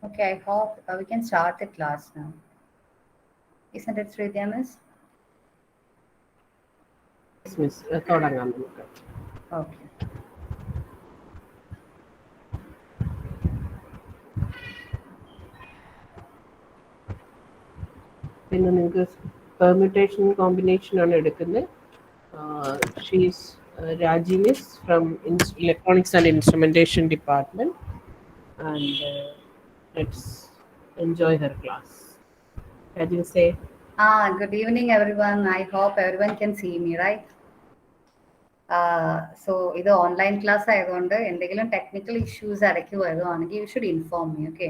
Okay, I hope we can start the class now. Isn't it, Sridhya, miss? Yes, miss. തുടങ്ങാം നമുക്ക്. Okay. പിന്നെ നിങ്ങൾക്ക് permutation combination ആണ് എടുക്കുന്നത്. She's Raji miss from Electronics and Instrumentation Department, and let's enjoy her class. Raji, say. Good evening, everyone. I hope everyone can see me, right? So ഇത് online class ആയതുകൊണ്ട് എന്തെങ്കിലും technical issues ഇടയ്ക്ക് വരുവാണെങ്കിൽ you should inform me, okay?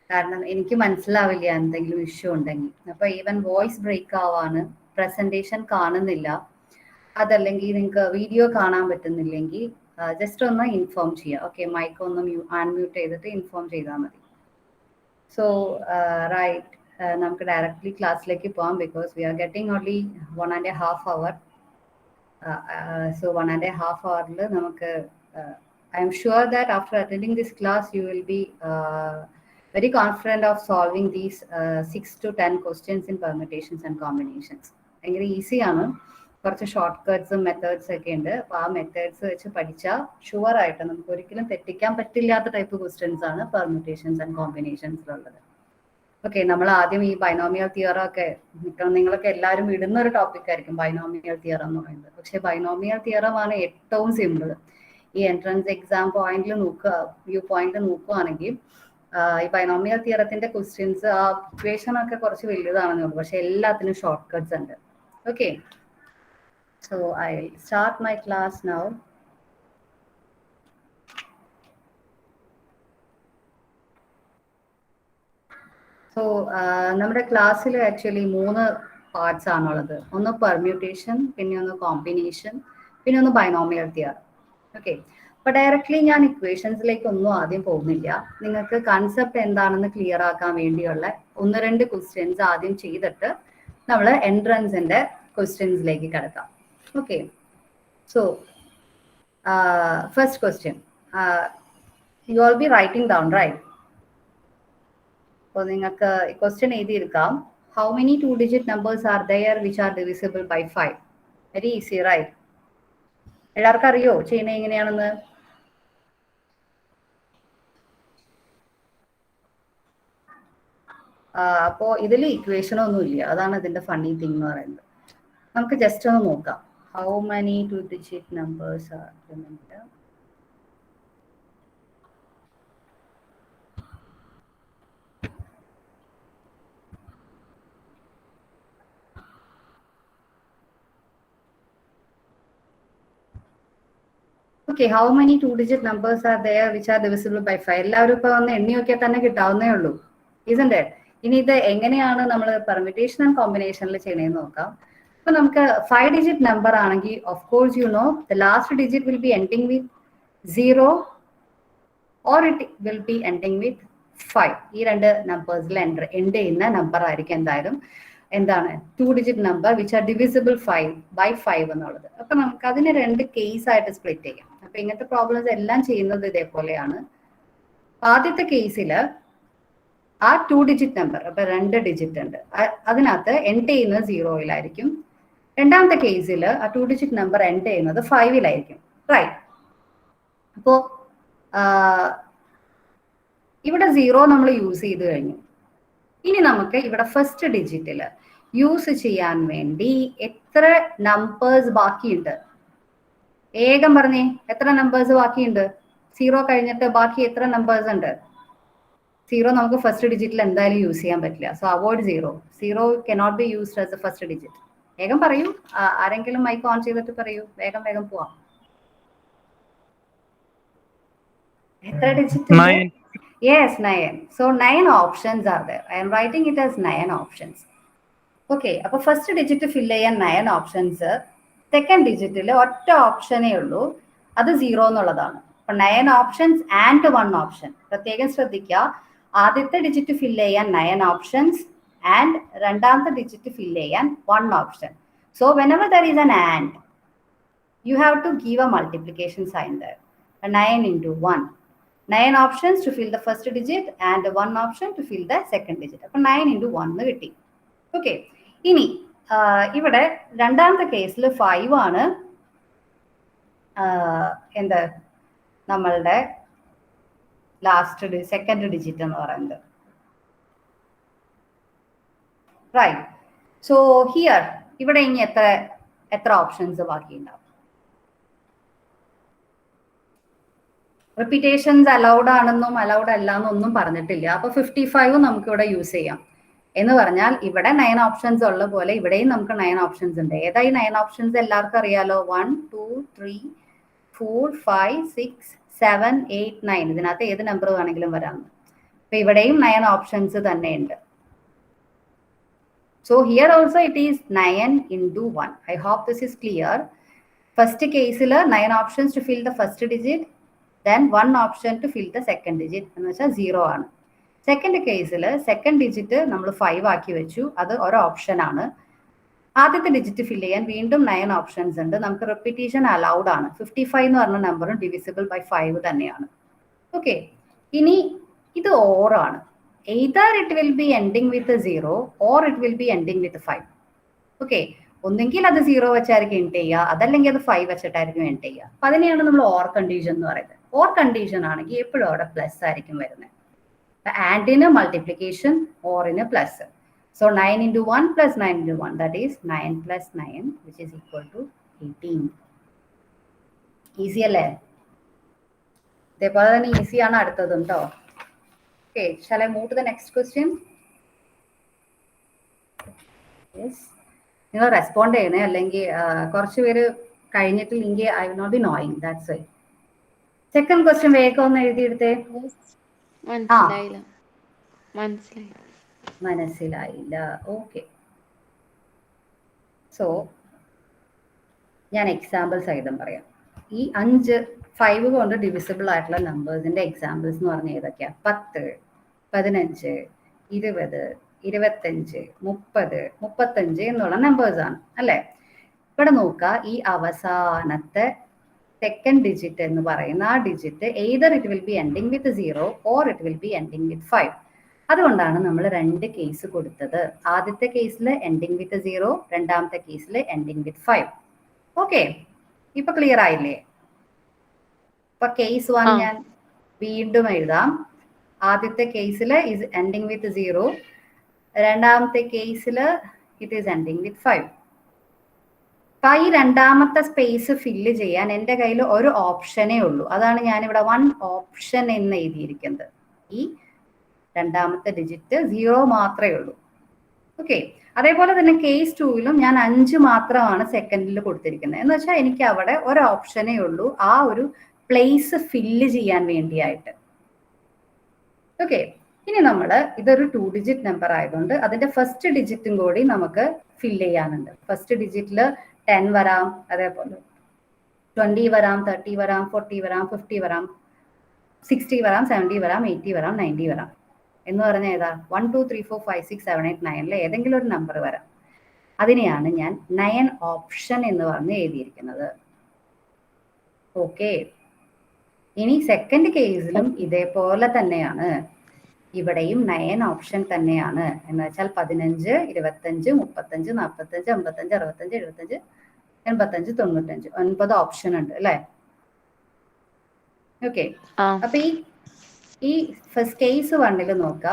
കാരണം എനിക്ക് മനസ്സിലാവില്ല എന്തെങ്കിലും issue ഉണ്ടെങ്കിൽ. അപ്പോൾ ഈവൻ വോയിസ് ബ്രേക്ക് ആവാണ്, പ്രസൻറ്റേഷൻ കാണുന്നില്ല, അതല്ലെങ്കിൽ നിങ്ങൾക്ക് വീഡിയോ കാണാൻ പറ്റുന്നില്ലെങ്കിൽ ജസ്റ്റ് ഒന്ന് ഇൻഫോം ചെയ്യുക, ഓക്കെ? മൈക്ക് ഒന്ന് അൺമ്യൂട്ട് ചെയ്തിട്ട് ഇൻഫോം ചെയ്താൽ മതി. സോ റൈറ്റ്, നമുക്ക് ഡയറക്റ്റ്ലി ക്ലാസ്സിലേക്ക് പോകാം because we are getting only 1.5 hour. So 1.5 hours നമുക്ക് I am sure that after attending this class you will be very confident of solving these 6 to 10 questions in permutations and combinations. ഭയങ്കര ഈസിയാണ്, കുറച്ച് short കട്ട്സും methods ഒക്കെ ഉണ്ട്. അപ്പോൾ ആ methods വെച്ച് പഠിച്ചാൽ ഷുവർ ആയിട്ട് നമുക്ക് ഒരിക്കലും തെറ്റിക്കാൻ പറ്റില്ലാത്ത ടൈപ്പ് ക്വസ്റ്റ്യൻസ് ആണ് പെർമ്യൂട്ടേഷൻസ് ആൻഡ് കോമ്പിനേഷൻസിലുള്ളത്. ഓക്കെ, നമ്മൾ ആദ്യം ഈ ബൈനോമിയൽ തിയറം ഒക്കെ നിങ്ങളൊക്കെ എല്ലാവരും ഇടുന്ന ഒരു ടോപ്പിക് ആയിരിക്കും ബൈനോമിയൽ തിയറം എന്ന് പറയുന്നത്. പക്ഷെ ബൈനോമിയൽ തിയറം ആണ് ഏറ്റവും സിമ്പിൾ. ഈ എൻട്രൻസ് എക്സാം പോയിന്റിൽ വ്യൂ പോയിന്റിൽ നോക്കുകയാണെങ്കിൽ ഈ ബൈനോമിയൽ തിയറത്തിന്റെ ക്വസ്റ്റ്യൻസ് ആ ഇക്വേഷൻ ഒക്കെ കുറച്ച് വലുതാണെന്നേ ഉള്ളൂ, പക്ഷെ എല്ലാത്തിനും ഷോർട്ട് കട്ട്സ് ഉണ്ട്. Okay, so I start my class now. So നമ്മുടെ ക്ലാസ്സിൽ ആക്ച്വലി 3 പാർട്സ് ആണുള്ളത്. ഒന്ന് പെർമ്യൂട്ടേഷൻ, പിന്നെ ഒന്ന് കോമ്പിനേഷൻ, പിന്നെ ഒന്ന് ബൈനോമിയൽ തിയറം. ഓക്കെ, അപ്പോൾ ഡയറക്റ്റ്ലി ഞാൻ ഇക്വേഷൻസിലേക്ക് ഒന്നും ആദ്യം പോകുന്നില്ല. നിങ്ങൾക്ക് കൺസെപ്റ്റ് എന്താണെന്ന് ക്ലിയർ ആക്കാൻ വേണ്ടിയുള്ള 1-2 ക്വസ്റ്റ്യൻസ് ആദ്യം ചെയ്തിട്ട് നമ്മൾ എൻട്രൻസിൻ്റെ ക്വസ്റ്റ്യൻസിലേക്ക് കിടക്കാം. Okay, so first question, you all be writing down, right? അപ്പോൾ നിങ്ങൾക്ക് ക്വസ്റ്റ്യൻ എഴുതിയെടുക്കാം. How many 2-digit numbers are there which are divisible by 5? Very easy, right? എല്ലാവർക്കും അറിയോ ചെയ്യുന്നത് എങ്ങനെയാണെന്ന്? അപ്പോൾ ഇതിൽ ഇക്വേഷനൊന്നും ഇല്ല, അതാണ് ഇതിൻ്റെ ഫണ്ണി തിങ് എന്ന് പറയുന്നത്. നമുക്ക് ജസ്റ്റ് ഒന്ന് നോക്കാം. How many 2-digit numbers are there? Okay, how many 2-digit numbers are there which are divisible by 5? എല്ലാവരും ഇപ്പോൾ വന്ന് എണ്ണി നോക്കിയാൽ തന്നെ കിട്ടാവുന്നേ ഉള്ളൂ, isn't it? ഇനി ഇത് എങ്ങനെയാണ് നമ്മൾ പെർമ്യൂട്ടേഷൻ ആൻഡ് കോമ്പിനേഷനിൽ ചെയ്യണമെന്ന് നോക്കാം. അപ്പോൾ നമുക്ക് 5-digit നമ്പർ ആണെങ്കിൽ of course you know the last digit will be ending with 0 or it will B ending വിത്ത് 5. ഈ രണ്ട് നമ്പേഴ്സിൽ എൻഡ് ചെയ്യുന്ന നമ്പർ ആയിരിക്കും എന്തായാലും എന്താണ് 2-digit number which are divisible 5 എന്നുള്ളത്. അപ്പൊ നമുക്ക് അതിന് 2 കേസ് ആയിട്ട് സ്പ്ലിറ്റ് ചെയ്യാം. അപ്പൊ ഇങ്ങനത്തെ പ്രോബ്ലംസ് എല്ലാം ചെയ്യുന്നത് ഇതേപോലെയാണ്. ആദ്യത്തെ കേസിൽ ആ 2-digit നമ്പർ, അപ്പൊ 2 ഡിജിറ്റ് ഉണ്ട്, അതിനകത്ത് എൻഡ് ചെയ്യുന്നത് 0-ലായിരിക്കും. രണ്ടാമത്തെ കേസിൽ ആ 2-digit നമ്പർ എൻഡ് ചെയ്യുന്നത് 5-ലായിരിക്കും, റൈറ്റ്? അപ്പോ ഇവിടെ 0 നമ്മൾ യൂസ് ചെയ്ത് കഴിഞ്ഞു. ഇനി നമുക്ക് ഇവിടെ ഫസ്റ്റ് ഡിജിറ്റിൽ യൂസ് ചെയ്യാൻ വേണ്ടി എത്ര നമ്പേഴ്സ് ബാക്കിയുണ്ട്? വേഗം പറഞ്ഞേ, എത്ര നമ്പേഴ്സ് ബാക്കിയുണ്ട്? 0 കഴിഞ്ഞിട്ട് ബാക്കി എത്ര നമ്പേഴ്സ് ഉണ്ട്? 0 നമുക്ക് ഫസ്റ്റ് ഡിജിറ്റിൽ എന്തായാലും യൂസ് ചെയ്യാൻ പറ്റില്ല. So avoid 0. 0 cannot be used as A first digit. വേഗം പറയൂ, ആരെങ്കിലും മൈക്ക് ഓൺ ചെയ്തിട്ട് പറയൂ, വേഗം വേഗം പോവാം. എത്ര digit? Yes, 9. So 9 options are there. I am writing it as 9 options. Okay, അപ്പോൾ ഫസ്റ്റ് ഡിജിറ്റ് ഫില്ല് ചെയ്യാൻ 9 ഓപ്ഷൻസ്. സെക്കൻഡ് ഡിജിറ്റിൽ ഒറ്റ ഓപ്ഷനേ ഉള്ളൂ, അത് 0 എന്നുള്ളതാണ്. അപ്പൊ 9 ഓപ്ഷൻസ് ആൻഡ് 1 ഓപ്ഷൻ. പ്രത്യേകം ശ്രദ്ധിക്കുക, ആദ്യത്തെ ഡിജിറ്റ് ഫില്ല് ചെയ്യാൻ 9 ഓപ്ഷൻസ് ആൻഡ് രണ്ടാമത്തെ ഡിജിറ്റ് ഫില്ല് ചെയ്യാൻ 1 option. So whenever there is an and, you have to give a multiplication sign there. 9 into 1. 9 options to fill the first digit and 1 option to fill the second digit. അപ്പൊ 9 into 1 കിട്ടി. Okay, ഇനി ഇവിടെ രണ്ടാമത്തെ കേസിൽ 5 ആണ് എന്ത് നമ്മളുടെ last second digit എന്ന് പറയുന്നത്. റൈറ്റ്. സോ ഹിയർ ഇവിടെ ഇനി എത്ര ഓപ്ഷൻസ് ബാക്കിയുണ്ടാവും? റിപ്പീറ്റേഷൻസ് അലൗഡ് ആണെന്നും അലൗഡ് അല്ല എന്നൊന്നും പറഞ്ഞിട്ടില്ല. അപ്പൊ 55 നമുക്ക് ഇവിടെ യൂസ് ചെയ്യാം. എന്ന് പറഞ്ഞാൽ ഇവിടെ 9 ഓപ്ഷൻസ് ഉള്ള പോലെ ഇവിടെയും നമുക്ക് 9 ഓപ്ഷൻസ് ഉണ്ട്. ഏതായി 9 ഓപ്ഷൻസ് എല്ലാവർക്കും അറിയാലോ. 1 2 3 4 5 6 7 8 9. ഇതിനകത്ത് ഏത് നമ്പർ വേണമെങ്കിലും വരാം. അപ്പൊ ഇവിടെയും 9 ഓപ്ഷൻസ് തന്നെ ഉണ്ട്. So here also it is 9 into 1. I hope this is clear. First case 9 options to fill the first digit, then 1 option to fill the second digit. എന്ന് വെച്ചാൽ 0 ആണ്. സെക്കൻഡ് കേസിൽ സെക്കൻഡ് ഡിജിറ്റ് നമ്മൾ 5 ആക്കി വെച്ചു. അത് ഒരു ഓപ്ഷൻ ആണ്. ആദ്യത്തെ ഡിജിറ്റ് ഫില്ല് ചെയ്യാൻ വീണ്ടും 9 ഓപ്ഷൻസ് ഉണ്ട്. നമുക്ക് റിപ്പീറ്റേഷൻ അലൗഡ് ആണ്. 55 എന്ന് പറഞ്ഞ നമ്പറും ഡിവിസിബിൾ ബൈ 5 തന്നെയാണ്. ഓക്കെ, ഇനി ഇത് ഓർ ആണ്. Either it will be ending with a 0 or it will be ending with a 5. Okay, ഒന്നെങ്കിൽ അത് 0 വെച്ചായിരിക്കും എൻഡ് ചെയ്യുക, അതല്ലെങ്കിൽ അത് 5 വെച്ചിട്ടായിരിക്കും എൻഡ് ചെയ്യുക. അപ്പൊ അതിനെയാണ് നമ്മൾ ഓർ കണ്ടീഷൻ എന്ന് പറയുന്നത്. ഓർ കണ്ടീഷൻ ആണെങ്കിൽ എപ്പോഴും അവിടെ പ്ലസ് ആയിരിക്കും വരുന്നത്. ആൻഡിന് multiplication, ഓറിന് plus. So 9 into 1 plus 9 into 1, that is 9 plus 9, which is equal to 18. Easy അല്ലേ? ഇതേപോലെ തന്നെ ഈസിയാണ് അടുത്തതും കേട്ടോ. Okay, shall I move to the next question? Yes. നിങ്ങൾ റെസ്പോണ്ട് ചെയ്യണേ, അല്ലെങ്കിൽ കുറച്ച് പേര് കഴിഞ്ഞിട്ടില്ലെങ്കിൽ I will not be knowing. That's why. Second question വേഗം ഒന്ന് എഴുതിയെടുത്തേ. മനസ്സിലായില്ല. ഓക്കെ, സോ ഞാൻ എക്സാമ്പിൾ സഹിതം പറയാം. ഈ 5 കൊണ്ട് ഡിവിസിബിൾ ആയിട്ടുള്ള നമ്പേഴ്സിന്റെ എക്സാമ്പിൾസ് എന്ന് പറഞ്ഞാൽ ഏതൊക്കെയാ? 10, 15, 20, 25, 30, 35 എന്നുള്ള നമ്പേഴ്സ് ആണ് അല്ലെ? ഇവിടെ നോക്കുക, ഈ അവസാനത്തെ സെക്കൻഡ് ഡിജിറ്റ് എന്ന് പറയുന്ന ആ digit either it will B ending with 0 or it will B ending വിത്ത് 5. അതുകൊണ്ടാണ് നമ്മൾ 2 കേസ് കൊടുത്തത്. ആദ്യത്തെ കേസിൽ എൻഡിങ് വിത്ത് 0, രണ്ടാമത്തെ കേസിൽ എൻഡിങ് വിത്ത് 5. ഓക്കെ, ഇപ്പൊ ക്ലിയർ ആയില്ലേ? ഇപ്പൊ കേസ് 1 ഞാൻ വീണ്ടും എഴുതാം. ആദ്യത്തെ കേസിൽ ഇസ് എൻഡിങ് വിത്ത് 0, രണ്ടാമത്തെ കേസിൽ ഇറ്റ് ഈസ് എൻഡിങ് വിത്ത് 5. അപ്പൊ ഈ രണ്ടാമത്തെ സ്പേസ് ഫില്ല് ചെയ്യാൻ എൻ്റെ കയ്യിൽ ഒരു ഓപ്ഷനേ ഉള്ളൂ. അതാണ് ഞാനിവിടെ 1 ഓപ്ഷൻ എന്ന് എഴുതിയിരിക്കുന്നത്. ഈ രണ്ടാമത്തെ ഡിജിറ്റ് 0 മാത്രമേ ഉള്ളൂ. ഓക്കെ, അതേപോലെ തന്നെ കേസ് 2ലും ഞാൻ 5 മാത്രമാണ് സെക്കൻഡിൽ കൊടുത്തിരിക്കുന്നത്. എന്ന് വെച്ചാൽ എനിക്ക് അവിടെ ഒരു ഓപ്ഷനേ ഉള്ളൂ, ആ ഒരു പ്ലേസ് ഫില്ല് ചെയ്യാൻ വേണ്ടിയായിട്ട്. ഓക്കെ, ഇനി നമ്മൾ ഇതൊരു 2 ഡിജിറ്റ് നമ്പർ ആയതുകൊണ്ട് അതിന്റെ ഫസ്റ്റ് ഡിജിറ്റും കൂടി നമുക്ക് ഫില്ല് ചെയ്യാനുണ്ട്. ഫസ്റ്റ് ഡിജിറ്റിൽ 10 വരാം, അതേപോലെ 20 വരാം, 30 വരാം, 40 വരാം, 50 വരാം, 60 വരാം, 70 വരാം, 80 വരാം, 90 വരാം. എന്ന് പറഞ്ഞാൽ ഏതാ? 1 2 3 4 5 6 7 8 9 ഏതെങ്കിലും ഒരു നമ്പർ വരാം. അതിനെയാണ് ഞാൻ 9 ഓപ്ഷൻ എന്ന് പറഞ്ഞ് എഴുതിയിരിക്കുന്നത്. ഓക്കെ, ഇനി സെക്കൻഡ് കേസിലും ഇതേപോലെ തന്നെയാണ്. ഇവിടെയും 9 ഓപ്ഷൻ തന്നെയാണ്. എന്ന് വെച്ചാൽ 15, 25, 35, 45, 55, 65, 75, 85, 95, 9 ഓപ്ഷൻ ഉണ്ട് അല്ലെ? ഓക്കെ, അപ്പൊ ഈ ഫസ്റ്റ് കേസ് 1ൽ നോക്കുക,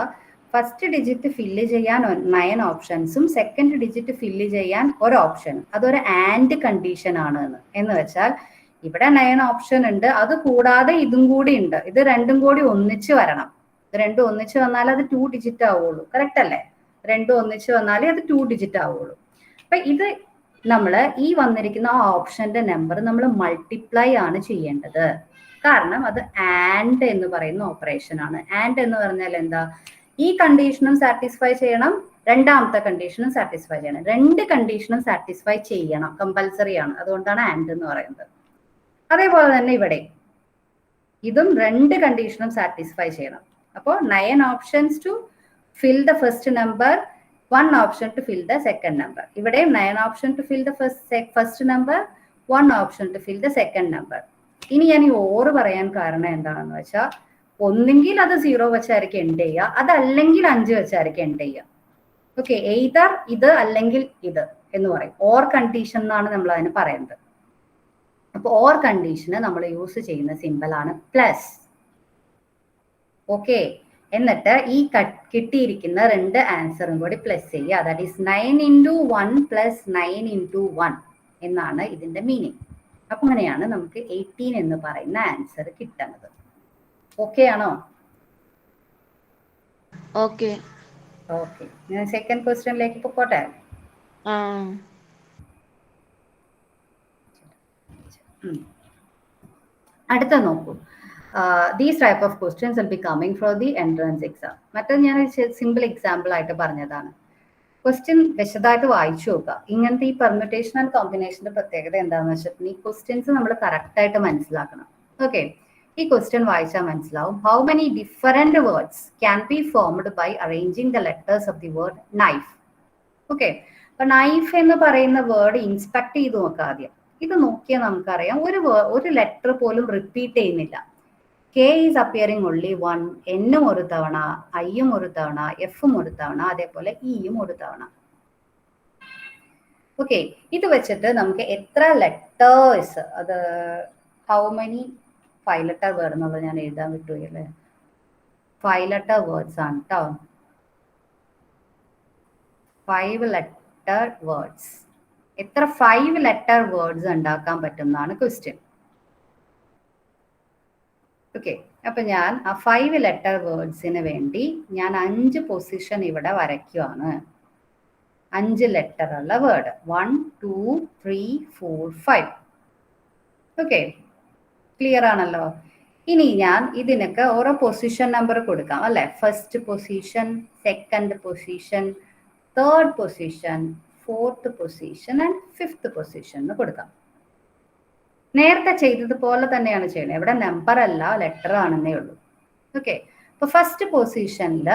ഫസ്റ്റ് ഡിജിറ്റ് ഫില്ല് ചെയ്യാൻ 9 ഓപ്ഷൻസും സെക്കൻഡ് ഡിജിറ്റ് ഫില്ല് ചെയ്യാൻ ഒരു ഓപ്ഷനും. അതൊരു ആൻഡ് കണ്ടീഷൻ ആണ്. എന്ന് വെച്ചാൽ ഇവിടെ 9 ഓപ്ഷൻ ഉണ്ട്, അത് കൂടാതെ ഇതും കൂടി ഉണ്ട്. ഇത് രണ്ടും കൂടി ഒന്നിച്ച് വരണം. ഇത് രണ്ടും ഒന്നിച്ച് വന്നാൽ അത് 2 ഡിജിറ്റ് ആവുള്ളൂ. കറക്റ്റ് അല്ലേ? രണ്ടും ഒന്നിച്ച് വന്നാലേ അത് 2 ഡിജിറ്റ് ആവുള്ളൂ. അപ്പൊ ഇത് നമ്മൾ ഈ വന്നിരിക്കുന്ന ആ ഓപ്ഷന്റെ നമ്പർ നമ്മൾ മൾട്ടിപ്ലൈ ആണ് ചെയ്യേണ്ടത്. കാരണം അത് ആൻഡ് എന്ന് പറയുന്ന ഓപ്പറേഷൻ ആണ്. ആൻഡ് എന്ന് പറഞ്ഞാൽ എന്താ? ഈ കണ്ടീഷനും സാറ്റിസ്ഫൈ ചെയ്യണം, രണ്ടാമത്തെ കണ്ടീഷനും സാറ്റിസ്ഫൈ ചെയ്യണം. 2 കണ്ടീഷനും സാറ്റിസ്ഫൈ ചെയ്യണം, കമ്പൽസറി ആണ്. അതുകൊണ്ടാണ് ആൻഡ് എന്ന് പറയുന്നത്. അതേപോലെ തന്നെ ഇവിടെ ഇതും 2 കണ്ടീഷനും സാറ്റിസ്ഫൈ ചെയ്യണം. അപ്പോൾ 9 options to fill the first number, 1 option to fill the second number. ഇവിടെയും 9 option to fill the first number, 1 option to fill the second number. ഇനി ഞാൻ ഈ ഓർ പറയാൻ കാരണം എന്താണെന്ന് വെച്ചാൽ ഒന്നെങ്കിൽ അത് 0 വെച്ചായിരിക്കും എൻഡ് ചെയ്യുക, അതല്ലെങ്കിൽ 5 വെച്ചായിരിക്കും എൻഡ് ചെയ്യുക. ഓക്കെ, എയ്തർ ഇത് അല്ലെങ്കിൽ ഇത് എന്ന് പറയും. ഓർ കണ്ടീഷൻ എന്നാണ് നമ്മൾ അതിന് പറയുന്നത്. അപ്പൊ ഓർ കണ്ടീഷന് നമ്മൾ യൂസ് ചെയ്യുന്ന സിമ്പിൾ ആണ് പ്ലസ്. ഓക്കെ, എന്നിട്ട് ഈ കിട്ടിയിരിക്കുന്ന 2 ആൻസറും കൂടി പ്ലസ് ചെയ്യുക. ദാറ്റ് ഈസ് 9 into 1 + 9 into 1 എന്നാണ് ഇതിന്റെ മീനിങ്. അപ്പൊ അങ്ങനെയാണ് നമുക്ക് 18 എന്ന് പറയുന്ന ആൻസർ കിട്ടുന്നത്. ഓക്കെ ആണോ? ഓക്കെ. ഓക്കെ, ഞാൻ സെക്കൻഡ് ക്വസ്റ്റ്യനിലേക്ക് പോട്ടെ. അടുത്ത നോക്കൂ. These type of questions will be coming from the entrance exam. മറ്റേ ഞാൻ സിമ്പിൾ എക്സാമ്പിൾ ആയിട്ട് പറഞ്ഞതാണ്. ക്വസ്റ്റ്യൻ വിശദമായിട്ട് വായിച്ചു നോക്കുക. ഇങ്ങനത്തെ ഈ പെർമ്യൂട്ടേഷൻ ആൻഡ് കോമ്പിനേഷന്റെ പ്രത്യേകത എന്താണെന്ന് വെച്ചിട്ടുണ്ടെങ്കിൽ ഈ ക്വസ്റ്റ്യൻസ് നമ്മൾ കറക്റ്റ് ആയിട്ട് മനസ്സിലാക്കണം. ഓക്കെ, ഈ ക്വസ്റ്റ്യൻ വായിച്ചാൽ മനസ്സിലാവും. How many different words can be formed by arranging the letters of the word knife. Okay, അപ്പൊ നൈഫ് എന്ന് പറയുന്ന വേർഡ് ഇൻസ്പെക്ട് ചെയ്ത് നോക്കുക ആദ്യം. ഇത് നോക്കിയാൽ നമുക്കറിയാം ഒരു ലെറ്റർ പോലും റിപ്പീറ്റ് ചെയ്യുന്നില്ല. കെ ഈസ് അപ്പിയറിംഗ് ഓൺലി 1, എന്നും ഒരു തവണ, ഐയും ഒരു തവണ, എഫും ഒരു തവണ, അതേപോലെ ഇയും ഒരു തവണ. ഓക്കെ, ഇത് വെച്ചിട്ട് നമുക്ക് എത്ര ലെറ്റേഴ്സ്, അത് ഹൗ മെനി 5 ലെറ്റർ വേർഡ് എന്നുള്ളത് ഞാൻ എഴുതാൻ വിട്ടുപോയി അല്ലേ. 5 ലെറ്റർ വേർഡ്സ് ആണ് കേട്ടോ. 5 ലെറ്റർ വേർഡ്സ്. എത്ര 5 ലെറ്റർ വേർഡ്സ് ഉണ്ടാക്കാൻ പറ്റും എന്നാണ് ക്വസ്റ്റ്യൻ. ഓക്കെ, അപ്പൊ ഞാൻ ആ 5 ലെറ്റർ വേർഡ്സിന് വേണ്ടി ഞാൻ 5 പൊസിഷൻ ഇവിടെ വരയ്ക്കുവാണ്. 5 ലെറ്റർ ഉള്ള വേർഡ് 1, 2, 3, 4, 5. ഓക്കെ, ക്ലിയർ ആണല്ലോ. ഇനി ഞാൻ ഇതിനൊക്കെ ഓരോ പൊസിഷൻ നമ്പർ കൊടുക്കാം അല്ലെ. First position, second position, third position, fourth position and fifth position എന്ന് കൊടുക്കാം. നേരത്തെ ചെയ്തതുപോലെ തന്നെയാണ് ചെയ്യുന്നത്. ഇവിടെ നമ്പർ അല്ല, ലെറ്റർ ആണെന്നേ ഉള്ളൂ. ഓക്കെ, അപ്പൊ ഫസ്റ്റ് പൊസിഷനിൽ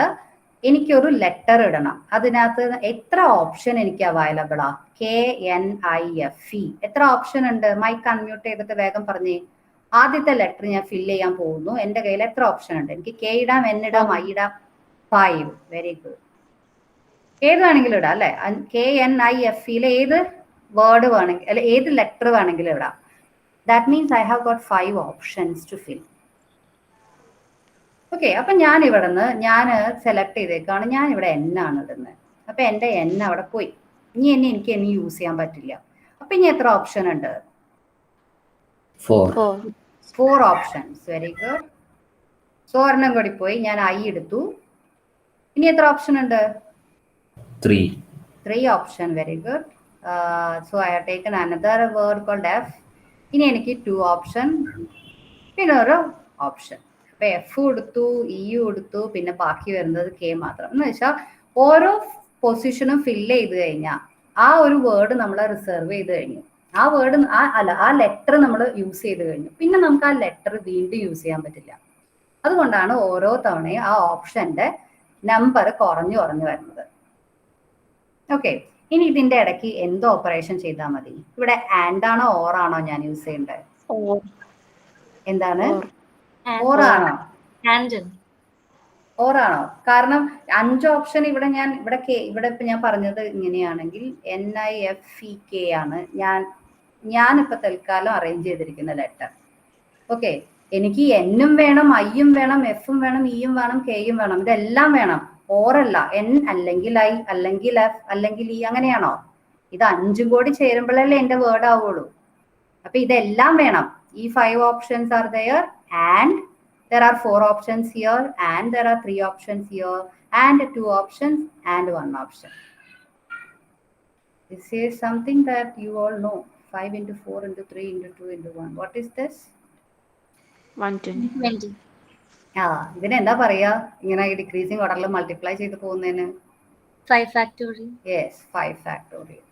എനിക്കൊരു ലെറ്റർ ഇടണം. അതിനകത്ത് എത്ര ഓപ്ഷൻ എനിക്ക് അവൈലബിൾ ആ? KNIFE. എത്ര ഓപ്ഷൻ ഉണ്ട്? മൈക്ക് അൺമ്യൂട്ട് ചെയ്തിട്ട് വേഗം പറഞ്ഞേ. ആദ്യത്തെ ലെറ്റർ ഞാൻ ഫില്ല് ചെയ്യാൻ പോകുന്നു. എന്റെ കയ്യിൽ എത്ര ഓപ്ഷൻ ഉണ്ട്? എനിക്ക് K ഇടാം, N ഇടാം, I ഇടാം. 5. Very good. ഏത് വേണമെങ്കിലും ഇടാം അല്ലെ. KNIFE ഏത് വേർഡ് വേണമെങ്കിൽ അല്ലെ ഏത് ലെറ്റർ വേണമെങ്കിലും ഇടാം. That means I have got 5 options to fill. Okay, അപ്പൊ ഞാൻ സെലക്ട് ചെയ്തേക്കാണ്. ഞാൻ ഇവിടെ N ആണ് ഇടുന്നത്. അപ്പൊ എന്റെ N അവിടെ പോയി. ഇനി എനിക്ക് യൂസ് ചെയ്യാൻ പറ്റില്ല. അപ്പൊ ഇനി എത്ര ഓപ്ഷൻ ഉണ്ട്? 4 ഓപ്ഷൻസ്. Very good. സോ ഒരെണ്ണം കൂടി പോയി. ഞാൻ I എടുത്തു. ഇനി എത്ര ഓപ്ഷൻ ഉണ്ട്? 3 option. Very good. So I have taken another word called F. ഇനി എനിക്ക് 2 ഓപ്ഷൻ, പിന്നെ ഒരു ഓപ്ഷൻ. അപ്പൊ F എടുത്തു, E എടുത്തു, പിന്നെ ബാക്കി വരുന്നത് K മാത്രം. എന്ന് വെച്ചാൽ ഓരോ പൊസിഷനും ഫില്ല് ചെയ്ത് കഴിഞ്ഞാൽ ആ ഒരു വേർഡ് നമ്മൾ റിസർവ് ചെയ്ത് കഴിഞ്ഞു. ആ വേർഡ് ആ ലെറ്റർ നമ്മൾ യൂസ് ചെയ്ത് കഴിഞ്ഞു. പിന്നെ നമുക്ക് ആ ലെറ്റർ വീണ്ടും യൂസ് ചെയ്യാൻ പറ്റില്ല. അതുകൊണ്ടാണ് ഓരോ തവണയും ആ ഓപ്ഷന്റെ നമ്പർ കുറഞ്ഞു വരുന്നത്. ഓക്കെ, ഇനി ഇതിന്റെ ഇടയ്ക്ക് എന്ത് ഓപ്പറേഷൻ ചെയ്താൽ മതി? ഇവിടെ ആൻഡ് ആണോ ഓർ ആണോ ഞാൻ യൂസ് ചെയ്യേണ്ടത്? എന്താണ്? ഓർ ആണോ? ഓർ ആണോ? കാരണം 5 ഓപ്ഷൻ ഇവിടെ ഇപ്പൊ ഞാൻ പറഞ്ഞത് ഇങ്ങനെയാണെങ്കിൽ NIFEK ആണ് ഞാനിപ്പോ തൽക്കാലം അറേഞ്ച് ചെയ്തിരിക്കുന്ന ലെറ്റർ. ഓക്കെ, എനിക്ക് N-ഉം വേണം, I-യും വേണം, F-ഉം വേണം, E-യും വേണം, K-യും വേണം. ഇതെല്ലാം വേണം. ഓറല്ല. N അല്ലെങ്കിൽ I അല്ലെങ്കിൽ F അല്ലെങ്കിൽ E അങ്ങനെയാണോ? ഇത് 5ഉം കൂടി ചേരുമ്പോഴല്ലേ എന്റെ വേർഡ് ആവുള്ളൂ. അപ്പൊ ഇതെല്ലാം വേണം. ഈ 5 options are there and there are 4 options here and there are 3 options here and 2 options and 1 option. This is something that you all know. 5 into 4 into 3 into 2 into 1. What is this? 120. ഇതിന് എന്താ പറയാ? ഇങ്ങനെ decreasing ഓർഡറിൽ multiply ചെയ്ത് പോകുന്നതിന് 5 factorial. Yes, 5 factorial.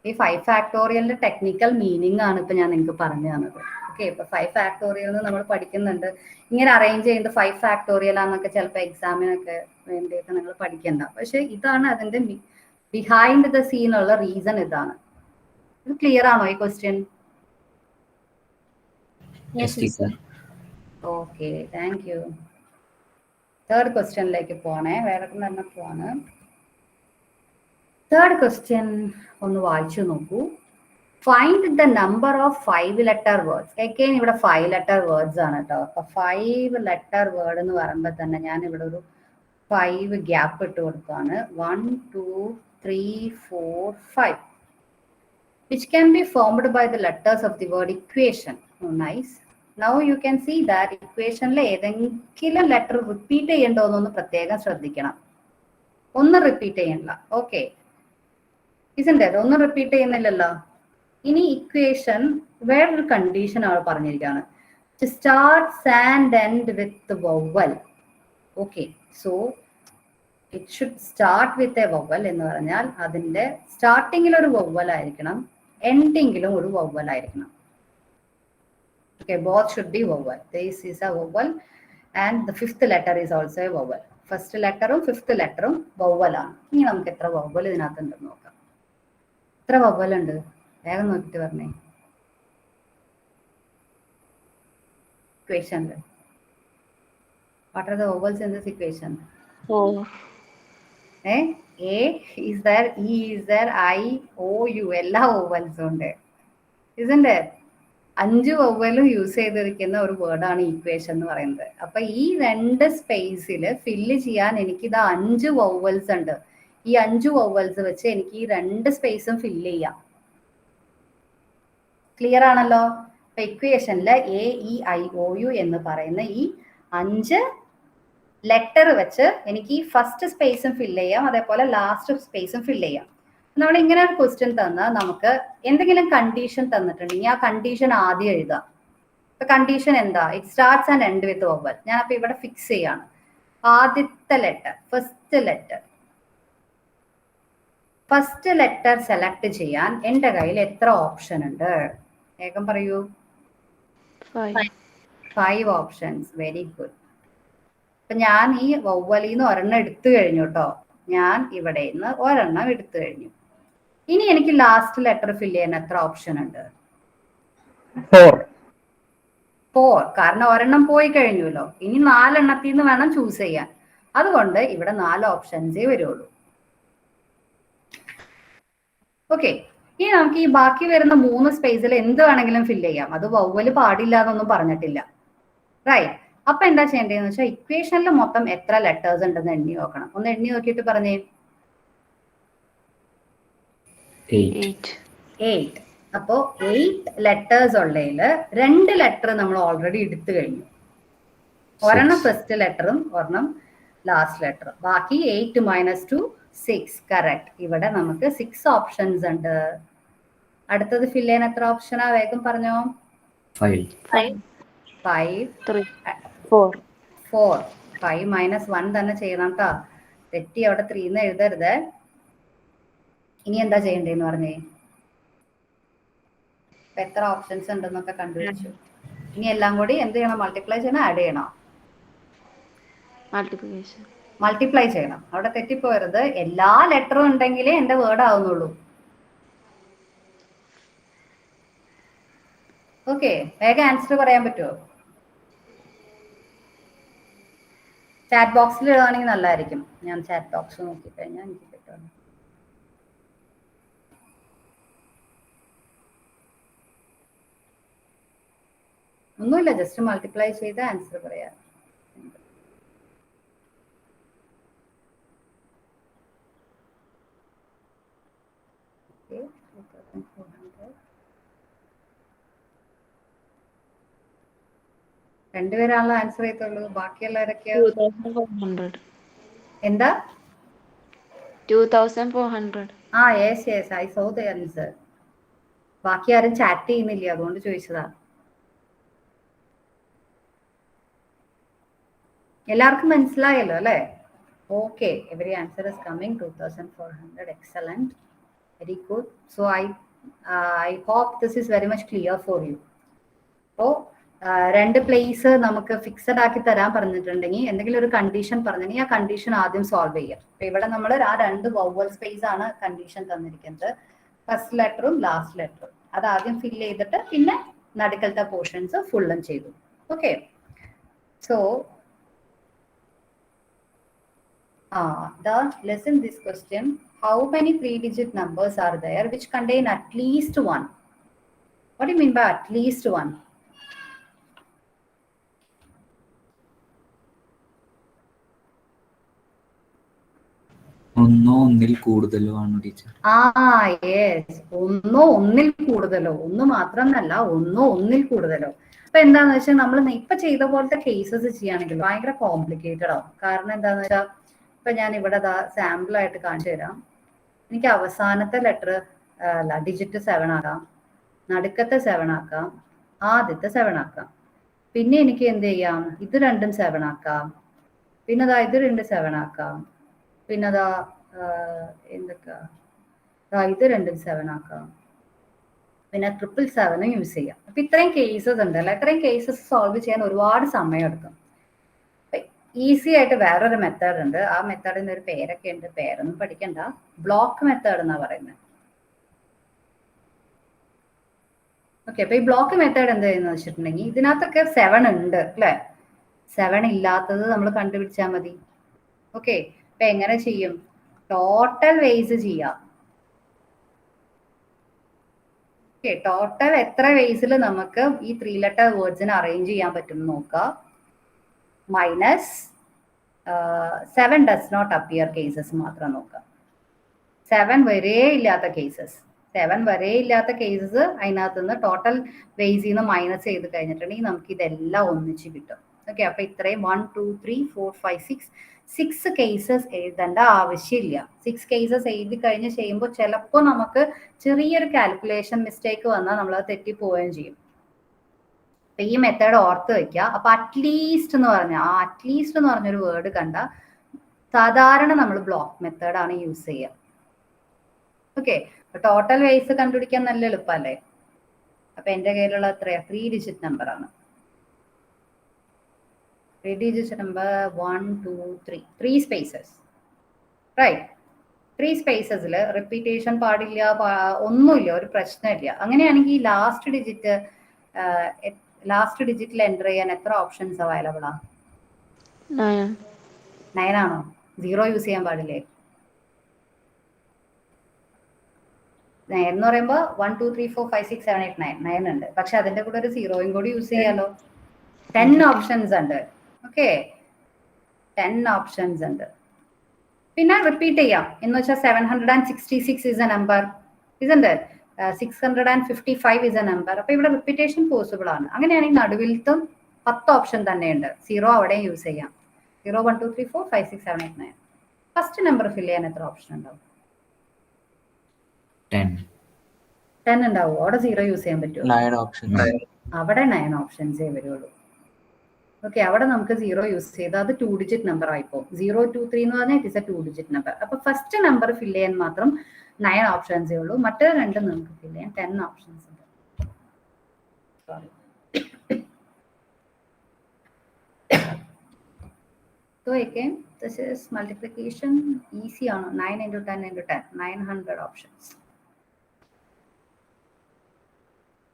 ഈ 5 ഫാക്ടോറിയലിന്റെ technical meaning ആണ് ഇപ്പൊ ഞാൻ നിങ്ങൾക്ക് പറഞ്ഞു തന്നത്. ഓക്കെ, ഇപ്പൊ 5 ഫാക്ടോറിയൽ നമ്മൾ പഠിക്കുന്നുണ്ട്. ഇങ്ങനെ അറേഞ്ച് ചെയ്യുന്നത് 5 ഫാക്ടോറിയൽ ആണെന്നൊക്കെ ചിലപ്പോൾ എക്സാമിനൊക്കെ വേണ്ടിയിട്ട് നിങ്ങൾ പഠിക്കണ്ട. പക്ഷെ ഇതാണ് അതിന്റെ ബിഹൈൻഡ് ദ സീൻ ഉള്ള റീസൺ. ഇതാണ്. ഇത് ക്ലിയർ ആണോ ഈ question? Okay, thank you. Third ക്വസ്റ്റ്യനിലേക്ക് പോണേ, വേറെ തന്നെ പോവാണ്. തേർഡ് ക്വസ്റ്റ്യൻ ഒന്ന് വായിച്ചു നോക്കൂ. Find the number of 5 letter words. എക്കെയും ഇവിടെ 5 letter വേർഡ്സ് ആണ് കേട്ടോ. അപ്പൊ 5 letter വേർഡ് എന്ന് പറയുമ്പോൾ തന്നെ ഞാൻ ഇവിടെ ഒരു 5 ഗ്യാപ്പ് ഇട്ട് കൊടുക്കുകയാണ്. 1 2 3 4 5 which can be formed by the letters of the word equation. Oh, nice. Now you can see that equationൽ ഏതെങ്കിലും ലെറ്റർ റിപ്പീറ്റ് ചെയ്യണ്ടോന്നൊന്ന് പ്രത്യേകം ശ്രദ്ധിക്കണം. ഒന്ന് റിപ്പീറ്റ് ചെയ്യണില്ല. ഓക്കെ, ഇസന്റ് ഒന്നും റിപ്പീറ്റ് ചെയ്യുന്നില്ലല്ലോ. ഇനി ഇക്വേഷൻ വേറൊരു കണ്ടീഷൻ ആണ് പറഞ്ഞിരിക്കുകയാണ്. To start and end with the vowel. Okay, so it should start with a vowel എന്ന് പറഞ്ഞാൽ അതിന്റെ സ്റ്റാർട്ടിങ്ങിൽ ഒരു വവ്വൽ ആയിരിക്കണം, എൻഡിങ്ങിലും ഒരു വവ്വൽ ആയിരിക്കണം. Okay, both should be vowel. This is a vowel and the fifth letter is also a vowel. First letterും fifth letterും vowel ആണ്. ഇനി നമുക്ക് എത്ര vowel ഇതിനകത്ത് ഉണ്ടെന്ന് നോക്കാം. എത്ര vowel ഉണ്ട് വേഗം നോക്കിട്ട് പറഞ്ഞേ. Equation. What are the vowels in this equation? 4. A is there, E is there, I, O, U എല്ലാ vowels ഉണ്ട്. Isn't it? 5 വവ്വലും യൂസ് ചെയ്തിരിക്കുന്ന ഒരു വേർഡാണ് ഈക്വേഷൻ എന്ന് പറയുന്നത്. അപ്പൊ ഈ 2 സ്പേസിൽ ഫില്ല് ചെയ്യാൻ എനിക്ക് ഇത് 5 വവ്വൽസ് ഉണ്ട്. ഈ 5 വവ്വൽസ് വെച്ച് എനിക്ക് ഈ 2 സ്പേസും ഫില്ല് ചെയ്യാം. ക്ലിയർ ആണല്ലോ? അപ്പൊ ഇക്വേഷനില് A, E, I, O, U എന്ന് പറയുന്ന ഈ 5 ലെറ്റർ വെച്ച് എനിക്ക് ഈ ഫസ്റ്റ് സ്പേസും ഫില്ല് ചെയ്യാം, അതേപോലെ ലാസ്റ്റ് സ്പേസും ഫില്ല് ചെയ്യാം. നമ്മൾ ഇങ്ങനെ ഒരു ക്വസ്റ്റ്യൻ തന്നാൽ നമുക്ക് എന്തെങ്കിലും കണ്ടീഷൻ തന്നിട്ടുണ്ടെങ്കിൽ ആ കണ്ടീഷൻ ആദ്യം എഴുതാം. ഇപ്പൊ കണ്ടീഷൻ എന്താ? It starts and end with vowel. ഞാനപ്പോ ഇവിടെ ഫിക്സ് ചെയ്യാണ്. ആദ്യത്തെ ലെറ്റർ, ഫസ്റ്റ് ലെറ്റർ സെലക്ട് ചെയ്യാൻ എന്റെ കയ്യിൽ എത്ര ഓപ്ഷൻ ഉണ്ട്? വേഗം പറയൂ. 5 ഓപ്ഷൻസ്. Very good. അപ്പൊ ഞാൻ ഈ വവ്വലിന്ന് ഒരെണ്ണം എടുത്തു കഴിഞ്ഞു കേട്ടോ. ഞാൻ ഇവിടെ നിന്ന് ഒരെണ്ണം എടുത്തു കഴിഞ്ഞു. ഇനി എനിക്ക് ലാസ്റ്റ് ലെറ്റർ ഫില്ല് ചെയ്യാൻ എത്ര ഓപ്ഷൻ ഉണ്ട്? 4. കാരണം ഒരെണ്ണം പോയി കഴിഞ്ഞല്ലോ. ഇനി 4 എണ്ണത്തിൽ നിന്ന് വേണം ചൂസ് ചെയ്യാൻ. അതുകൊണ്ട് ഇവിടെ 4 ഓപ്ഷൻസേ വരുള്ളൂ. ഓക്കെ, ഇനി നമുക്ക് ഈ ബാക്കി വരുന്ന 3 സ്പേസിൽ എന്ത് വേണമെങ്കിലും ഫില്ല് ചെയ്യാം. അത് വവ്വല് പാടില്ല എന്നൊന്നും പറഞ്ഞിട്ടില്ല. റൈറ്റ്. അപ്പൊ എന്താ ചെയ്യേണ്ടതെന്ന് വെച്ചാൽ ഇക്വേഷനിൽ മൊത്തം എത്ര ലെറ്റേഴ്സ് ഉണ്ടെന്ന് എണ്ണി നോക്കണം. ഒന്ന് എണ്ണി നോക്കിയിട്ട് പറഞ്ഞേ. 8. അപ്പോ 8 ലെറ്റേഴ്സ് ഉള്ളതില് 2 ലെറ്റർ നമ്മൾ ഓൾറെഡി എടുത്തു കഴിഞ്ഞു. ഒരെണ്ണം ഫസ്റ്റ് ലെറ്ററും ഒരെണ്ണം ലാസ്റ്റ് ലെറ്ററും. ബാക്കി 8 - 2 6. കറക്റ്റ്. ഇവിടെ നമുക്ക് 6 ഓപ്ഷൻസ് ഉണ്ട്. അടുത്തത് ഫില്ല് ചെയ്യാൻ എത്ര ഓപ്ഷനാ? വേഗം പറഞ്ഞോ. 5 3 4 4. 5 - 1 തന്നെ ചെയ്യണം കേട്ടോ. തെറ്റി അവിടെ 3 എന്ന് എഴുതരുത്. ഇനി എന്താ ചെയ്യണ്ടേന്ന് പറഞ്ഞേ? എത്ര ഓപ്ഷൻസ് ഉണ്ടെന്നൊക്കെ കണ്ടുപിടിച്ചു. ഇനി എല്ലാം കൂടി എന്ത് ചെയ്യണം? മൾട്ടിപ്ലൈ ചെയ്യണം, ആഡ് ചെയ്യണോ? മൾട്ടിപ്ലൈ ചെയ്യണം. അവിടെ തെറ്റിപ്പോരുത്. എല്ലാ ലെറ്ററും ഉണ്ടെങ്കിലേ എന്റെ വേർഡ് ആവുന്നുള്ളൂ. ഓക്കെ, വേഗം ആൻസർ പറയാൻ പറ്റുമോ? ചാറ്റ് ബോക്സിൽ എഴുതുകയാണെങ്കിൽ നല്ലതായിരിക്കും. ഞാൻ ചാറ്റ് ബോക്സ് നോക്കിക്കഴിഞ്ഞാൽ എനിക്ക് കിട്ടും. ഒന്നുമില്ല, ജസ്റ്റ് മൾട്ടിപ്ലൈ ചെയ്ത് ആൻസർ പറയാം. രണ്ടുപേരാണല്ലോ ആൻസർ ചെയ്തുള്ളൂ. ബാക്കിയുള്ളവരൊക്കെയോ? 2400. എന്താ? 2400. ആ, yes, I saw the answer. ബാക്കി ആരും ചാറ്റ് ചെയ്യുന്നില്ല, അതുകൊണ്ട് ചോദിച്ചതാ. എല്ലാവർക്കും മനസ്സിലായല്ലോ അല്ലേ? Okay, every answer is coming. 2400. Excellent, very good. So I hope this is very much clear for you. അപ്പോ 2 പ്ലേസ് നമുക്ക് ഫിക്സഡ് ആക്കി തരാൻ പറഞ്ഞിട്ടുണ്ടെങ്കിൽ, എന്തെങ്കിലും ഒരു കണ്ടീഷൻ പറഞ്ഞിട്ടുണ്ടെങ്കിൽ ആ കണ്ടീഷൻ ആദ്യം സോൾവ് ചെയ്യാം. അപ്പൊ ഇവിടെ നമ്മൾ ആ 2 വവ്വൽ സ്പേസ് ആണ് കണ്ടീഷൻ തന്നിരിക്കുന്നത്. ഫസ്റ്റ് ലെറ്ററും ലാസ്റ്റ് ലെറ്ററും അത് ആദ്യം ഫില്ല് ചെയ്തിട്ട് പിന്നെ നടുക്കലത്തെ പോർഷൻസ് ഫുള്ളും ചെയ്തു. Okay, So, listen this question. How many 3-digit numbers are there which contain at least one? What do you mean by at least one? ഒന്നോ ഒന്നിൽ കൂടുതലോ ആണ് ടീച്ചർ. യെസ്, ഒന്നോ ഒന്നിൽ കൂടുതലോ. ഒന്ന് മാത്രമെന്നല്ല, ഒന്നോ ഒന്നിൽ കൂടുതലോ. അപ്പൊ എന്താന്ന് വെച്ചാൽ നമ്മൾ ഇപ്പൊ ചെയ്ത പോലത്തെ കേസസ് ചെയ്യുകയാണെങ്കിൽ ഭയങ്കര കോംപ്ലിക്കേറ്റഡ് ആവും. കാരണം എന്താന്ന് വെച്ചാൽ ഇപ്പൊ ഞാൻ ഇവിടെ സാമ്പിൾ ആയിട്ട് കാണിച്ചു തരാം. എനിക്ക് അവസാനത്തെ ലെറ്റർ ഡിജിറ്റ് 7 ആക്കാം, നടുക്കത്തെ 7 ആക്കാം, ആദ്യത്തെ 7 ആക്കാം. പിന്നെ എനിക്ക് എന്ത് ചെയ്യാം, ഇത് രണ്ടും 7 ആക്കാം, പിന്നെ ഇത് രണ്ട് 7 ആക്കാം, പിന്നെ എന്തൊക്കെയാ, ഇത് രണ്ടും 7 ആക്കാം, പിന്നെ 777 യൂസ് ചെയ്യാം. അപ്പൊ ഇത്രയും കേസസ് ഉണ്ടല്ലോ. ഇത്രയും കേസസ് സോൾവ് ചെയ്യാൻ ഒരുപാട് സമയം എടുക്കും. ഈസി ആയിട്ട് വേറൊരു മെത്തേഡ് ഉണ്ട്. ആ മെത്തേഡിന് ഒരു പേരൊക്കെ ഉണ്ട്, പേരൊന്നും പഠിക്കണ്ട. ബ്ലോക്ക് മെത്തേഡ് എന്നാ പറയുന്നത്. ഓക്കെ, അപ്പൊ ഈ ബ്ലോക്ക് മെത്തേഡ് എന്ത് ചെയ്യുന്ന വെച്ചിട്ടുണ്ടെങ്കിൽ ഇതിനകത്തൊക്കെ 7 ഉണ്ട് അല്ലെ. 7 ഇല്ലാത്തത് നമ്മൾ കണ്ടുപിടിച്ചാൽ മതി. ഓക്കെ, അപ്പൊ എങ്ങനെ ചെയ്യും? ടോട്ടൽ വേസ് ചെയ്യാം. ഓക്കെ, ടോട്ടൽ എത്ര വേസിൽ നമുക്ക് ഈ 3 ലെറ്റർ വേർഡ്സിനെ അറേഞ്ച് ചെയ്യാൻ പറ്റും നോക്കാം. Minus 7 does not appear cases മാത്രം നോക്കാം. 7 വരെ ഇല്ലാത്ത കേസസ്, 7 വരെ ഇല്ലാത്ത കേസസ് അതിനകത്ത് നിന്ന് ടോട്ടൽ വേസിൽ നിന്ന് മൈനസ് ചെയ്ത് കഴിഞ്ഞിട്ടുണ്ടെങ്കിൽ നമുക്ക് ഇതെല്ലാം ഒന്നിച്ച് കിട്ടും. ഓക്കെ, അപ്പൊ ഇത്രയും 1 2 3 4 5 6 കേസസ് എഴുതേണ്ട ആവശ്യമില്ല. 6 കേസസ് എഴുതി കഴിഞ്ഞ് ചെയ്യുമ്പോൾ ചിലപ്പോൾ നമുക്ക് ചെറിയൊരു കാൽക്കുലേഷൻ മിസ്റ്റേക്ക് വന്നാൽ നമ്മളത് തെറ്റിപ്പോവുകയും ചെയ്യും. അപ്പൊ ഈ മെത്തേഡ് ഓർത്ത് വെക്കുക. അപ്പൊ അറ്റ്ലീസ്റ്റ് എന്ന് പറഞ്ഞ അറ്റ്ലീസ്റ്റ് എന്ന് പറഞ്ഞൊരു വേർഡ് കണ്ട സാധാരണ നമ്മൾ ബ്ലോക്ക് മെത്തേഡാണ് യൂസ് ചെയ്യുക. ഓക്കെ, അപ്പൊ ടോട്ടൽ വേസ് കണ്ടുപിടിക്കാൻ നല്ല എളുപ്പമല്ലേ. അപ്പൊ എന്റെ കയ്യിലുള്ള എത്രയാ, 3 ഡിജിറ്റ് നമ്പർ ആണ്. 3 ഡിജിറ്റ് നമ്പർ 1 2 3 സ്പേസസ്, റൈറ്റ്. 3 സ്പേസസിൽ റിപ്പീറ്റേഷൻ പാടില്ല, ഒന്നുമില്ല, ഒരു പ്രശ്നമില്ല. അങ്ങനെയാണെങ്കിൽ ലാസ്റ്റ് ഡിജിറ്റിൽ എൻ്റർ ചെയ്യാൻ എത്ര ഓപ്ഷൻസ് അവൈലബിൾ ആണ്? 9 ആണോ? 0 യൂസ് ചെയ്യാൻ പാടില്ലേ? 9 എന്ന് പറയുമ്പോൾ 1 2 3 4 5 6 7 8 9 ഉണ്ട്. പക്ഷെ അതിന്റെ കൂടെ ഒരു 0യും കൂടി യൂസ് ചെയ്യാലോ. 10 ഓപ്ഷൻസ് ഉണ്ട്. ഓക്കെ, 10 ഓപ്ഷൻസ് ഉണ്ട്. പിന്നെ റിപ്പീറ്റ് ചെയ്യാം എന്ന് വെച്ചാൽ 766 is A number, isn't it? 655 is A number. അപ്പൊ ഇവിടെ റിപ്പീറ്റേഷൻ പോസിബിൾ ആണ്. അങ്ങനെയാണെങ്കിൽ നടുവിലത്തും 10 ഓപ്ഷൻ തന്നെയുണ്ട്. 0 അവിടെ യൂസ് ചെയ്യാം. 0 1 2 3 4 5 6 7 8 9. ഫസ്റ്റ് നമ്പർ ഫിൽ ചെയ്യാൻ എത്ര ഓപ്ഷൻ ഉണ്ടാവും? 10 ഉണ്ടാവും. അവിടെ 0 യൂസ് ചെയ്യാൻ പറ്റുമോ? 9 ഓപ്ഷൻ. അവിടെ 9 ഓപ്ഷൻസേ വരുള്ളൂ. ഓക്കെ, അവിടെ നമുക്ക് 0 യൂസ് ചെയ്ത് അത് 2 ഡിജിറ്റ് നമ്പർ ആയിപ്പോ. 0 2 3 എന്ന് പറഞ്ഞാൽ it is A 2 digit number. അപ്പൊ ഫസ്റ്റ് നമ്പർ ഫിൽ ചെയ്യാൻ മാത്രം 9 ഓപ്ഷൻസേ ഉള്ളൂ. മറ്റേ രണ്ടും നമുക്ക് ഫിൽ ചെയ്യാൻ 10 ഓപ്ഷൻസ് ഉണ്ട്. Sorry. So again, this is multiplication. Easy ആണ്. 9 into 10 into 10, 900 options.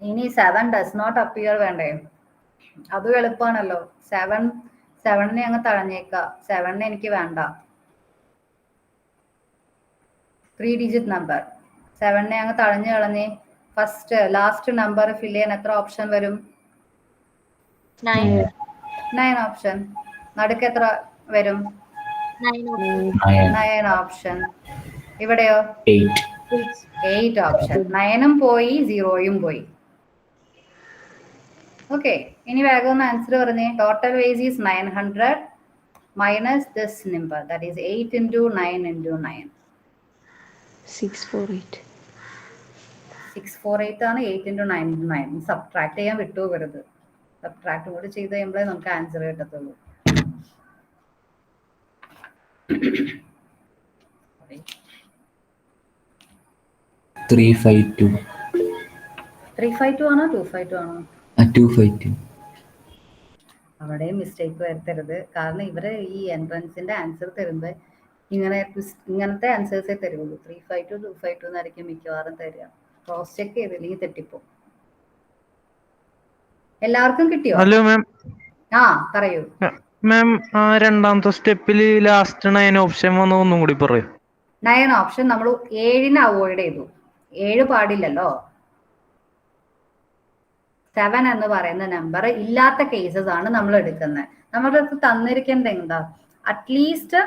ഇനി 7 does not appear വേണ്ടേ? അതും എളുപ്പമാണല്ലോ. 7നെ അങ്ങ് തഴഞ്ഞേക്കാം. 7നെ എനിക്ക് വേണ്ട. 3 ഡിജിറ്റ് നമ്പർ 7നെ അങ്ങ് തഴഞ്ഞു കളഞ്ഞ് ലാസ്റ്റ് നമ്പർ ഫിൽ ചെയ്യാൻ എത്ര ഓപ്ഷൻ വരും? 9 ഓപ്ഷൻ. നടുക്ക് എത്ര വരും? 9 ഓപ്ഷൻ. ഇവിടെയോ 8 ഓപ്ഷൻ. 9ഉം പോയി, 0യും പോയി. ഓക്കെ, ഇനി വേഗം ഒന്ന് ആൻസർ പറഞ്ഞേ. Total ways is 900 minus this number, that is 8 into 9 into 9. 648 ആണ്. 8 into 9 into 9. സബ്ട്രാക്ട് ചെയ്യാൻ വിട്ടുപോകരുത്. സബ്ട്രാക്ട് കൂടി ചെയ്ത് കഴിയുമ്പോഴേ നമുക്ക് ആൻസർ കിട്ടത്തുള്ളൂ. 352 ആണോ 252 ആണോ? 252. അവിടെ മിസ്റ്റേക്ക് വരുത്തരുത്. കാരണം ഇവര് ഈ എൻട്രൻസിന്റെ ആൻസർ തരുമ്പോൾ ഇങ്ങനത്തെ ആൻസേഴ്സേ തരുള്ളൂ. 352 252 എന്നായിരിക്കും മിക്കവാറും തരിക. ക്രോസ് ചെക്ക് ചെയ്തില്ലെങ്കിൽ തെറ്റിപ്പോ. എല്ലാവർക്കും കിട്ടിയോ? Hello ma'am. ആ പറയൂ. മാം, ആ രണ്ടാമത്തെ സ്റ്റെപ്പിൽ ലാസ്റ്റ് 9 ഓപ്ഷൻ വന്ന് ഒന്നും കൂടി പറയൂ. 9 ഓപ്ഷൻ നമ്മൾ 7നെ അവോയ്ഡ് ചെയ്തു. 7 പാടില്ലല്ലോ. 7 എന്ന് പറയുന്ന നമ്പർ ഇല്ലാത്ത കേസസ് ആണ് നമ്മൾ എടുക്കുന്നത്. നമ്മുടെ അടുത്ത് തന്നിരിക്കുന്നത് എന്താ, അറ്റ്ലീസ്റ്റ്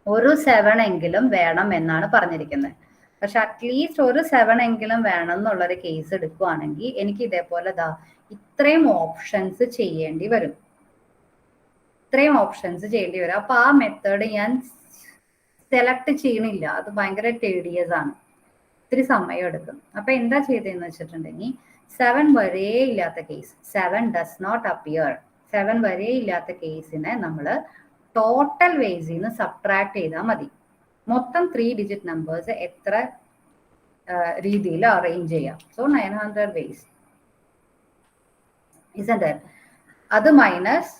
ഒരു 7 എങ്കിലും വേണം എന്നാണ് പറഞ്ഞിരിക്കുന്നത്. പക്ഷെ അറ്റ്ലീസ്റ്റ് ഒരു 7 എങ്കിലും വേണം എന്നുള്ളൊരു കേസ് എടുക്കുവാണെങ്കിൽ എനിക്ക് ഇതേപോലെ ഇത്രയും ഓപ്ഷൻസ് ചെയ്യേണ്ടി വരും. അപ്പൊ ആ മെത്തേഡ് ഞാൻ സെലക്ട് ചെയ്യണില്ല. അത് ഭയങ്കര ടേഡിയസ് ആണ്, ഇത്തിരി സമയം എടുക്കും. അപ്പൊ എന്താ ചെയ്തതെന്ന് വെച്ചിട്ടുണ്ടെങ്കിൽ 7 വരെ ഇല്ലാത്ത കേസ്, 7 ഡസ് നോട്ട് അപ്പിയർ, 7 വരെ ഇല്ലാത്ത കേസിനെ നമ്മൾ ടോട്ടൽ വേസിൽ നിന്ന് സബ്ട്രാക്ട് ചെയ്താൽ മതി. മൊത്തം 3 ഡിജിറ്റ് നമ്പേഴ്സ് എത്ര രീതിയിൽ അറേഞ്ച് ചെയ്യാം. So 900 ways, isn't it? അത് മൈനസ്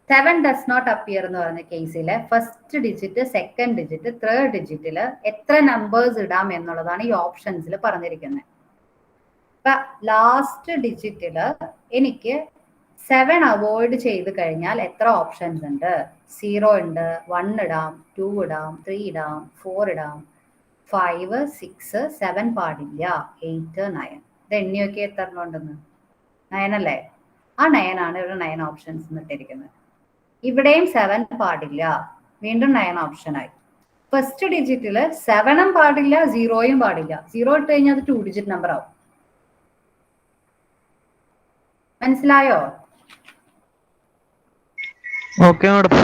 7 ഡസ് നോട്ട് അപ്പിയർ എന്ന് പറഞ്ഞ കേസിലെ first digit, second digit, third ഡിജിറ്റിൽ എത്ര നമ്പേഴ്സ് ഇടാം എന്നുള്ളതാണ് ഈ ഓപ്ഷൻസിൽ പറഞ്ഞിരിക്കുന്നത്. ഇപ്പൊ ലാസ്റ്റ് ഡിജിറ്റില് എനിക്ക് 7 അവോയ്ഡ് ചെയ്ത് കഴിഞ്ഞാൽ എത്ര ഓപ്ഷൻസ് ഉണ്ട്? 0 ഉണ്ട്, 1 ഇടാം, 2 ഇടാം, 3 ഇടാം, 4 ഇടാം, 5, 6, 7 പാടില്ല, 8, 9. ഇത് എണ്ണിയൊക്കെ എത്ര ഉണ്ടെന്ന്? 9 അല്ലേ? ആ 9 ആണ് ഇവിടെ 9 ഓപ്ഷൻസ് ഇട്ടിരിക്കുന്നത്. ഇവിടെയും 7 പാടില്ല, വീണ്ടും 9 ഓപ്ഷനായി. ഫസ്റ്റ് ഡിജിറ്റില് 7 പാടില്ല, 0 പാടില്ല. 0 ഇട്ട് കഴിഞ്ഞാൽ അത് 2 ഡിജിറ്റ് നമ്പർ ആവും. മനസ്സിലായോ? Okay madam.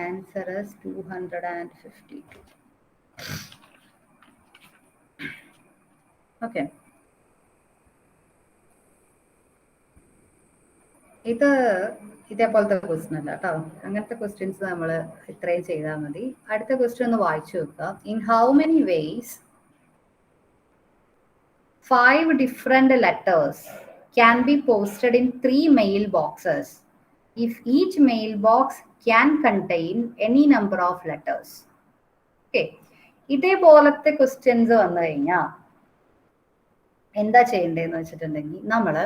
Answer is 252. Okay, ഇത് ഇതേപോലത്തെ ക്വസ്റ്റ്യൻ അല്ല കേട്ടോ. അങ്ങനത്തെ ക്വസ്റ്റ്യൻസ് നമ്മൾ ഇത്രയും ചെയ്താൽ മതി. അടുത്ത ക്വസ്റ്റ്യൻ ഒന്ന് വായിച്ചു വെക്കുക. In how many vase 5 different letters can be posted in 3 mailboxes if each mailbox can contain any number of letters? Okay, ഇതേപോലത്തെ ക്വസ്റ്റ്യൻസ് വന്നു കഴിഞ്ഞാൽ എന്താ ചെയ്യേണ്ടതെന്ന് വെച്ചിട്ടുണ്ടെങ്കിൽ നമ്മൾ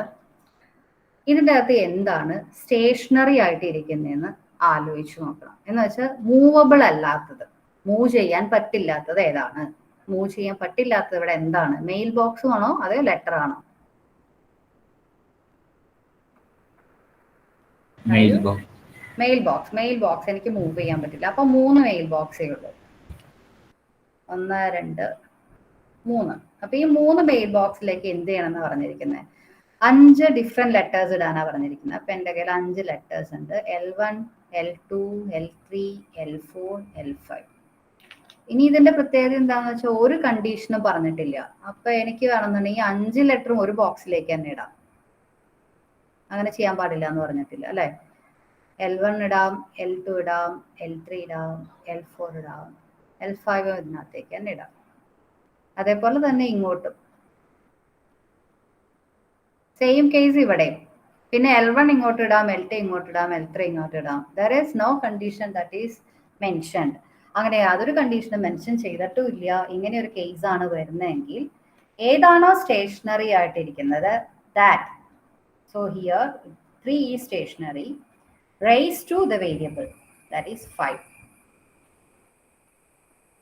ഇതിൻ്റെ അകത്ത് എന്താണ് സ്റ്റേഷനറി ആയിട്ട് ഇരിക്കുന്നതെന്ന് ആലോചിച്ച് നോക്കണം. എന്ന് വെച്ചാൽ മൂവബിൾ അല്ലാത്തത്, മൂവ് ചെയ്യാൻ പറ്റില്ലാത്തത് ഏതാണ്? മൂവ് ചെയ്യാൻ പറ്റില്ലാത്തത് ഇവിടെ എന്താണ്? മെയിൽ ബോക്സ് ആണോ അതോ ലെറ്റർ ആണോ? മെയിൽ ബോക്സ് എനിക്ക് മൂവ് ചെയ്യാൻ പറ്റില്ല. അപ്പൊ 3 മെയിൽ ബോക്സേ ഉള്ളൂ. 1, 2, 3. അപ്പൊ ഈ 3 മെയിൽ ബോക്സിലേക്ക് എന്ത് ചെയ്യണം എന്ന് പറഞ്ഞിരിക്കുന്നത്? 5 ഡിഫറെന്റ് ലെറ്റേഴ്സ് ഇടാനാണ് പറഞ്ഞിരിക്കുന്നത്. അപ്പൊ എൻ്റെ കയ്യിൽ 5 ലെറ്റേഴ്സ് ഉണ്ട്. L1, L2, L3, L4, L5. ഇനി ഇതിന്റെ പ്രത്യേകത എന്താണെന്ന് വെച്ചാൽ ഒരു കണ്ടീഷനും പറഞ്ഞിട്ടില്ല. അപ്പൊ എനിക്ക് വേണമെന്നുണ്ടെങ്കിൽ 5 ലെറ്ററും ഒരു ബോക്സിലേക്ക് തന്നെ ഇടാം. അങ്ങനെ ചെയ്യാൻ പാടില്ല എന്ന് പറഞ്ഞിട്ടില്ല അല്ലെ? L1 ഇടാം, L2 ഇടാം, L3 ഇടാം, L4 ഇടാം, L5 ഇതിനകത്തേക്ക് തന്നെ ഇടാം. അതേപോലെ തന്നെ ഇങ്ങോട്ടും സെയിം കേസ് ഇവിടെ. പിന്നെ L1 ഇങ്ങോട്ട് ഇടാം, L2 ഇങ്ങോട്ട് ഇടാം, L3 ഇങ്ങോട്ട് ഇടാം. There is no condition that is mentioned. അങ്ങനെ യാതൊരു കണ്ടീഷനും മെൻഷൻ ചെയ്തിട്ടും ഇല്ല. ഇങ്ങനെ ഒരു കേസ് ആണ് വരുന്നതെങ്കിൽ ഏതാണോ സ്റ്റേഷനറി ആയിട്ടിരിക്കുന്നത് that, so here 3 is stationary, raised to the variable that is 5.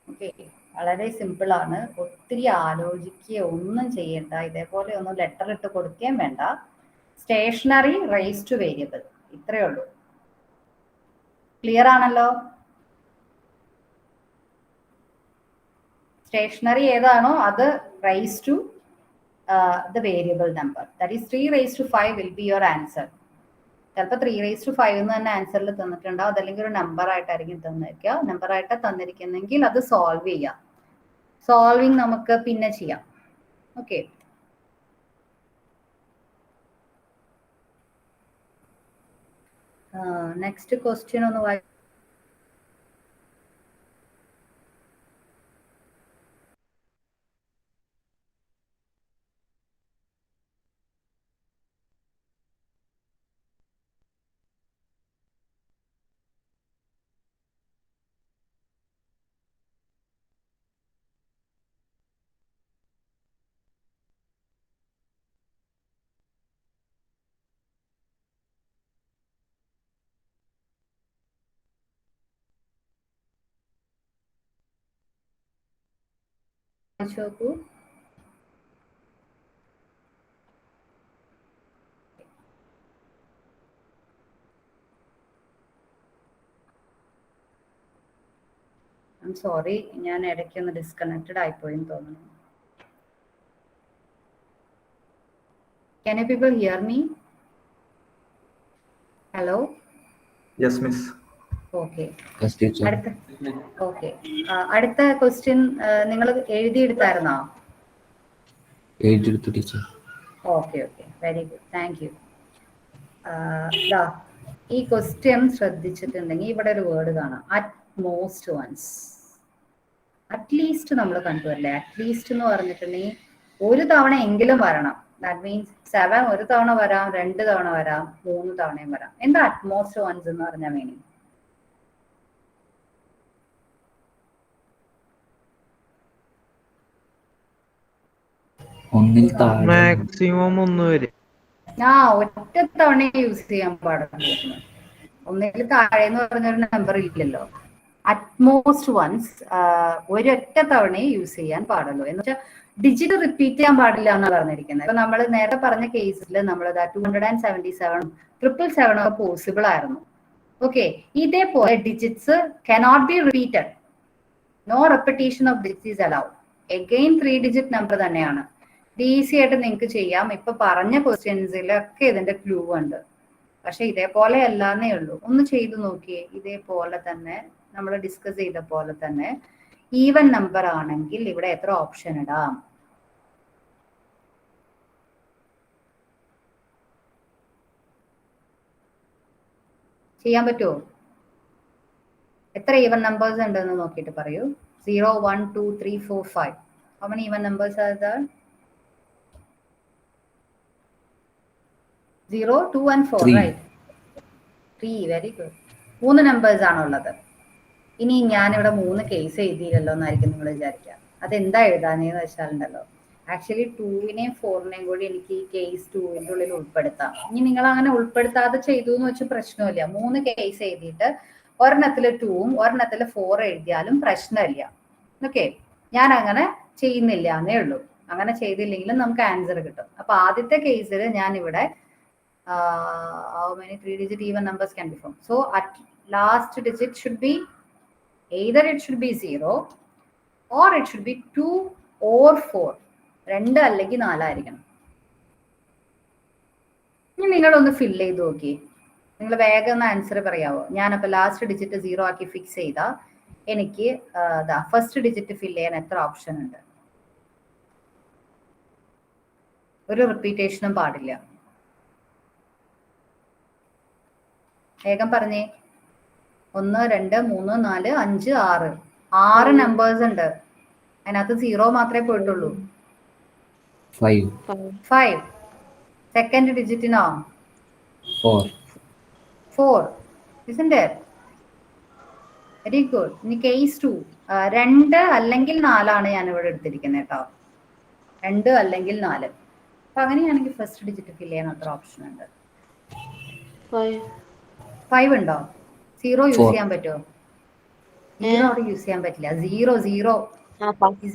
Okay, വളരെ സിമ്പിൾ ആണ്. ഒത്തിരി ആലോചിക്കുക ഒന്നും ചെയ്യണ്ട. ഇതേപോലെ ഒന്നും ലെറ്റർ ഇട്ട് കൊടുക്കുകയും വേണ്ട. സ്റ്റേഷനറി റേസ് ടു വേരിയബിൾ, ഇത്രയേ ഉള്ളൂ. ക്ലിയർ ആണല്ലോ? സ്റ്റേഷനറി ഏതാണോ അത് raise to the variable number, that is 3 raised to 5 will be your answer. ചിലപ്പോൾ 3 raised to 5 എന്ന് തന്നെ ആൻസറിൽ തന്നിട്ടുണ്ടാവും. അതല്ലെങ്കിൽ ഒരു നമ്പർ ആയിട്ടായിരിക്കും തന്നിരിക്കുക. നമ്പർ ആയിട്ട് തന്നിരിക്കുന്നെങ്കിൽ അത് സോൾവ് ചെയ്യാം. സോൾവിങ് നമുക്ക് പിന്നെ ചെയ്യാം. ഓക്കെ, നെക്സ്റ്റ് ക്വസ്റ്റ്യൻ ഒന്ന് വായിച്ചു നോക്കൂ. ഐ എം സോറി, ഞാൻ ഇടയ്ക്കൊന്ന് ഡിസ്കണക്റ്റഡ് ആയിപ്പോയെന്ന് തോന്നുന്നു. Can you people hear me? Hello? Yes, miss. Okay. Yes, teacher. അടുത്ത ക്വസ്റ്റ്യൻ നിങ്ങൾ എഴുതിയെടുത്തായിരുന്നോ? എഴുതിയെടുത്തു teacher. Okay, very good, thank you. ഈ ക്വസ്റ്റ്യൻ ശ്രദ്ധിച്ചിട്ടുണ്ടെങ്കിൽ ഇവിടെ ഒരു വേർഡ് കാണാം, അറ്റ്മോസ്റ്റ് വൺസ്. അറ്റ്ലീസ്റ്റ് നമ്മൾ കണ്ടുവല്ലേ, അറ്റ്ലീസ്റ്റ് എന്ന് പറഞ്ഞിട്ടുണ്ടെങ്കിൽ ഒരു തവണ എങ്കിലും വരണം. ദാറ്റ് മീൻസ് 7 ഒരു തവണ വരാം, 2 തവണ വരാം, 3 തവണയും വരാം. എന്താ അറ്റ്മോസ്റ്റ് വൺസ് എന്ന് പറഞ്ഞാൽ മീനിങ്? ഒന്നിൽ താഴെ മാക്സിമം 1 വരെ. ഒറ്റ തവണ യൂസ് ചെയ്യാൻ പാടുള്ളൂ. ഒന്നിൽ താഴെ എന്ന് പറഞ്ഞൊരു നമ്പർ ഇല്ലല്ലോ. അറ്റ്മോസ്റ്റ് വൺസ് ഒരൊറ്റ തവണയെ യൂസ് ചെയ്യാൻ പാടുള്ളൂ. എന്ന് വെച്ചാൽ ഡിജിറ്റ് റിപ്പീറ്റ് ചെയ്യാൻ പാടില്ല എന്നാണ് പറഞ്ഞിരിക്കുന്നത്. ഇപ്പൊ നമ്മൾ നേരത്തെ പറഞ്ഞ കേസിൽ നമ്മൾ 277 777 ഒക്കെ പോസിബിൾ ആയിരുന്നു. ഓക്കെ, ഇതേപോലെ digits cannot be repeated. No repetition of digits is allowed. Again 3 digit number തന്നെയാണ്. ഇത് ഈസി ആയിട്ട് നിങ്ങൾക്ക് ചെയ്യാം. ഇപ്പൊ പറഞ്ഞ ക്വസ്റ്റ്യൻസിലൊക്കെ ഇതിന്റെ ക്ലൂ ഉണ്ട്. പക്ഷെ ഇതേപോലെ അല്ലാന്നേ ഉള്ളൂ. ഒന്ന് ചെയ്തു നോക്കിയേ. ഇതേപോലെ തന്നെ നമ്മൾ ഡിസ്കസ് ചെയ്ത പോലെ തന്നെ ഈവൻ നമ്പർ ആണെങ്കിൽ ഇവിടെ എത്ര ഓപ്ഷൻ ഇടാം? ചെയ്യാൻ പറ്റുമോ? എത്ര ഈവൻ നമ്പേഴ്സ് ഉണ്ടെന്ന് നോക്കിയിട്ട് പറയൂ. 0, 1, 2, 3, 4, 5. How many even numbers are there? 0, 2 and 4, 3. right? 3, very good. 3 numbers ആണുള്ളത്. ഇനി ഞാനിവിടെ 3 കേസ് എഴുതിയില്ലല്ലോ എന്നായിരിക്കും നിങ്ങൾ വിചാരിക്കുക. അതെന്താ എഴുതാനെന്ന് വെച്ചാലുണ്ടല്ലോ, ആക്ച്വലി 2നെയും 4നെയും കൂടി എനിക്ക് ഈ കേസ് 2ന്റെ ഉള്ളിൽ ഉൾപ്പെടുത്താം. ഇനി നിങ്ങൾ അങ്ങനെ ഉൾപ്പെടുത്താതെ ചെയ്തു എന്ന് വെച്ചാൽ പ്രശ്നമില്ല. 3 കേസ് എഴുതിയിട്ട് ഒരെണ്ണത്തില് 2ഉം ഒരെണ്ണത്തില് 4 എഴുതിയാലും പ്രശ്നമില്ല. ഓക്കെ, ഞാൻ അങ്ങനെ ചെയ്യുന്നില്ല എന്നേ ഉള്ളൂ. അങ്ങനെ ചെയ്തില്ലെങ്കിലും നമുക്ക് ആൻസർ കിട്ടും. അപ്പൊ ആദ്യത്തെ കേസിൽ ഞാൻ ഇവിടെ how many 3-digit even numbers can be formed? So at last digit should be either it should be 0 or it should be 2 or 4. 2 അല്ലെങ്കിൽ 4 ആയിരിക്കണം. ഇനി നിങ്ങളൊന്ന് ഫില്ല് ചെയ്ത് നോക്കി. നിങ്ങൾ വേഗം ഒന്ന് ആൻസർ പറയാവോ? ഞാനപ്പോൾ ലാസ്റ്റ് ഡിജിറ്റ് 0 ആക്കി ഫിക്സ് ചെയ്താൽ എനിക്ക് ഫസ്റ്റ് ഡിജിറ്റ് ഫില്ല് ചെയ്യാൻ എത്ര ഓപ്ഷൻ ഉണ്ട്? ഒരു റിപ്പീറ്റേഷനും പാടില്ല. വേഗം പറഞ്ഞേ. 1, 2, 3, 4, 5, 6. 6 നമ്പേഴ്സ് ഉണ്ട്. അതിനകത്ത് 0 മാത്രമേ പോയിട്ടുള്ളൂ. 5. സെക്കൻഡ് ഡിജിറ്റിനോ? 4. Isn't it? Very good. ഇനി കേസ് 2, 2 അല്ലെങ്കിൽ 4 ആണ് ഞാൻ ഇവിടെ എടുത്തിരിക്കുന്നത് കേട്ടോ. 2 അല്ലെങ്കിൽ 4. അപ്പൊ അങ്ങനെയാണെങ്കിൽ ഫസ്റ്റ് ഡിജിറ്റ് ഫില്ല് ചെയ്യാൻ എത്ര ഓപ്ഷൻ ഉണ്ട്? 5 ഉണ്ടോ? 0 യൂസ് ചെയ്യാൻ പറ്റുമോ? 0 അവിടെ യൂസ് ചെയ്യാൻ പറ്റില്ല.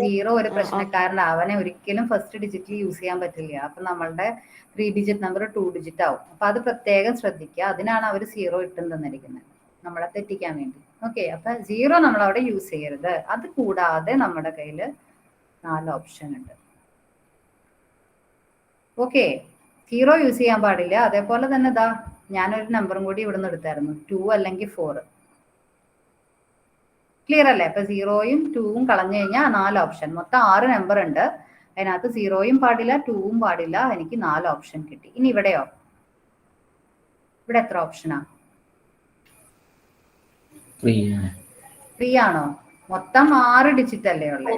0 ഒരു പ്രശ്നക്കാരനാണ്. അവനെ ഒരിക്കലും ഫസ്റ്റ് ഡിജിറ്റിൽ യൂസ് ചെയ്യാൻ പറ്റില്ല. അപ്പൊ നമ്മളുടെ 3 ഡിജിറ്റ് നമ്പർ 2 ഡിജിറ്റ് ആവും. അപ്പൊ അത് പ്രത്യേകം ശ്രദ്ധിക്കുക. അതിനാണ് അവർ 0 ഇട്ടും തന്നിരിക്കുന്നത്, നമ്മളെ തെറ്റിക്കാൻ വേണ്ടി. ഓക്കെ, അപ്പൊ 0 നമ്മൾ അവിടെ യൂസ് ചെയ്യരുത്. അത് കൂടാതെ നമ്മുടെ കയ്യിൽ 4 ഓപ്ഷൻ ഉണ്ട്. ഓക്കെ, 0 യൂസ് ചെയ്യാൻ പാടില്ല. അതേപോലെ തന്നെ ഞാനൊരു നമ്പറും കൂടി ഇവിടെ നിന്ന് എടുത്തായിരുന്നു, 2 അല്ലെങ്കിൽ 4. ക്ലിയർ അല്ലേ? അപ്പൊ 0യും 2ഉം കളഞ്ഞു കഴിഞ്ഞാൽ 4 ഓപ്ഷൻ. മൊത്തം 6 നമ്പർ ഉണ്ട്. അതിനകത്ത് 0യും പാടില്ല, 2ഉം പാടില്ല. എനിക്ക് 4 ഓപ്ഷൻ കിട്ടി. ഇനി ഇവിടെയോ? ഇവിടെ എത്ര ഓപ്ഷനാ? 3 ആണോ? മൊത്തം 6 ഡിജിറ്റ് അല്ലേ ഉള്ളേ?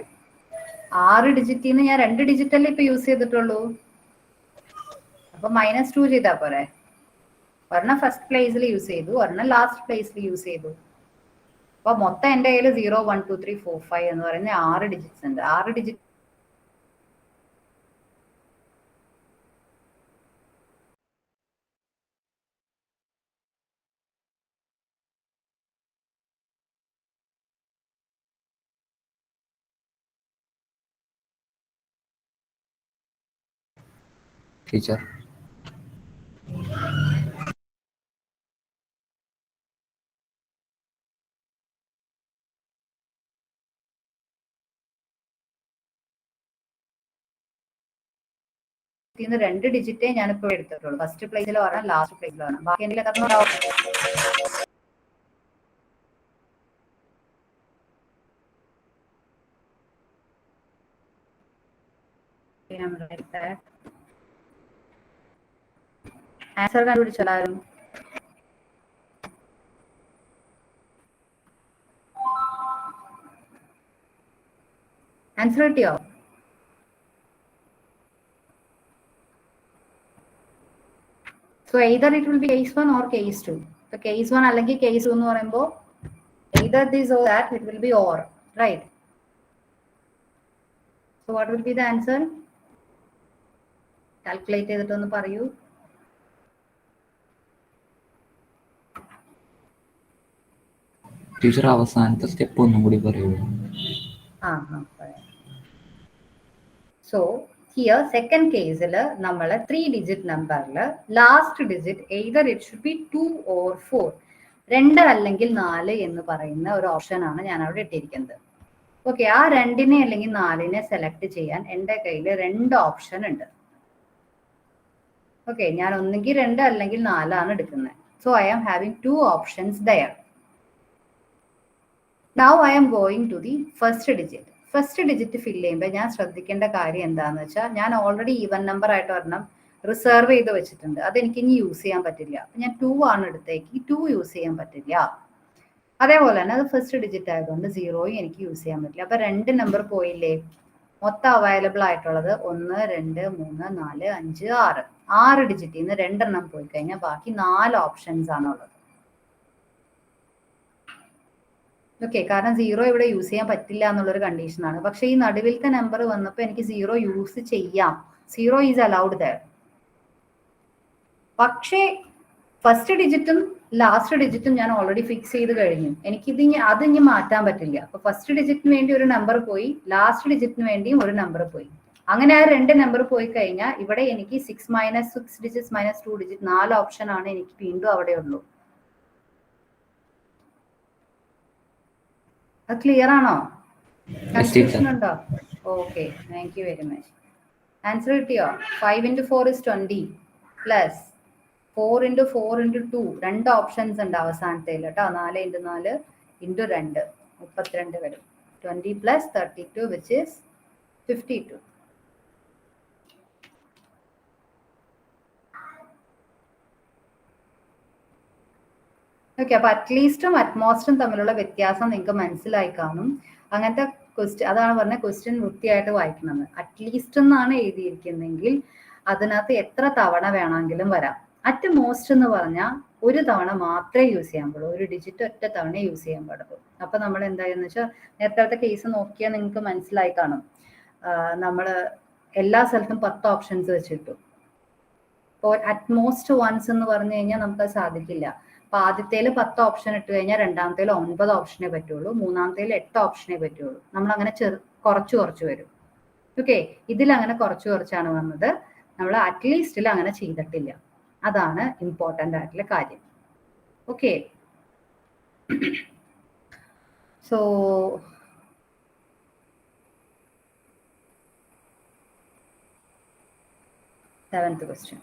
6 ഡിജിറ്റിൽ നിന്ന് ഞാൻ 2 ഡിജിറ്റ് അല്ലേ ഇപ്പൊ യൂസ് ചെയ്തിട്ടുള്ളൂ. അപ്പൊ -2 ചെയ്താ പോരെ? ഒരെണ്ണം ഫസ്റ്റ് പ്ലേസിൽ യൂസ് ചെയ്തു, ഒരെണ്ണം ലാസ്റ്റ് പ്ലേസിൽ യൂസ് ചെയ്തു. അപ്പൊ മൊത്തം എന്റെ കയ്യിൽ 0, 1, 2, 3, 4, 5 എന്ന് പറയുന്ന 6 ഡിജിറ്റ്സ് ഉണ്ട്. 6 ഡിജിറ്റ് ടീച്ചർ ഇതിന്ന് 2 ഡിജിറ്റേ ഞാനിപ്പോൾ എടുത്തിട്ടുള്ളൂ. ഫസ്റ്റ് പ്ലേസിൽ വരണം, ലാസ്റ്റ് പ്ലേസിൽ വരണം. ബാക്കി എന്തെങ്കിലും കറന്നുണ്ടാവും. ആൻസർ കണ്ടുപിടിച്ചാലും ആൻസർ കിട്ടിയോ? So either it will be case 1 or case 2. So case 1 അല്ലെങ്കിൽ case 2 എന്ന് പറയുമ്പോൾ either this or that, it will be or, right? So what will be the answer? Calculate ചെയ്തിട്ടൊന്ന് പറയൂ. ടീച്ചർ അവസാനത്തെ സ്റ്റെപ്പ് ഒന്നും കൂടി പറയുമോ? So here second case നമ്മൾ 3 digit നമ്പറിൽ last digit either it should be 2 or 4, 2 അല്ലെങ്കിൽ 4 എന്ന് പറയുന്ന ഒരു ഓപ്ഷൻ ആണ് ഞാൻ അവിടെ ഇട്ടിരിക്കുന്നത്. ഓക്കെ, ആ 2 അല്ലെങ്കിൽ 4 സെലക്ട് ചെയ്യാൻ എൻ്റെ കയ്യിൽ 2 ഓപ്ഷൻ ഉണ്ട്. ഓക്കെ, ഞാൻ ഒന്നുകിൽ 2 അല്ലെങ്കിൽ 4 ആണ് എടുക്കുന്നത്. So I am having 2 options there. Now I am going to the first digit. First digit fill ചെയ്യുമ്പോൾ ഞാൻ ശ്രദ്ധിക്കേണ്ട കാര്യം എന്താണെന്ന് വെച്ചാൽ, ഞാൻ ഓൾറെഡി ഈവൻ നമ്പർ ആയിട്ട് ഒരെണ്ണം റിസർവ് ചെയ്ത് വെച്ചിട്ടുണ്ട്. അതെനിക്ക് ഇനി യൂസ് ചെയ്യാൻ പറ്റില്ല. അപ്പം ഞാൻ 2 ആണ് എടുത്തേക്ക്, 2 യൂസ് ചെയ്യാൻ പറ്റില്ല. അതേപോലെ തന്നെ അത് ഫസ്റ്റ് ഡിജിറ്റ് ആയതുകൊണ്ട് 0 എനിക്ക് യൂസ് ചെയ്യാൻ പറ്റില്ല. അപ്പം 2 നമ്പർ പോയില്ലേ? മൊത്തം അവൈലബിൾ ആയിട്ടുള്ളത് 1, 2, 3, 4, 5, 6. 6 ഡിജിറ്റിൽ നിന്ന് 2 എണ്ണം പോയി കഴിഞ്ഞാൽ ബാക്കി 4 ഓപ്ഷൻസ് ആണുള്ളത്. ഓക്കെ, കാരണം 0 ഇവിടെ യൂസ് ചെയ്യാൻ പറ്റില്ല എന്നുള്ളൊരു കണ്ടീഷനാണ്. പക്ഷേ ഈ നടുവിലത്തെ നമ്പർ വന്നപ്പോൾ എനിക്ക് 0 യൂസ് ചെയ്യാം. 0 ഈസ് അലൗഡ് ദയർ. പക്ഷേ ഫസ്റ്റ് ഡിജിറ്റും ലാസ്റ്റ് ഡിജിറ്റും ഞാൻ ഓൾറെഡി ഫിക്സ് ചെയ്ത് കഴിഞ്ഞു. അത് ഇനി മാറ്റാൻ പറ്റില്ല. അപ്പൊ ഫസ്റ്റ് ഡിജിറ്റിന് വേണ്ടി ഒരു നമ്പർ പോയി, ലാസ്റ്റ് ഡിജിറ്റിന് വേണ്ടിയും ഒരു നമ്പർ പോയി. അങ്ങനെ ആ 2 നമ്പർ പോയി കഴിഞ്ഞാൽ ഇവിടെ എനിക്ക് 6 - 6 ഡിജിറ്റ് - 2 ഡിജിറ്റ് 4 ഓപ്ഷൻ ആണ് എനിക്ക് വീണ്ടും അവിടെ ഉള്ളൂ. അത് ക്ലിയർ ആണോ? കൺഫ്യൂഷൻ ഉണ്ടോ? Okay, thank you very much. Answer കിട്ടിയോ? 5 × 4 is 20 പ്ലസ് 4 × 4 × 2, 2 ഓപ്ഷൻസ് ഉണ്ട് അവസാനത്തേൽ കേട്ടോ. 4 × 4 × 2 32 വരും. 20 + 32 which is 52. ഓക്കെ, അപ്പൊ അറ്റ്ലീസ്റ്റും അറ്റ്മോസ്റ്റും തമ്മിലുള്ള വ്യത്യാസം നിങ്ങൾക്ക് മനസ്സിലായി കാണും. അങ്ങനത്തെ ക്വസ്റ്റ്യൻ, അതാണ് പറഞ്ഞ ക്വസ്റ്റ്യൻ വൃത്തിയായിട്ട് വായിക്കണമെന്ന്. അറ്റ്ലീസ്റ്റ് എന്നാണ് എഴുതിയിരിക്കുന്നെങ്കിൽ അതിനകത്ത് എത്ര തവണ വേണമെങ്കിലും വരാം. അറ്റ് മോസ്റ്റ് എന്ന് പറഞ്ഞാൽ ഒരു തവണ മാത്രമേ യൂസ് ചെയ്യാൻ പാടുള്ളൂ. ഒരു ഡിജിറ്റ് ഒറ്റ തവണ യൂസ് ചെയ്യാൻ പാടുള്ളൂ. അപ്പൊ നമ്മൾ എന്തായെന്ന് വെച്ചാൽ, നേരത്തെ കേസ് നോക്കിയാൽ നിങ്ങൾക്ക് മനസ്സിലായി കാണും. നമ്മൾ എല്ലാ സ്ഥലത്തും 10 ഓപ്ഷൻസ് വെച്ചിട്ടു. ഇപ്പോൾ അറ്റ്മോസ്റ്റ് വൺസ് എന്ന് പറഞ്ഞു കഴിഞ്ഞാൽ നമുക്കത് സാധിക്കില്ല. അപ്പൊ ആദ്യത്തേൽ 10 ഓപ്ഷൻ ഇട്ട് കഴിഞ്ഞാൽ രണ്ടാമത്തേൽ 9 ഓപ്ഷനേ പറ്റുള്ളൂ, മൂന്നാമത്തേൽ 8 ഓപ്ഷനേ പറ്റുള്ളൂ. നമ്മൾ അങ്ങനെ കുറച്ച് വരും. ഓക്കെ, ഇതിൽ അങ്ങനെ കുറച്ചാണ് വന്നത്. നമ്മൾ അറ്റ്ലീസ്റ്റിൽ അങ്ങനെ ചെയ്തിട്ടില്ല. അതാണ് ഇമ്പോർട്ടൻ്റ് ആയിട്ടുള്ള കാര്യം. Okay, so seventh question.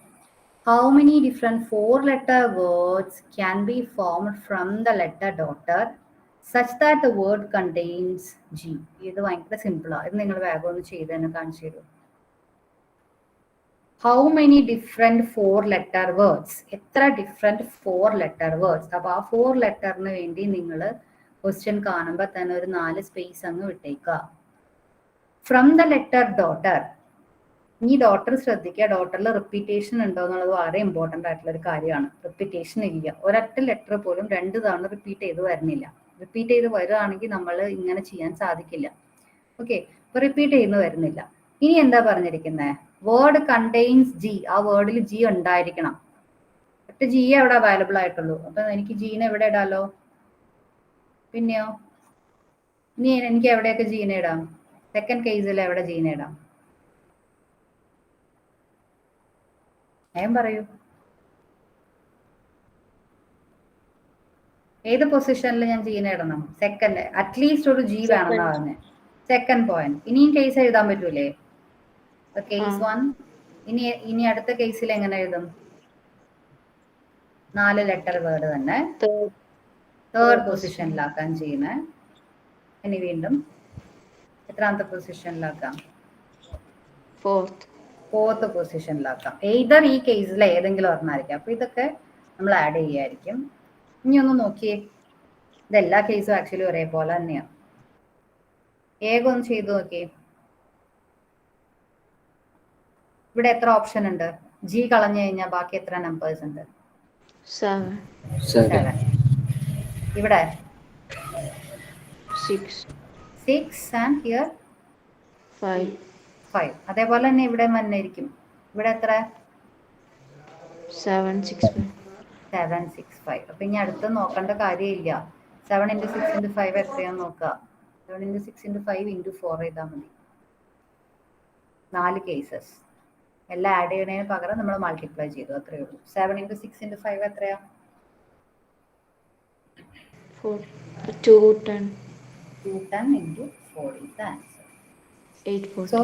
How many different 4-letter words can be formed from the letter daughter such that the word contains G? ഇത് ഭയങ്കര സിമ്പിളാണ്. ഇത് നിങ്ങൾ വേഗം ഒന്ന് ചെയ്ത് തന്നെ കാണിച്ചു തരൂ. How many different 4-letter words? എത്ര ഡിഫറെന്റ് 4-letter words? അപ്പൊ ആ 4 ലെറ്ററിന് വേണ്ടി നിങ്ങൾ ക്വസ്റ്റ്യൻ കാണുമ്പോൾ തന്നെ ഒരു 4 സ്പേസ് അങ്ങ് വിട്ടേക്കുക. From the letter daughter. ഈ ഡോട്ടർ ശ്രദ്ധിക്കുക, ഡോട്ടറിൽ റിപ്പീറ്റേഷൻ ഉണ്ടോ എന്നുള്ളത് വളരെ ഇമ്പോർട്ടൻ്റ് ആയിട്ടുള്ള ഒരു കാര്യമാണ്. റിപ്പീറ്റേഷൻ ഇല്ല. ഒരൊറ്റ ലെറ്റർ പോലും 2 തവണ റിപ്പീറ്റ് ചെയ്ത് വരുന്നില്ല. റിപ്പീറ്റ് ചെയ്ത് വരികയാണെങ്കിൽ നമ്മൾ ഇങ്ങനെ ചെയ്യാൻ സാധിക്കില്ല. ഓക്കെ, അപ്പൊ റിപ്പീറ്റ് ചെയ്യുന്ന വരുന്നില്ല. ഇനി എന്താ പറഞ്ഞിരിക്കുന്നത്? Word contains G. ആ വേർഡിൽ ജി ഉണ്ടായിരിക്കണം. ഒറ്റ ജി എവിടെ അവൈലബിൾ ആയിട്ടുള്ളൂ. അപ്പൊ എനിക്ക് ജീനെ എവിടെ ഇടാലോ? പിന്നെയോ ഇനി എനിക്ക് എവിടെയൊക്കെ ജീനെ ഇടാം? സെക്കൻഡ് കേസിൽ എവിടെ ജീനെ ഇടാം? ഞാൻ പറയൂ, ഏത് പൊസിഷനിൽ ഞാൻ ജീനെ ഇടണം? സെക്കൻഡ്, അറ്റ്ലീസ്റ്റ് ഒരു ജി വേണമെന്നാ പറഞ്ഞത്. Second point. ഇനിയും കേസ് എഴുതാൻ പറ്റൂലേ? കേസ് 1. ഇനി അടുത്ത കേസിൽ എങ്ങനെ എഴുതും? 4 ലെറ്റർ വേർഡ് തന്നെ തേർഡ് പൊസിഷനിലാക്കാൻ ചെയ്യുന്നത്. ഇനി വീണ്ടും എത്രാമത്തെ പൊസിഷനിലാക്കാം? ഫോർത്ത് പൊസിഷനിലാക്കാം. എയ്തർ ഈ കേസിൽ ഏതെങ്കിലും ഒരെണ്ണമായിരിക്കും. അപ്പൊ ഇതൊക്കെ നമ്മൾ ആഡ് ചെയ്യായിരിക്കും. ഇനി ഒന്ന് നോക്കിയേ, ഇതെല്ലാ കേസും ആക്ച്വലി ഒരേപോലെ തന്നെയാണ്. ഏകം ഒന്ന് ചെയ്തു നോക്കിയേ. ഇവിടെ എത്ര ഓപ്ഷൻ ഉണ്ട്? ജി കളഞ്ഞു കഴിഞ്ഞാൽ ബാക്കി എത്ര നമ്പേഴ്സ് ഉണ്ട്? 7. ഇവിടെ 6 ആൻഡ് ഹിയർ 5. അതേപോലെ തന്നെ ഇവിടെ വന്നിരിക്കും. ഇവിടെ എത്ര? 7 6 5. അപ്പൊ ഇനി അടുത്ത് നോക്കേണ്ട കാര്യമില്ല. 7 × 6 × 5 എത്രയാന്ന് നോക്കുക. 7 × 6 × 5 × 4 ചെയ്താൽ മതി. 4 കേസസ്. എല്ലാം ആഡ് ചെയ്യണതിന് പകരം നമ്മൾ മൾട്ടിപ്ലൈ ചെയ്തു, അത്രയേ ഉള്ളൂ. 7 × 6 × 5 എത്രയാ? 210 × 4 is the answer. 840. So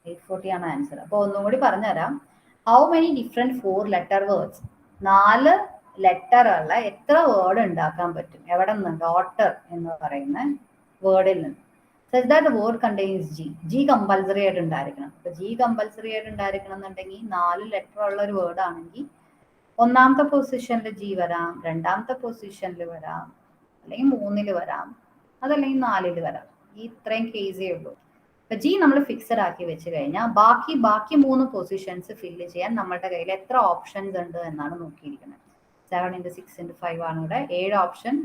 840 ആണ് ആൻസർ. അപ്പോൾ ഒന്നും കൂടി പറഞ്ഞുതരാം. How many different 4 letter words? 4 letter ഉള്ള എത്ര വേർഡ് ഉണ്ടാക്കാൻ പറ്റും? എവിടെ നിന്ന്? ഡോട്ടർ എന്ന് പറയുന്ന വേർഡിൽ നിന്ന്. Such that the word contains G. G compulsory ആയിട്ട് ഉണ്ടായിരിക്കണം. അപ്പൊ G കമ്പൽസറി ആയിട്ട് ഉണ്ടായിരിക്കണം എന്നുണ്ടെങ്കിൽ 4 ലെറ്റർ ഉള്ള ഒരു വേർഡ് ആണെങ്കിൽ ഒന്നാമത്തെ പൊസിഷനിൽ G വരാം, രണ്ടാമത്തെ പൊസിഷനിൽ വരാം, അല്ലെങ്കിൽ 3ൽ വരാം, അതല്ലെങ്കിൽ 4ൽ വരാം. ഈ ഇത്രയും കേസേ ഉള്ളൂ. അപ്പൊ G നമ്മൾ ഫിക്സഡ് ആക്കി വെച്ച് കഴിഞ്ഞാൽ ബാക്കി 3 പൊസിഷൻസ് ഫില്ല് ചെയ്യാൻ നമ്മുടെ കയ്യിൽ എത്ര ഓപ്ഷൻസ് ഉണ്ട് എന്നാണ് നോക്കിയിരിക്കുന്നത്. 7 × 6 × 5 ആണ് ഇവിടെ 7 ഓപ്ഷൻ.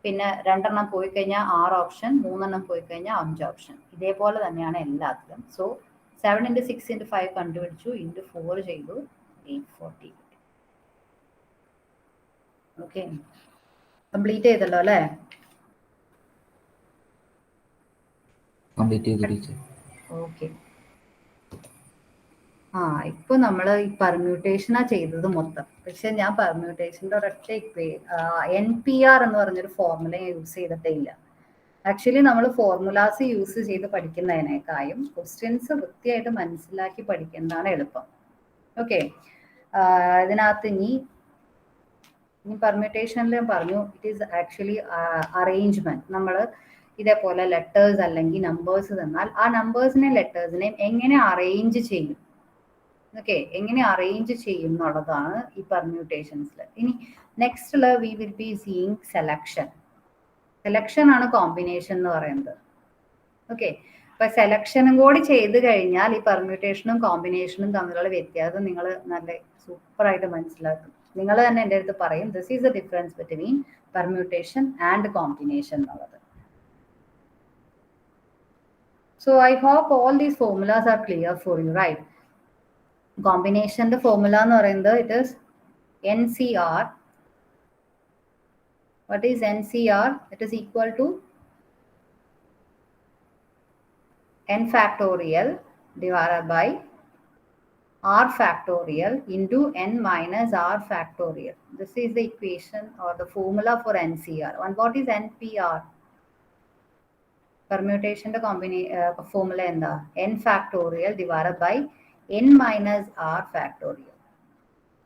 പിന്നെ 2 പോയി കഴിഞ്ഞാൽ 6 ഓപ്ഷൻ, 3 പോയി കഴിഞ്ഞാൽ 5 ഓപ്ഷൻ. ഇതേപോലെ തന്നെയാണ് എല്ലാത്തിലും. സോ 7 × 6 × 5 കണ്ടുപിടിച്ചു, × 4 ചെയ്തു, 840. ഓക്കെ, കംപ്ലീറ്റ് ചെയ്തല്ലോ അല്ലേ? കംപ്ലീറ്റ് ചെയ്തു ടീച്ചർ. ഓക്കെ. ഇപ്പൊ നമ്മൾ ഈ പെർമ്യൂട്ടേഷനാ ചെയ്തത് മൊത്തം. പക്ഷെ ഞാൻ പെർമ്യൂട്ടേഷന്റെ ഒരൊറ്റ NPR എന്ന് പറഞ്ഞൊരു ഫോർമുല യൂസ് ചെയ്തിട്ടേ ഇല്ല. ആക്ച്വലി നമ്മൾ ഫോർമുലാസ് യൂസ് ചെയ്ത് പഠിക്കുന്നതിനേക്കാളും ക്വസ്റ്റ്യൻസ് വൃത്തിയായിട്ട് മനസ്സിലാക്കി പഠിക്കുന്നതാണ് എളുപ്പം. ഓക്കെ, ഇതിനകത്ത് ഇനി പെർമ്യൂട്ടേഷനിൽ ഞാൻ പറഞ്ഞു, ഇറ്റ് ഈസ് ആക്ച്വലി അറേഞ്ച്മെന്റ്. നമ്മൾ ഇതേപോലെ ലെറ്റേഴ്സ് അല്ലെങ്കിൽ നമ്പേഴ്സ് തന്നാൽ ആ നമ്പേഴ്സിനെയും ലെറ്റേഴ്സിനെയും എങ്ങനെ അറേഞ്ച് ചെയ്യും, ഓക്കെ, എങ്ങനെ അറേഞ്ച് ചെയ്യും എന്നുള്ളതാണ് ഈ പെർമ്യൂട്ടേഷൻസിൽ. ഇനി നെക്സ്റ്റിൽ we will be seeing selection. Selection ആണ് കോമ്പിനേഷൻ എന്ന് പറയുന്നത്. ഓക്കെ, അപ്പൊ സെലക്ഷനും കൂടി ചെയ്ത് കഴിഞ്ഞാൽ ഈ പെർമ്യൂട്ടേഷനും കോമ്പിനേഷനും തമ്മിലുള്ള വ്യത്യാസം നിങ്ങൾ നല്ല സൂപ്പറായിട്ട് മനസ്സിലാക്കും. നിങ്ങൾ തന്നെ എൻ്റെ അടുത്ത് പറയും, this is the difference between permutation and combination എന്നുള്ളത്. So I hope all these formulas are clear for you, right? Combination the formula എന്ന് പറയുന്നത് it is NCR. What is NCR? It is equal to n factorial divided by r factorial into n minus r factorial. This is the equation or the formula for NCR. And what is NPR? Permutation the formula എന്താ? n factorial divided by n minus r factorial,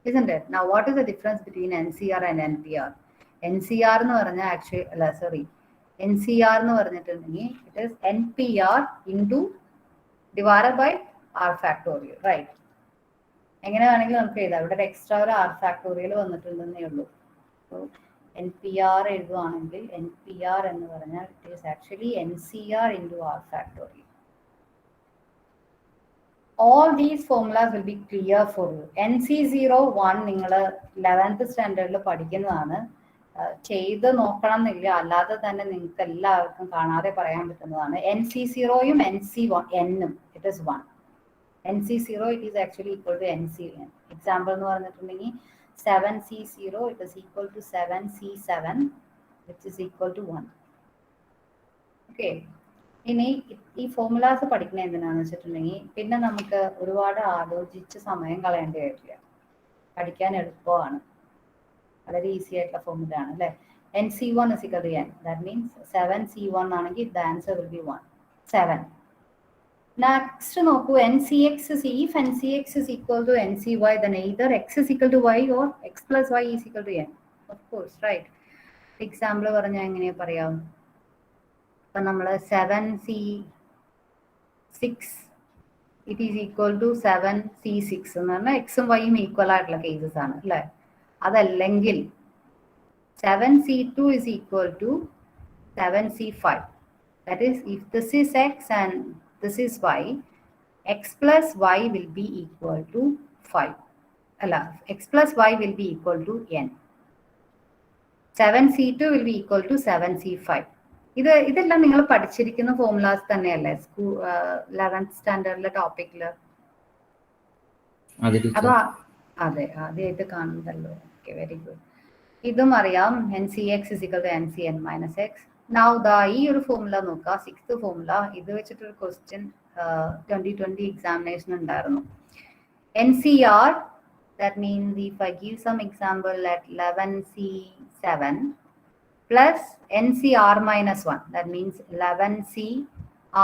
isn't it? Now what is the difference between NCR and NPR? NCR എന്ന് പറഞ്ഞാൽ actually അല്ല sorry, NCR എന്ന് പറഞ്ഞിട്ടുണ്ടെങ്കിൽ it is NPR into divided by r factorial, right? എങ്ങനെ വേണമെങ്കിലും നമുക്ക് എഴുതാം. ഇവിടെ ഒരു എക്സ്ട്രാ ഒരു r factorial വന്നിട്ടുണ്ടെന്നേ ഉള്ളൂ. So NPR എഴുതുവാണെങ്കിൽ NPR എന്ന് പറഞ്ഞാൽ it is actually NCR into r factorial. All these formulas will be clear for you. NC01 നിങ്ങൾ 11th സ്റ്റാൻഡേർഡിൽ പഠിക്കുന്നതാണ്. ചെയ്ത് നോക്കണം എന്നില്ല, അല്ലാതെ തന്നെ നിങ്ങൾക്ക് എല്ലാവർക്കും കാണാതെ പറയാൻ പറ്റുന്നതാണ്. NC0യും NC1 it is 1. NC0 it is actually equal to NCN. Example എന്ന് പറഞ്ഞിട്ടുണ്ടെങ്കിൽ 7C0 it is equal to 7C7 which is equal to 1. Okay. ഇനി ഈ ഫോർമുലാസ് പഠിക്കുന്നത് എന്തിനാന്ന് വെച്ചിട്ടുണ്ടെങ്കിൽ പിന്നെ നമുക്ക് ഒരുപാട് ആലോചിച്ച് സമയം കളയേണ്ടി വരില്ല, പഠിക്കാൻ എളുപ്പമാണ്, വളരെ ഈസി ആയിട്ടുള്ള ഫോർമുല ആണ് അല്ലേ. NC1 is equal to n, that means 7C1 ആണെങ്കിൽ the answer will be 1, 7. Next നോക്കൂ, NCX is, if NCX is equal to NCY, then either x is equal to y or x plus y is equal to n, of course, right? Example പറഞ്ഞാൽ എങ്ങനെയാ പറയാം? ഇപ്പൊ നമ്മൾ 7C6 it is equal to 7C6 എന്ന് പറഞ്ഞാൽ എക്സും വൈയും equal ആയിട്ടുള്ള cases ആണ് അല്ലേ. അതല്ലെങ്കിൽ 7C2 is equal to 7C5. That is, if this is x and this is y, x plus y will be equal to 5. X plus y will be equal to n. 7C2 will be equal to 7C5. ഇതെല്ലാം നിങ്ങൾ പഠിച്ചിരിക്കുന്ന formulas തന്നെയല്ലേ school 11th സ്റ്റാൻഡേർഡിലെ ടോപ്പിക്കില്? അതോ അതെ ആദ്യമായിട്ട് കാണുന്നതല്ലോ. Okay, very good. ഇതും അറിയാം, NCX is equal to NCn minus x. Now ഈ ഒരു ഫോർമുല നോക്കുക, 6th ഫോർമുല. ഇത് വെച്ചിട്ടൊരു ക്വസ്റ്റ്യൻ 2020 എക്സാമിനേഷൻ ഉണ്ടായിരുന്നു. NCR, that means if I give some example at 11C7 plus NCR minus 1, that means 11C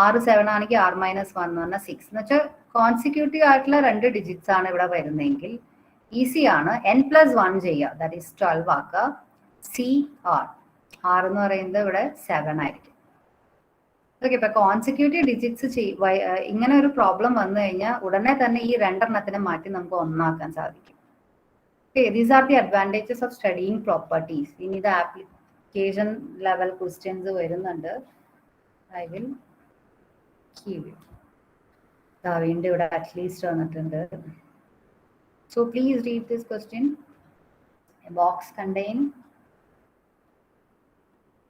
R 7 ആണെങ്കിൽ R minus 1 എന്ന് പറഞ്ഞാൽ 6 എന്ന് വെച്ചാൽ കോൺസിക്യൂട്ടീവ് ആയിട്ടുള്ള 2 ഡിജിറ്റ്സ് ആണ് ഇവിടെ വരുന്നതെങ്കിൽ ഈസി ആണ്, n+1 ചെയ്യുക, ദാറ്റ് ഈസ് 12 ആക്കുക. CR, R എന്ന് പറയുന്നത് ഇവിടെ 7 ആയിരിക്കും. ഓക്കെ, ഇപ്പൊ കോൺസിക്യൂട്ടീവ് ഡിജിറ്റ്സ് ഇങ്ങനെ ഒരു പ്രോബ്ലം വന്നു കഴിഞ്ഞാൽ ഉടനെ തന്നെ ഈ 2 എണ്ണത്തിനെ മാറ്റി നമുക്ക് 1 ആക്കാൻ സാധിക്കും. Okay, these are the advantages of studying properties. ഇനി ഇത് ആപ്ലിക്കേഷൻ ലെവൽ ക്വസ്റ്റ്യൻസ് വരുന്നുണ്ട്. I will keep it. വീണ്ടും ഇവിടെ അറ്റ്ലീസ്റ്റ് വന്നിട്ടുണ്ട്. So please read this question. A box contains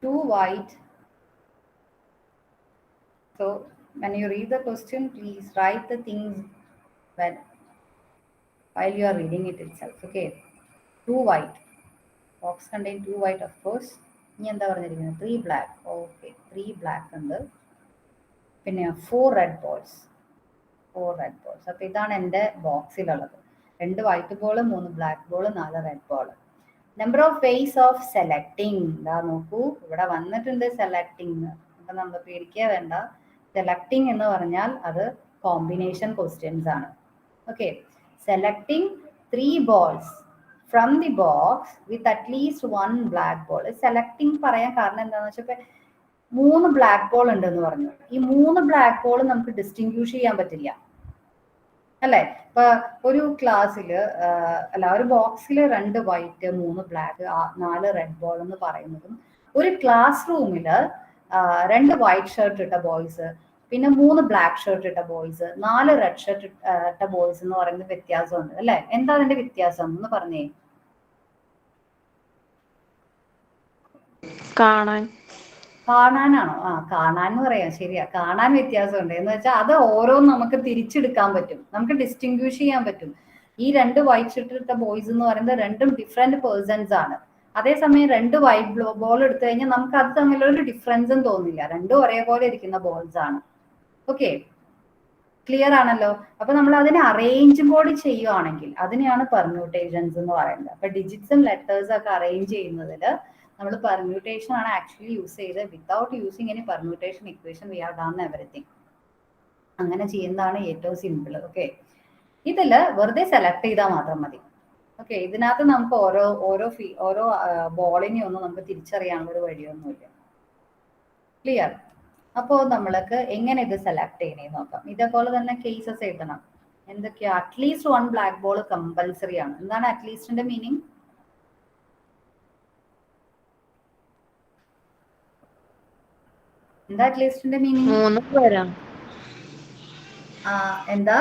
2 white. So when you read the question, please write the things while you are reading it itself. Okay, 2 white. Box contains 2 white, of course. ഇനി എന്താ പറഞ്ഞിരിക്കുന്നത്? 3 black. Okay, 3 black ഉണ്ട്. പിന്നെ 4 red balls. 4 red balls. അപ്പോൾ ഇതാണ് എൻ്റെ ബോക്സിലുള്ളത്. 2 white ball, 3 black ball, 4 red ball. Number of ways of selecting. ഇതാ നോക്കൂ, ഇവിടെ വന്നിട്ടുണ്ട് സെലക്ടിങ്. അപ്പൊ നമ്മൾ പേടിക്കുക വേണ്ട. സെലക്ടിങ് എന്ന് പറഞ്ഞാൽ അത് കോമ്പിനേഷൻ ക്വസ്റ്റ്യൻസ് ആണ്. Okay, selecting 3 balls from the box with at least 1 black ball. Selecting പറയാൻ കാരണം എന്താണെന്ന് വെച്ചാൽ 3 ബ്ലാക്ക് ബോൾ ഉണ്ടെന്ന് പറഞ്ഞു. ഈ 3 ബ്ലാക്ക് ബോൾ നമുക്ക് ഡിസ്റ്റിങ്ക്യൂഷ് ചെയ്യാൻ പറ്റില്ല അല്ലെ. ഇപ്പൊ ഒരു ക്ലാസ്സിൽ ഒരു ബോക്സിൽ 2 വൈറ്റ്, 3 ബ്ലാക്ക്, 4 റെഡ് ബോൾ എന്ന് പറയുന്നതും ഒരു ക്ലാസ് റൂമില് 2 വൈറ്റ് ഷർട്ട് ഇട്ട ബോയ്സ്, പിന്നെ 3 ബ്ലാക്ക് ഷർട്ട് ഇട്ട ബോയ്സ്, 4 റെഡ് ഷർട്ട് ഇട്ട ബോയ്സ് എന്ന് പറയുന്ന വ്യത്യാസമുണ്ട് അല്ലെ. എന്താ അതിന്റെ വ്യത്യാസം എന്ന് പറഞ്ഞേ? കാണാനാണോ? കാണാൻ എന്ന് പറയാം, ശരിയാ, കാണാൻ വ്യത്യാസമുണ്ട്. എന്ന് വെച്ചാൽ അത് ഓരോന്നും നമുക്ക് തിരിച്ചെടുക്കാൻ പറ്റും, നമുക്ക് ഡിസ്റ്റിങ്ക്വിഷ് ചെയ്യാൻ പറ്റും. ഈ 2 വൈറ്റ് ഷർട്ട് ഇട്ട ബോയ്സ് എന്ന് പറയുന്നത് 2 ഡിഫറെന്റ് പേഴ്സൺസ് ആണ്. അതേസമയം 2 വൈറ്റ് ബോൾ എടുത്തു കഴിഞ്ഞാൽ നമുക്ക് അത് തമ്മിലൊരു ഡിഫറൻസും തോന്നില്ല, 2 ഒരേപോലെ ഇരിക്കുന്ന ബോൾസ് ആണ്. ഓക്കെ, ക്ലിയർ ആണല്ലോ. അപ്പൊ നമ്മൾ അതിനെ അറേഞ്ച് ബോർഡ് ചെയ്യുവാണെങ്കിൽ അതിനെയാണ് പെർമ്യൂട്ടേഷൻസ് എന്ന് പറയുന്നത്. അപ്പൊ ഡിജിറ്റ്സും ലെറ്റേഴ്സും ഒക്കെ അറേഞ്ച് ചെയ്യുന്നതിൽ നമ്മൾ പെർമ്യൂട്ടേഷൻ ആണ് ആക്ച്വലി യൂസ് ചെയ്ത്. Without using any permutation equation we have done everything. അങ്ങനെ ചെയ്യുന്നതാണ് ഏറ്റവും സിമ്പിൾ. ഓക്കെ, ഇതില് വെറുതെ സെലക്ട് ചെയ്താൽ മാത്രം മതി. ഓക്കെ, ഇതിനകത്ത് നമുക്ക് ഓരോ ബോളിനെ ഒന്നും നമുക്ക് തിരിച്ചറിയാനുള്ള ഒരു വഴിയൊന്നുമില്ല. ക്ലിയർ? അപ്പോൾ നമ്മൾക്ക് എങ്ങനെ ഇത് സെലക്ട് ചെയ്യണേന്ന് നോക്കാം. ഇതേപോലെ തന്നെ കേസസ് എഴുതണം. എന്തൊക്കെയാ? അറ്റ്ലീസ്റ്റ് 1 ബ്ലാക്ക് ബോൾ കമ്പൽസറി ആണ്. എന്താണ് അറ്റ്ലീസ്റ്റിന്റെ മീനിങ്? എന്താ അറ്റ്ലീസ്റ്റിന്റെ മീനിങ്? എന്താ?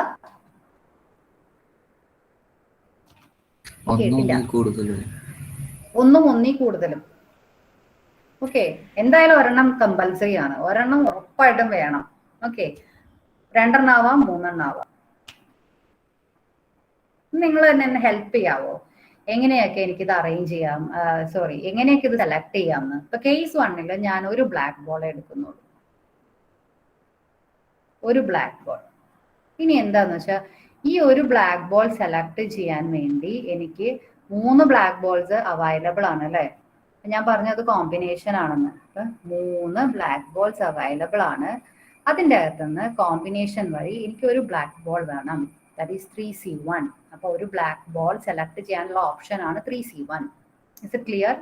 ഒന്നും ഒന്നിൽ കൂടുതലും. ഓക്കെ, എന്തായാലും ഒരെണ്ണം കമ്പൽസറി ആണ്, ഒരെണ്ണം ഉറപ്പായിട്ടും വേണം. ഓക്കെ, 2 എണ്ണം ആവാം, 3 എണ്ണം ആവാം. നിങ്ങൾ എന്നെ ഹെൽപ്പ് ചെയ്യാവോ? എങ്ങനെയൊക്കെ എനിക്കിത് അറേഞ്ച് ചെയ്യാം, എങ്ങനെയൊക്കെ ഇത് സെലക്ട് ചെയ്യാമെന്ന്. ഇപ്പൊ കേസ് 1 ഞാൻ 1 ബ്ലാക്ക് ബോൾ എടുക്കുന്നുള്ളൂ. ഒരു ബ്ലാക്ക് ബോൾ. ഇനി എന്താന്ന് വെച്ചാൽ ഈ ഒരു ബ്ലാക്ക് ബോൾ സെലക്ട് ചെയ്യാൻ വേണ്ടി എനിക്ക് 3 ബ്ലാക്ക് ബോൾസ് അവൈലബിൾ ആണ് അല്ലേ? ഞാൻ പറഞ്ഞത് കോമ്പിനേഷൻ ആണെന്ന്. 3 ബ്ലാക്ക് ബോൾസ് അവൈലബിൾ ആണ്. അതിൻ്റെ അകത്തുനിന്ന് കോമ്പിനേഷൻ വഴി എനിക്ക് ഒരു ബ്ലാക്ക് ബോൾ വേണം. That is 3C1. അപ്പോൾ ഒരു ബ്ലാക്ക് ബോൾ സെലക്ട് ചെയ്യാനുള്ള ഓപ്ഷൻ ആണ് 3C1. Is it clear?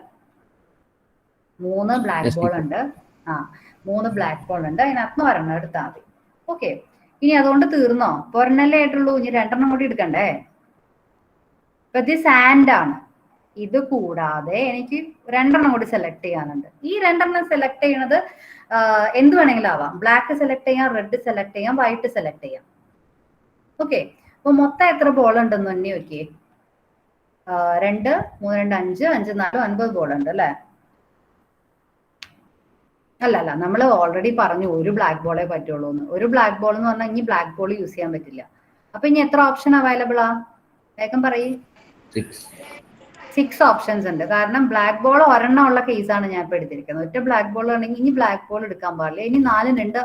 3 black ball ഉണ്ട്. 3 ബ്ലാക്ക് ബോൾ ഉണ്ട്. അതിനകത്ത് ഒരെണ്ണം എടുത്താൽ മതി. ഓക്കെ, ഇനി അതുകൊണ്ട് തീർന്നോ? ഒരെണ്ണല്ലേ ആയിട്ടുള്ളൂ, ഇനി 2 കൂടി എടുക്കണ്ടേ? ഇപ്പൊ ഇത് സാൻഡ് ആണ്. ഇത് കൂടാതെ എനിക്ക് 2 കൂടി സെലക്ട് ചെയ്യാനുണ്ട്. ഈ 2 സെലക്ട് ചെയ്യണത് എന്ത് വേണമെങ്കിലും ആവാം. ബ്ലാക്ക് സെലക്ട് ചെയ്യാം, റെഡ് സെലക്ട് ചെയ്യാം, വൈറ്റ് സെലക്ട് ചെയ്യാം. ഓക്കെ, അപ്പൊ മൊത്തം എത്ര ബോൾ ഉണ്ടെന്ന് തന്നെ നോക്കിയേ. 2, 3, 2, 5, 5, 4, 9 ബോൾ ഉണ്ട് അല്ലേ? അല്ല, നമ്മൾ ഓൾറെഡി പറഞ്ഞു ഒരു ബ്ലാക്ക് ബോളേ പറ്റുള്ളൂ എന്ന്. ഒരു ബ്ലാക്ക് ബോൾ എന്ന് പറഞ്ഞാൽ ഇനി ബ്ലാക്ക് ബോൾ യൂസ് ചെയ്യാൻ പറ്റില്ല. അപ്പൊ ഇനി എത്ര ഓപ്ഷൻ അവൈലബിൾ ആ? വേഗം പറയൂ. 6 ഓപ്ഷൻസ് ഉണ്ട്. കാരണം ബ്ലാക്ക് ബോൾ ഒരെണ്ണം ഉള്ള കേസാണ് ഞാൻ ഇപ്പൊ എടുത്തിരിക്കുന്നത്. ഒറ്റ ബ്ലാക്ക് ബോൾ ആണെങ്കിൽ ഇനി ബ്ലാക്ക് ബോൾ എടുക്കാൻ പാടില്ല. ഇനി 4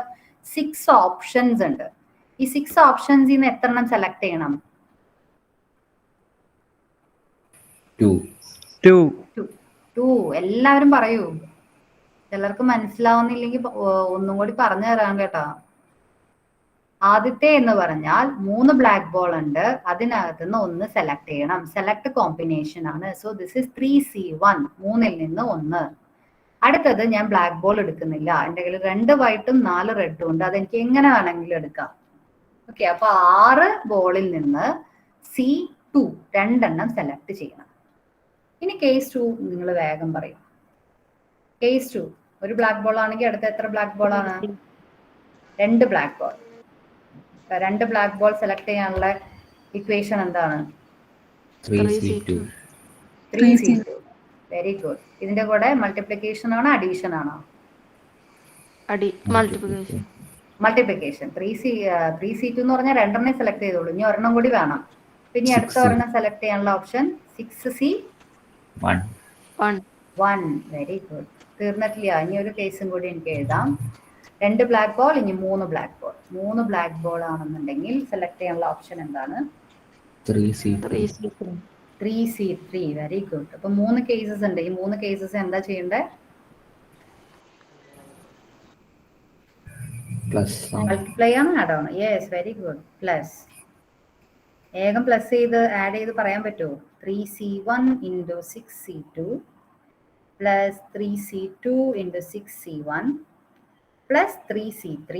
6 ഓപ്ഷൻസ് ഉണ്ട്. ഈ 6 ഓപ്ഷൻസിൽ നിന്ന് എത്രണ്ണം സെലക്ട് ചെയ്യണം? 2. എല്ലാവരും പറയൂ. ചിലർക്ക് മനസ്സിലാവുന്നില്ലെങ്കിൽ ഒന്നും കൂടി പറഞ്ഞു തരാം കേട്ടോ. ആദ്യത്തെ എന്ന് പറഞ്ഞാൽ 3 ബ്ലാക്ക് ബോൾ ഉണ്ട്. അതിനകത്ത് നിന്ന് 1 സെലക്ട് ചെയ്യണം. സെലക്ട് കോമ്പിനേഷൻ ആണ്. So this is 3C1. 3ൽ നിന്ന് 1. അടുത്തത് ഞാൻ ബ്ലാക്ക് ബോൾ എടുക്കുന്നില്ല. എൻ്റെ കയ്യിൽ 2 വൈറ്റും 4 റെഡും ഉണ്ട്. അതെനിക്ക് എങ്ങനെ വേണമെങ്കിലും എടുക്കാം. ഓക്കെ, അപ്പൊ 6 ബോളിൽ നിന്ന് C2 2 സെലക്ട് ചെയ്യണം. ഇനി കേസ് 2 നിങ്ങൾ വേഗം പറയും. കേസ് 2 ഒരു ബ്ലാക്ക് ബോൾ ആണെങ്കിൽ അടുത്ത എത്ര ബ്ലാക്ക് ബോൾ ആണ്? 2 black ball. 2 black ball select ചെയ്യാനുള്ള ഇക്വേഷൻ എന്താണ്? 3C2. Very good. ഇതിന്റെ കൂടെ മൾട്ടിപ്ലിക്കേഷൻ ആണോ അഡീഷൻ ആണോ? മൾട്ടിപ്ലിക്കേഷൻ. 3C2 എന്ന് പറഞ്ഞാൽ 2 സെലക്ട് ചെയ്തോളൂ. ഇനി ഒരെണ്ണം കൂടി വേണം. പിന്നെ അടുത്ത ഒരെണ്ണം സെലക്ട് ചെയ്യാനുള്ള ഓപ്ഷൻ 6C1. Very good. തീർന്നിട്ടില്ല. ഇനി ഒരു കേസും കൂടി എനിക്ക് എഴുതാം. 2 ബ്ലാക്ക് ബോൾ, ഇനി 3 ബ്ലാക്ക് ബോൾ. 3 ബ്ലാക്ക് ബോൾ ആണെന്നുണ്ടെങ്കിൽ സെലക്ട് ചെയ്യാനുള്ള ഓപ്ഷൻ എന്താണ്? 3C3. Very good. അപ്പൊ 3 കേസസ് ഉണ്ട്. ഈ 3 കേസസ് എന്താ ചെയ്യണ്ടേ? മൾട്ടിപ്ലൈ ആണ്, ആഡ് ആണ്. Yes, very good. പ്ലസ്. വേഗം പ്ലസ് ചെയ്ത് ആഡ് ചെയ്ത് പറയാൻ പറ്റുമോ? 3C1 into 6C2 plus 3C2 into 6C1 plus 3C3.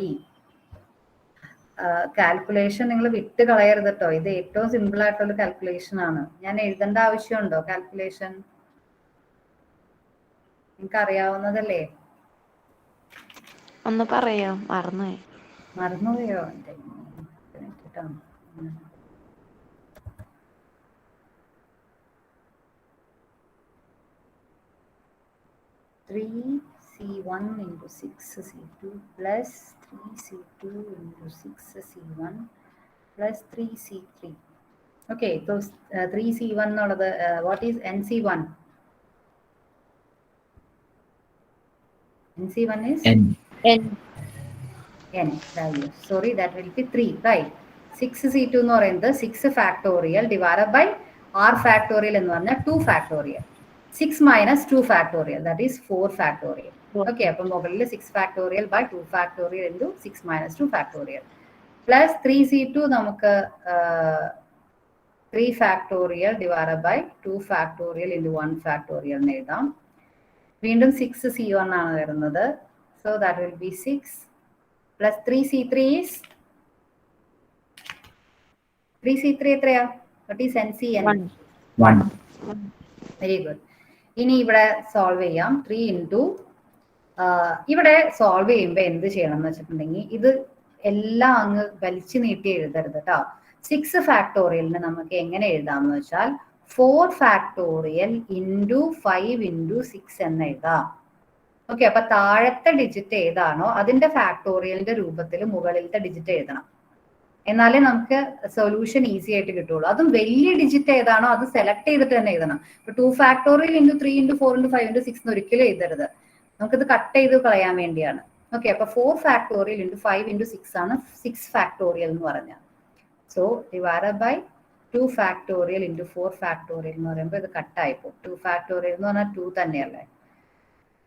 Calculation നിങ്ങൾ വിട്ട് കളയരുത് കേട്ടോ. ഇത് ഏറ്റവും സിമ്പിൾ ആയിട്ടുള്ള കാൽക്കുലേഷൻ ആണ്. ഞാൻ എഴുതേണ്ട ആവശ്യമുണ്ടോ കാൽക്കുലേഷൻ? നിങ്ങൾക്ക് അറിയാവുന്നതല്ലേ? ഒന്ന് പറയാം, മറന്നുപോയോ? 3C1 into 6C2 plus 3C2 into 6C1 plus 3C3. Okay, so 3C1 എന്നുള്ളത് what is NC1? NC1 is n value. Sorry, that will be 3, right? 6C2 എന്ന് പറയുന്നത് 6 factorial divided by r factorial എന്ന് പറഞ്ഞാൽ 2 factorial. 6 minus 2 factorial, that is 4 factorial. Okay, അപ്പം മുകളിൽ 6 factorial by 2 factorial into 6 minus 2 factorial. Plus 3C2 നമുക്ക് 3 factorial divided by 2 factorial into 1 factorial എന്ന് എഴുതാം. വീണ്ടും 6C1 ആണ് വരുന്നത്. So that will be 6 plus 3C3 is 3C3 എത്രയാ? What is NCN? 1. Very good. ഇനി ഇവിടെ സോൾവ് ചെയ്യാം. 3 into ഇവിടെ സോൾവ് ചെയ്യുമ്പോൾ എന്ത് ചെയ്യണം എന്ന് വെച്ചിട്ടുണ്ടെങ്കിൽ ഇത് എല്ലാം അങ്ങ് വലിച്ചു നീട്ടി എഴുതരുത് കേട്ടോ. 6 ഫാക്ടോറിയലിന് നമുക്ക് എങ്ങനെ എഴുതാമെന്ന് വെച്ചാൽ 4 ഫാക്ടോറിയൽ ഇൻറ്റു 5 ഇൻറ്റു 6 എന്ന് എഴുതാം. ഓക്കെ, അപ്പൊ താഴത്തെ ഡിജിറ്റ് ഏതാണോ അതിന്റെ ഫാക്ടോറിയലിന്റെ രൂപത്തിൽ മുകളിലത്തെ ഡിജിറ്റ് എഴുതണം. എന്നാലേ നമുക്ക് സൊല്യൂഷൻ ഈസി ആയിട്ട് കിട്ടുള്ളൂ. അതും വലിയ ഡിജിറ്റ് ഏതാണോ അത് സെലക്ട് ചെയ്തിട്ട് തന്നെ എഴുതണം. ഇപ്പൊ 2 factorial into 3 into 4 into 5 into 6 ഒരിക്കലും എഴുതരുത്. നമുക്കിത് കട്ട് ചെയ്ത് കളയാൻ വേണ്ടിയാണ്. ഓക്കെ, അപ്പൊ 4 ഫാക്ടോറിയൽ ഇൻറ്റു 5 ഇൻറ്റു 6 ആണ് 6 ഫാക്ടോറിയൽ എന്ന് പറഞ്ഞാൽ. So divided by 2 factorial into 4 factorial എന്ന് പറയുമ്പോൾ ഇത് കട്ടായിപ്പോൾ. 2 ഫാക്ടോറിയൽ എന്ന് പറഞ്ഞാൽ 2 തന്നെയല്ലേ,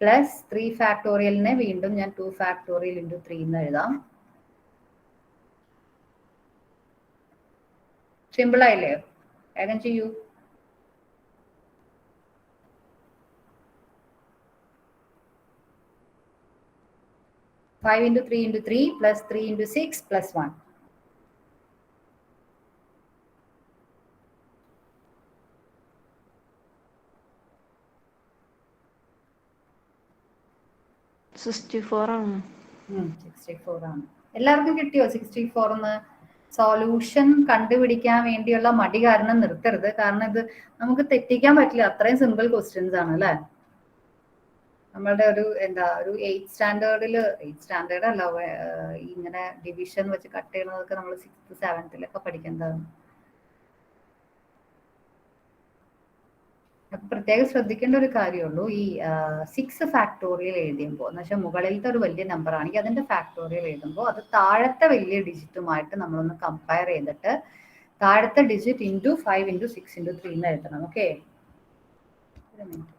പ്ലസ് 3 ഫാക്ടോറിയലിനെ വീണ്ടും ഞാൻ 2 ഫാക്ടോറിയൽ ഇൻറ്റു 3 എന്ന് എഴുതാം. സിമ്പിൾ ആയില്ലേ? വേഗം ചെയ്യൂ. Five into 3 into 3 plus 3 into 6 plus 1. ആണ്. 64 ആണ്. എല്ലാവർക്കും കിട്ടിയോ 64 എന്ന്? സൊല്യൂഷൻ കണ്ടുപിടിക്കാൻ വേണ്ടിയുള്ള മടി കാരണം നിർത്തരുത്, കാരണം ഇത് നമുക്ക് തെറ്റിക്കാൻ പറ്റില്ല, അത്രയും സിമ്പിൾ ക്വസ്റ്റ്യൻസ് ആണ് അല്ലേ. നമ്മളുടെ ഒരു ഒരു 8th സ്റ്റാൻഡേർഡിൽ, 8th സ്റ്റാൻഡേർഡ് അല്ല, ഇങ്ങനെ ഡിവിഷൻ വെച്ച് കട്ട് ചെയ്യുന്നതൊക്കെ നമ്മൾ 6th 7th പഠിക്കേണ്ടതാണ്. അപ്പൊ പ്രത്യേകം ശ്രദ്ധിക്കേണ്ട ഒരു കാര്യമുള്ളൂ, ഈ 6 ഫാക്ടോറിയൽ എഴുതുമ്പോൾ എന്ന് വെച്ചാൽ മുകളിലത്തെ ഒരു വലിയ നമ്പർ ആണെങ്കിൽ അതിന്റെ ഫാക്ടോറിയൽ എഴുതുമ്പോൾ അത് താഴത്തെ വലിയ ഡിജിറ്റുമായിട്ട് നമ്മളൊന്ന് കമ്പയർ ചെയ്തിട്ട് താഴത്തെ ഡിജിറ്റ് ഇൻറ്റു 5 ഇൻറ്റു 6 ഇൻറ്റു 3 എന്ന് എഴുതണം. ഓക്കെ, ഒരു മിനിറ്റ്.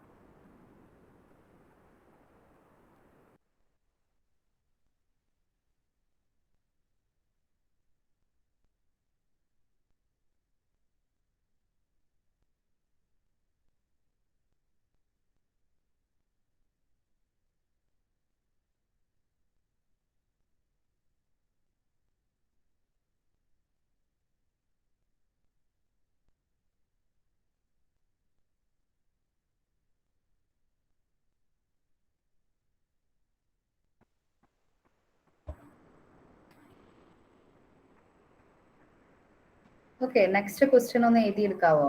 ഓക്കെ, നെക്സ്റ്റ് ക്വസ്റ്റ്യൻ ഒന്ന് എഴുതിയെടുക്കാവോ?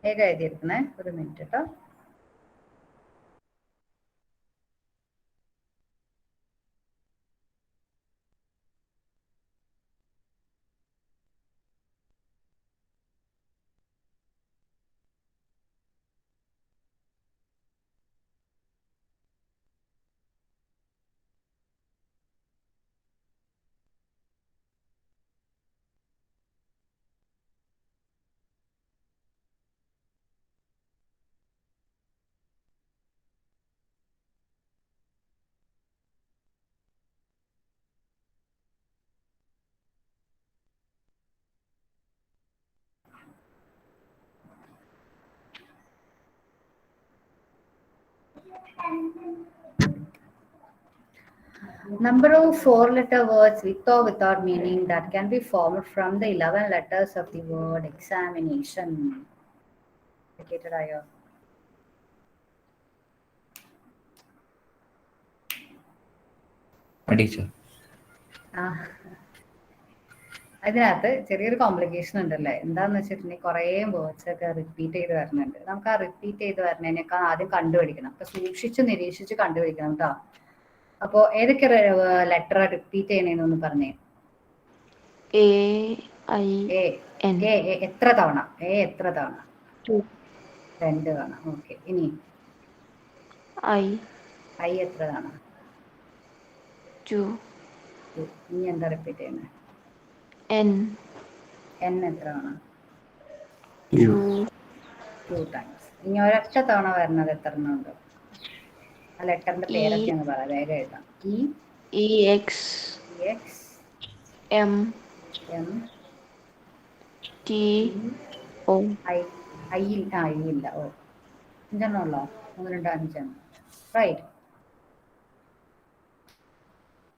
വേഗം എഴുതിയെടുക്കണേ, ഒരു മിനിറ്റ് കേട്ടോ. Number of 4-letter words with or without meaning that can be formed from the 11 letters of the word examination. Educated ആയോ? ടീച്ചർ, അതിനകത്ത് ചെറിയൊരു കോംപ്ലിക്കേഷൻ ഉണ്ടല്ലേ. എന്താന്ന് വെച്ചിട്ടുണ്ടെങ്കിൽ കുറേ വേർഡ്സ് ഒക്കെ റിപ്പീറ്റ് ചെയ്ത് വരുന്നുണ്ട്. നമുക്ക് ആ റിപ്പീറ്റ് ചെയ്ത് വരുന്നതിനേക്കാൾ ആദ്യം കണ്ടുപിടിക്കണം. അപ്പൊ സൂക്ഷിച്ച് നിരീക്ഷിച്ച് കണ്ടുപിടിക്കണം കേട്ടോ. അപ്പോ ഏതൊക്കെ ലെറ്റർ റിപ്പീറ്റ് ചെയ്യണേന്നൊന്ന് പറഞ്ഞേ. എത്ര തവണ? എത്ര തവണ? 2 തവണ. ഓക്കെ, ഇനി ഐ എത്ര തവണ? 2. ഇനി എന്താ റിപ്പീറ്റ് ചെയ്യുന്നത്? N എത്ര തവണ? 2 ടൈംസ്. ഇനി ഒരൊറ്റ തവണ വരുന്നത് എത്ര എണ്ണം ഉണ്ട്? ആ ലെറ്ററിന്റെ പേരൊക്കെ ഒന്ന് പറയാം, വേഗം എഴുതാം. EX M TO. ഐ ഇല്ല. ഓ, 5 ഉള്ളോ? 1 2 5 റൈറ്റ്.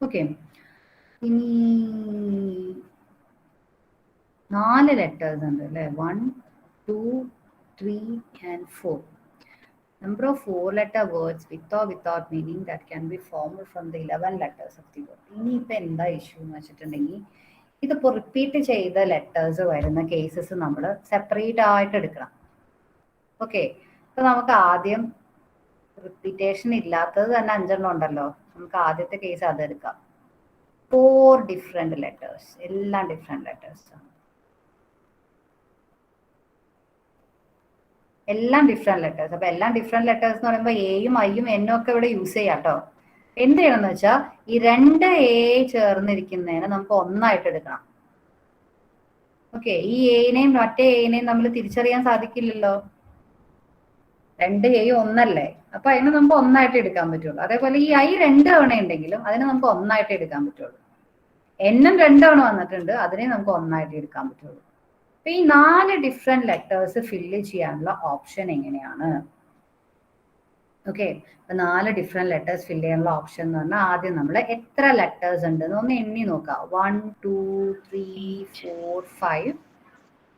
ഓക്കെ, ഇനി 4 ലെറ്റേഴ്സ് ഉണ്ട് അല്ലേ? 1 2 3 and 4. Number of 4-letter words with or without meaning that can be formed from the 11 letters of the word. ഇനിയിപ്പോൾ എന്താ ഇഷ്യൂ എന്ന് വെച്ചിട്ടുണ്ടെങ്കിൽ, ഇതിപ്പോൾ റിപ്പീറ്റ് ചെയ്ത ലെറ്റേഴ്സ് വരുന്ന കേസസ് നമ്മൾ സെപ്പറേറ്റ് ആയിട്ട് എടുക്കണം. ഓക്കെ, അപ്പോൾ നമുക്ക് ആദ്യം റിപ്പീറ്റേഷൻ ഇല്ലാത്തത് തന്നെ 5 ഉണ്ടല്ലോ. നമുക്ക് ആദ്യത്തെ കേസ് അതെടുക്കാം. 4 ഡിഫറെൻറ്റ് ലെറ്റേഴ്സ്, എല്ലാം ഡിഫറെൻറ്റ് ലെറ്റേഴ്സ് ആണ്. എല്ലാം ഡിഫറെന്റ് ലെറ്റേഴ്സ്. അപ്പൊ എല്ലാം ഡിഫറെന്റ് ലെറ്റേഴ്സ് എന്ന് പറയുമ്പോൾ എയും ഐയും എന്നും ഒക്കെ ഇവിടെ യൂസ് ചെയ്യാം കേട്ടോ. എന്ത് ചെയ്യണമെന്ന് വെച്ചാൽ ഈ രണ്ട് എ ചേർന്നിരിക്കുന്നതിനെ നമുക്ക് ഒന്നായിട്ട് എടുക്കണം. ഓക്കെ, ഈ എനെയും മറ്റേ എനെയും നമ്മൾ തിരിച്ചറിയാൻ സാധിക്കില്ലല്ലോ, രണ്ട് എ ഒന്നല്ലേ, അപ്പൊ അതിനെ നമുക്ക് ഒന്നായിട്ട് എടുക്കാൻ പറ്റുള്ളൂ. അതേപോലെ ഈ ഐ 2 തവണ ഉണ്ടെങ്കിലും അതിനെ നമുക്ക് ഒന്നായിട്ട് എടുക്കാൻ പറ്റുള്ളൂ. എന്നും 2 തവണ വന്നിട്ടുണ്ട്, അതിനെ നമുക്ക് ഒന്നായിട്ട് എടുക്കാൻ പറ്റുള്ളൂ. അപ്പൊ ഈ 4 ഡിഫറെന്റ് ലെറ്റേഴ്സ് ഫില്ല് ചെയ്യാനുള്ള ഓപ്ഷൻ എങ്ങനെയാണ്? ഓക്കെ, അപ്പൊ 4 ഡിഫറെന്റ് ലെറ്റേഴ്സ് ഫില്ല് ചെയ്യാനുള്ള ഓപ്ഷൻ എന്ന് പറഞ്ഞാൽ ആദ്യം നമ്മൾ എത്ര ലെറ്റേഴ്സ് ഉണ്ട് എന്ന് ഒന്ന് എണ്ണി നോക്കാം. 1 2 3 4 5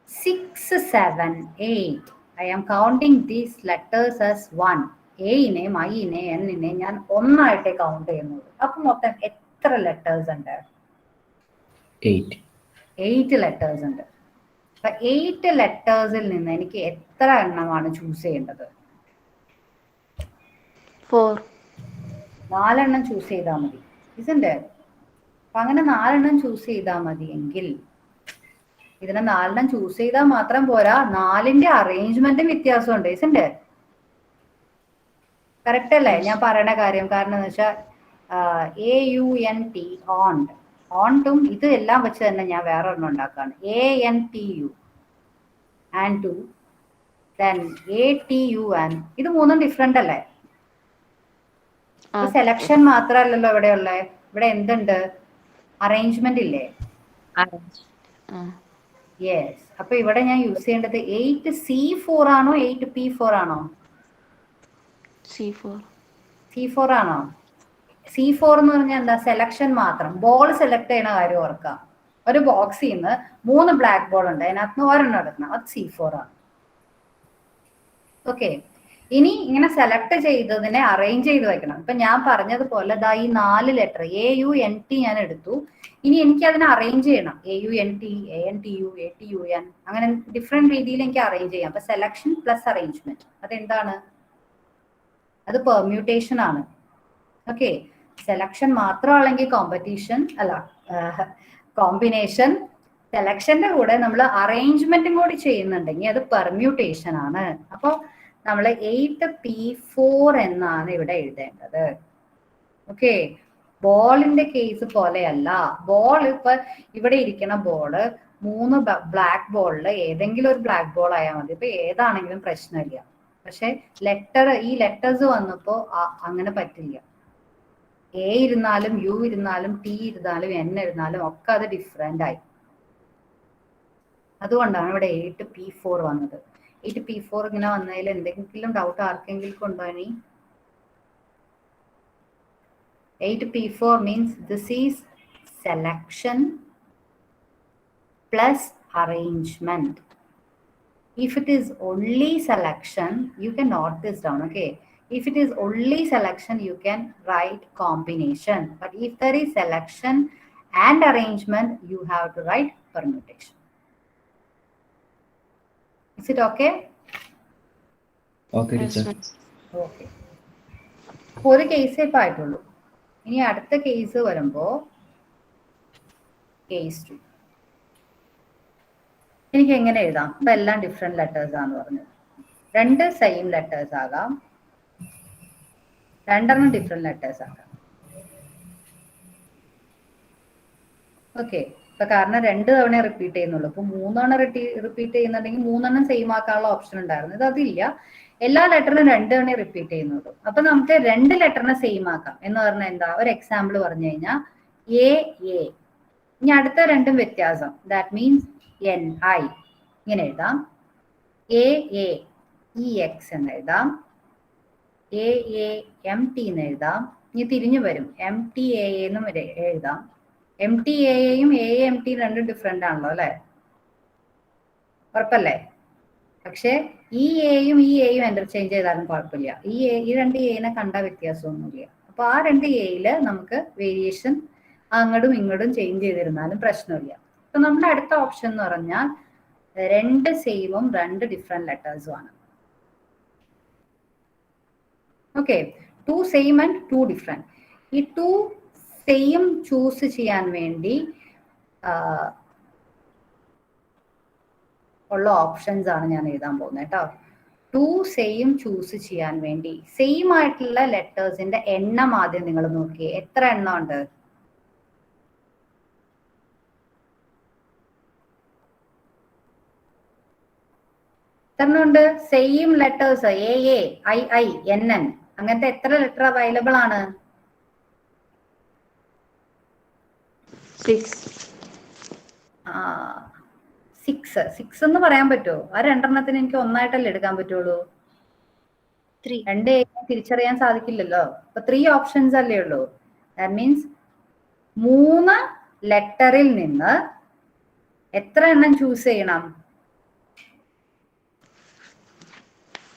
6 7 8. I am counting these letters as 1. എനെയും ഐനെയും എന്നിനെയും ഞാൻ ഒന്നായിട്ടേ കൗണ്ട് ചെയ്യുന്നുള്ളൂ. അപ്പൊ മൊത്തം എത്ര ലെറ്റേഴ്സ് ഉണ്ട്? 8 ലെറ്റേഴ്സ് ഉണ്ട്. അപ്പൊ 8 ലെറ്റേഴ്സിൽ നിന്ന് എനിക്ക് എത്ര എണ്ണമാണ് ചൂസ് ചെയ്യേണ്ടത്? 4. 4 എണ്ണം ചൂസ് ചെയ്താൽ മതി, ഇതുണ്ട്. അപ്പൊ അങ്ങനെ 4 എണ്ണം ചൂസ് ചെയ്താൽ മതി എങ്കിൽ ഇതിനെ 4 എണ്ണം ചൂസ് ചെയ്താൽ മാത്രം പോരാ, 4ന്റെ അറേഞ്ച്മെന്റും വ്യത്യാസമുണ്ട്, ഇസുണ്ട്. കറക്റ്റ് അല്ലേ ഞാൻ പറയണ കാര്യം? കാരണം എന്ന് വെച്ചാൽ AUNT ഓണ്ട്, ഓണ്ടും ഇത് എല്ലാം വെച്ച് തന്നെ ഞാൻ വേറെ ഒരെണ്ണം ഉണ്ടാക്കാണ്. ANTU and two, then ATUN. ഇത് മൂന്നും ഡിഫറെന്റ് അല്ലേ? സെലക്ഷൻ മാത്രമല്ലല്ലോ ഇവിടെ ഉള്ളത്, ഇവിടെ എന്തുണ്ട്? അറേഞ്ച്മെന്റ് ഇല്ലേ? യെസ്. അപ്പൊ ഇവിടെ ഞാൻ യൂസ് ചെയ്യേണ്ടത് 8C4 ആണോ 8P4 ആണോ? C4. C4 ആണോ? C4 എന്ന് പറഞ്ഞാൽ എന്താ? സെലക്ഷൻ മാത്രം. ബോൾ സെലക്ട് ചെയ്യണ കാര്യം ഓർക്കാം. ഒരു ബോക്സിൽ നിന്ന് 3 ബ്ലാക്ക് ബോൾ ഉണ്ട്, അതിനകത്ത് നിന്ന് ഒരെണ്ണം എടുക്കണം, അത് C4 ആണ്. ഓക്കെ, ഇനി ഇങ്ങനെ സെലക്ട് ചെയ്തതിനെ അറേഞ്ച് ചെയ്ത് വെക്കണം. ഇപ്പൊ ഞാൻ പറഞ്ഞതുപോലെ ദാ ഈ 4 ലെറ്റർ AUNT ഞാൻ എടുത്തു. ഇനി എനിക്ക് അതിനെ അറേഞ്ച് ചെയ്യണം. AUNT, ANTU, ATUN, അങ്ങനെ ഡിഫറെന്റ് രീതിയിൽ എനിക്ക് അറേഞ്ച് ചെയ്യാം. അപ്പൊ സെലക്ഷൻ പ്ലസ് അറേഞ്ച്മെന്റ് അതെന്താണ്? അത് പെർമ്യൂട്ടേഷൻ ആണ്. ഓക്കെ, സെലക്ഷൻ മാത്രമാണെങ്കിൽ കോമ്പറ്റീഷൻ അല്ല, കോമ്പിനേഷൻ. സെലക്ഷന്റെ കൂടെ നമ്മൾ അറേഞ്ച്മെന്റും കൂടി ചെയ്യുന്നുണ്ടെങ്കിൽ അത് പെർമ്യൂട്ടേഷൻ ആണ്. അപ്പോൾ നമ്മൾ 8P4 എന്നാണ് ഇവിടെ എഴുതേണ്ടത്. ഓക്കെ, ബോളിന്റെ കേസ് പോലെയല്ല. ബോൾ ഇപ്പൊ ഇവിടെ ഇരിക്കുന്ന ബോള് 3 ബ്ലാക്ക് ബോളിൽ ഏതെങ്കിലും ഒരു ബ്ലാക്ക് ബോൾ ആയാൽ മതി, ഇപ്പൊ ഏതാണെങ്കിലും പ്രശ്നമില്ല. പക്ഷെ ഈ ലെറ്റേഴ്സ് വന്നപ്പോ അങ്ങനെ പറ്റില്ല. A ഇരുന്നാലും U ഇരുന്നാലും T ഇരുന്നാലും N ഇരുന്നാലും ഒക്കെ അത് ഡിഫറെന്റ് ആയി. അതുകൊണ്ടാണ് ഇവിടെ 8P4 വന്നത്. 8P4 ഇങ്ങനെ വന്നതിൽ എന്തെങ്കിലും ഡൗട്ട് ആർക്കെങ്കിലും ഉണ്ടോ? ഇനി 8P4 means this is selection plus arrangement. If it is only selection, you can note this down, okay? If it is only selection, you can write combination. But if there is selection and arrangement, you have to write permutation. Is it okay? Okay, teacher. Okay. ഒരു കേസേ ഇപ്പൊ ആയിട്ടുള്ളൂ. ഇനി അടുത്ത case വരുമ്പോ case 2. എനിക്ക് എങ്ങനെ എഴുതാം? ഇപ്പൊ എല്ലാം ഡിഫറെന്റ് ലെറ്റേഴ്സ് ആണെന്ന് പറഞ്ഞു. 2 സെയിം ലെറ്റേഴ്സ് ആകാം, 2 ഡിഫറെന്റ് ലെറ്റേഴ്സ് ആകാം. ഓക്കെ, ഇപ്പൊ കാരണം 2 തവണ റിപ്പീറ്റ് ചെയ്യുന്നുള്ളൂ. ഇപ്പൊ 3 തവണ റിപ്പീറ്റ് ചെയ്യുന്നുണ്ടെങ്കിൽ 3 സെയിം ആക്കാനുള്ള ഓപ്ഷൻ ഉണ്ടായിരുന്നു. ഇത് അതില്ല, എല്ലാ ലെറ്ററിനും 2 തവണ റിപ്പീറ്റ് ചെയ്യുന്നുള്ളൂ. അപ്പൊ നമുക്ക് 2 ലെറ്ററിനെ സെയിം ആക്കാം എന്ന് പറഞ്ഞാൽ എന്താ? ഒരു എക്സാമ്പിൾ പറഞ്ഞു കഴിഞ്ഞാൽ A. ഇനി അടുത്ത 2 വ്യത്യാസം, ദാറ്റ് മീൻസ് NI ഇങ്ങനെ എഴുതാം. AAEX എന്ന് എഴുതാം, AAMT എന്ന് എഴുതാം. ഇനി തിരിഞ്ഞു വരും, MTAA എന്നും എഴുതാം. MTAAയും AAMT 2 ഡിഫറെന്റ് ആണല്ലോ അല്ലെ? ഉറപ്പല്ലേ? പക്ഷെ ഈ എയും ഈ എയും ഇന്റർചേഞ്ച് ചെയ്താലും കുഴപ്പമില്ല. ഈ 2 എനെ കണ്ട വ്യത്യാസമൊന്നുമില്ല. അപ്പൊ ആ 2 എയില് നമുക്ക് വേരിയേഷൻ അങ്ങോട്ടും ഇങ്ങോട്ടും ചേഞ്ച് ചെയ്തിരുന്നാലും പ്രശ്നമില്ല. അപ്പൊ നമ്മുടെ അടുത്ത ഓപ്ഷൻ എന്ന് പറഞ്ഞാൽ 2 സെയിമും 2 ഡിഫറെന്റ് ലെറ്റേഴ്സും ആണ്. Okay, 2 same and 2 different. ഈ 2 സെയിം ചൂസ് ചെയ്യാൻ വേണ്ടി ഉള്ള ഓപ്ഷൻസ് ആണ് ഞാൻ എഴുതാൻ പോകുന്നത് കേട്ടോ. 2 സെയിം ചൂസ് ചെയ്യാൻ വേണ്ടി സെയിം ആയിട്ടുള്ള ലെറ്റേഴ്സിന്റെ എണ്ണം ആദ്യം നിങ്ങൾ നോക്കിയേ. എത്ര എണ്ണം ഉണ്ട്? എത്ര ഉണ്ട്? Same letters A I I N N അങ്ങനത്തെ എത്ര ലെറ്റർ അവൈലബിൾ ആണ്? 6. 6 എന്ന് പറയാൻ പറ്റുമോ? ആ രണ്ടെണ്ണത്തിന് എനിക്ക് ഒന്നായിട്ടല്ലേ എടുക്കാൻ പറ്റുള്ളൂ? 3. രണ്ട് തിരിച്ചറിയാൻ സാധിക്കില്ലല്ലോ. അപ്പൊ 3 ഓപ്ഷൻസ് അല്ലേ ഉള്ളൂ. ദാറ്റ് മീൻസ് 3 ലെറ്ററിൽ നിന്ന് എത്ര എണ്ണം ചൂസ് ചെയ്യണം?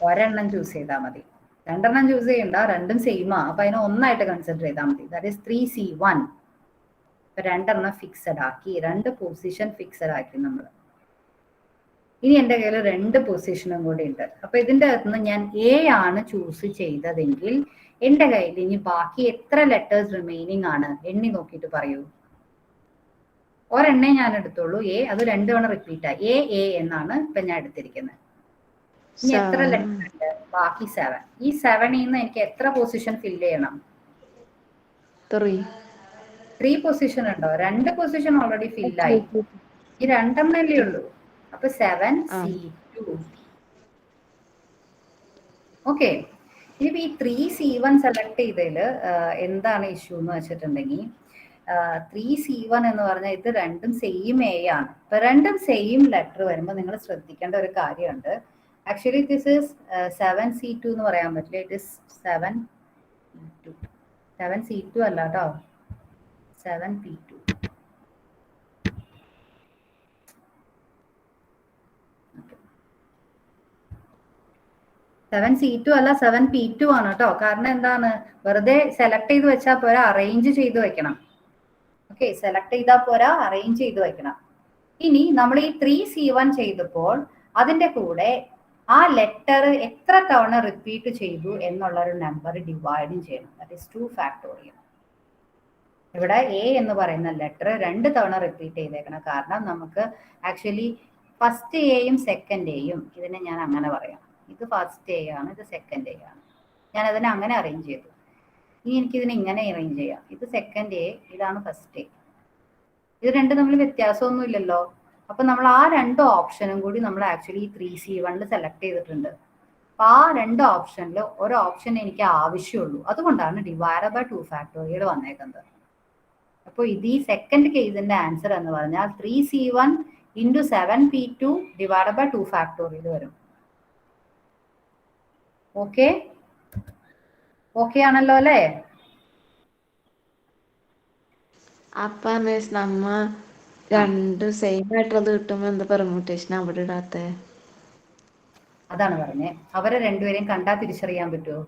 ഒരെണ്ണം ചൂസ് ചെയ്താൽ മതി. രണ്ടെണ്ണം ചൂസ് ചെയ്യണ്ട, രണ്ടും സെയിമാ. അപ്പൊ അതിനെ ഒന്നായിട്ട് കൺസിഡർ ചെയ്താൽ മതി. That is 3C1. ഇപ്പൊ രണ്ടെണ്ണം ഫിക്സഡ് ആക്കി, 2 പൊസിഷൻ ഫിക്സഡ് ആക്കി നമ്മൾ. ഇനി എൻ്റെ കയ്യിൽ 2 പൊസിഷനും കൂടി ഉണ്ട്. അപ്പൊ ഇതിന്റെ അകത്തുനിന്ന് ഞാൻ എ ആണ് ചൂസ് ചെയ്തതെങ്കിൽ എൻ്റെ കയ്യിൽ ഇനി ബാക്കി എത്ര ലെറ്റേഴ്സ് റിമൈനിങ് ആണ്? എണ്ണി നോക്കിയിട്ട് പറയൂ. ഒരെണ്ണേ ഞാൻ എടുത്തുള്ളൂ എ, അത് 2 തവണ റിപ്പീറ്റ് ആയി. എ എന്നാണ് ഇപ്പൊ ഞാൻ എടുത്തിരിക്കുന്നത്. ഇനി എത്ര ലെറ്റർ ഉണ്ട്? ബാക്കി 7. ഈ 7ൽ നിന്ന് എനിക്ക് എത്ര പൊസിഷൻ ഫില്ല് ചെയ്യണം? 3 പൊസിഷൻ ഉണ്ടോ? 2 പൊസിഷൻ ഓൾറെഡി ഫില്ലായി. ഈ 2 എണ്ണല്ലേ ഉള്ളൂ. അപ്പൊ 7C2. ഓക്കെ. ഇനി ഈ 3C1 സെലക്ട് ചെയ്തതിൽ എന്താണ് ഇഷ്യൂ എന്ന് വെച്ചിട്ടുണ്ടെങ്കിൽ 3C1 എന്ന് പറഞ്ഞാൽ ഇത് രണ്ടും സെയിം എ ആണ്. ഇപ്പൊ രണ്ടും സെയിം ലെറ്റർ വരുമ്പോൾ നിങ്ങൾ ശ്രദ്ധിക്കേണ്ട ഒരു കാര്യമുണ്ട്. ആക്ച്വലി ദിസ് ഇസ് 7C2 എന്ന് പറയാൻ പറ്റില്ല. It is 7P2. 7C2 അല്ല കേട്ടോ, 7P2. സെവൻ C2 അല്ല 7P2 ആണ് കേട്ടോ. കാരണം എന്താണ്? വെറുതെ സെലക്ട് ചെയ്ത് വെച്ചാൽ പോരാ, അറേഞ്ച് ചെയ്ത് വെക്കണം. ഓക്കെ, സെലക്ട് ചെയ്താൽ പോരാ, അറേഞ്ച് ചെയ്ത് വെക്കണം. ഇനി നമ്മൾ ഈ 3C1 ചെയ്തപ്പോൾ അതിന്റെ കൂടെ ആ ലെറ്റർ എത്ര തവണ റിപ്പീറ്റ് ചെയ്തു എന്നുള്ള ഒരു നമ്പർ ഡിവൈഡും ചെയ്യണം. That is 2 factorial. ഇവിടെ എ എന്ന് പറയുന്ന ലെറ്റർ 2 തവണ റിപ്പീറ്റ് ചെയ്തേക്കണം. കാരണം നമുക്ക് ആക്ച്വലി ഫസ്റ്റ് എയും സെക്കൻഡ് എയും, ഇതിനെ ഞാൻ അങ്ങനെ പറയാം, ഇത് ഫസ്റ്റ് എ ആണ്, ഇത് സെക്കൻഡ് എ ആണ്. ഞാൻ അതിനെ അങ്ങനെ അറേഞ്ച് ചെയ്തു. ഇനി എനിക്കിതിനെ ഇങ്ങനെ അറേഞ്ച് ചെയ്യാം. ഇത് സെക്കൻഡ് എ, ഇതാണ് ഫസ്റ്റ് എ. ഇത് രണ്ടും തമ്മിൽ വ്യത്യാസമൊന്നും ഇല്ലല്ലോ. അപ്പൊ നമ്മൾ ആ 2 ഓപ്ഷനും കൂടി നമ്മൾ ആക്ച്വലി 3C1 സെലക്ട് ചെയ്തിട്ടുണ്ട്. അപ്പൊ ആ 2 ഓപ്ഷനിൽ ഒരു ഓപ്ഷൻ എനിക്ക് ആവശ്യമുള്ളൂ. അതുകൊണ്ടാണ് ഡിവൈഡ് ബൈ 2 ഫാക്ടോറിയൽ വന്നേക്കുന്നത്. അപ്പോൾ ഇത് ഈ സെക്കൻഡ് കേസിന്റെ ആൻസർ എന്ന് പറഞ്ഞാൽ 3C1 × 7P2 divide by 2 factorial വരും. ഓക്കെ, ഓക്കെ ആണല്ലോ അല്ലേ? അപ്പൊ മിസ് നമ്മ 2 സെയിം ആയിട്ടുള്ളത് കിട്ടുമ്പോ എന്താ പെർമ്യൂട്ടേഷൻ അവിടെ ഇടാത്തെ? അതാണ് പറഞ്ഞേ. അവരെ രണ്ടുപേരെയും കണ്ടാൽ തിരിച്ചറിയാൻ പറ്റുമോ?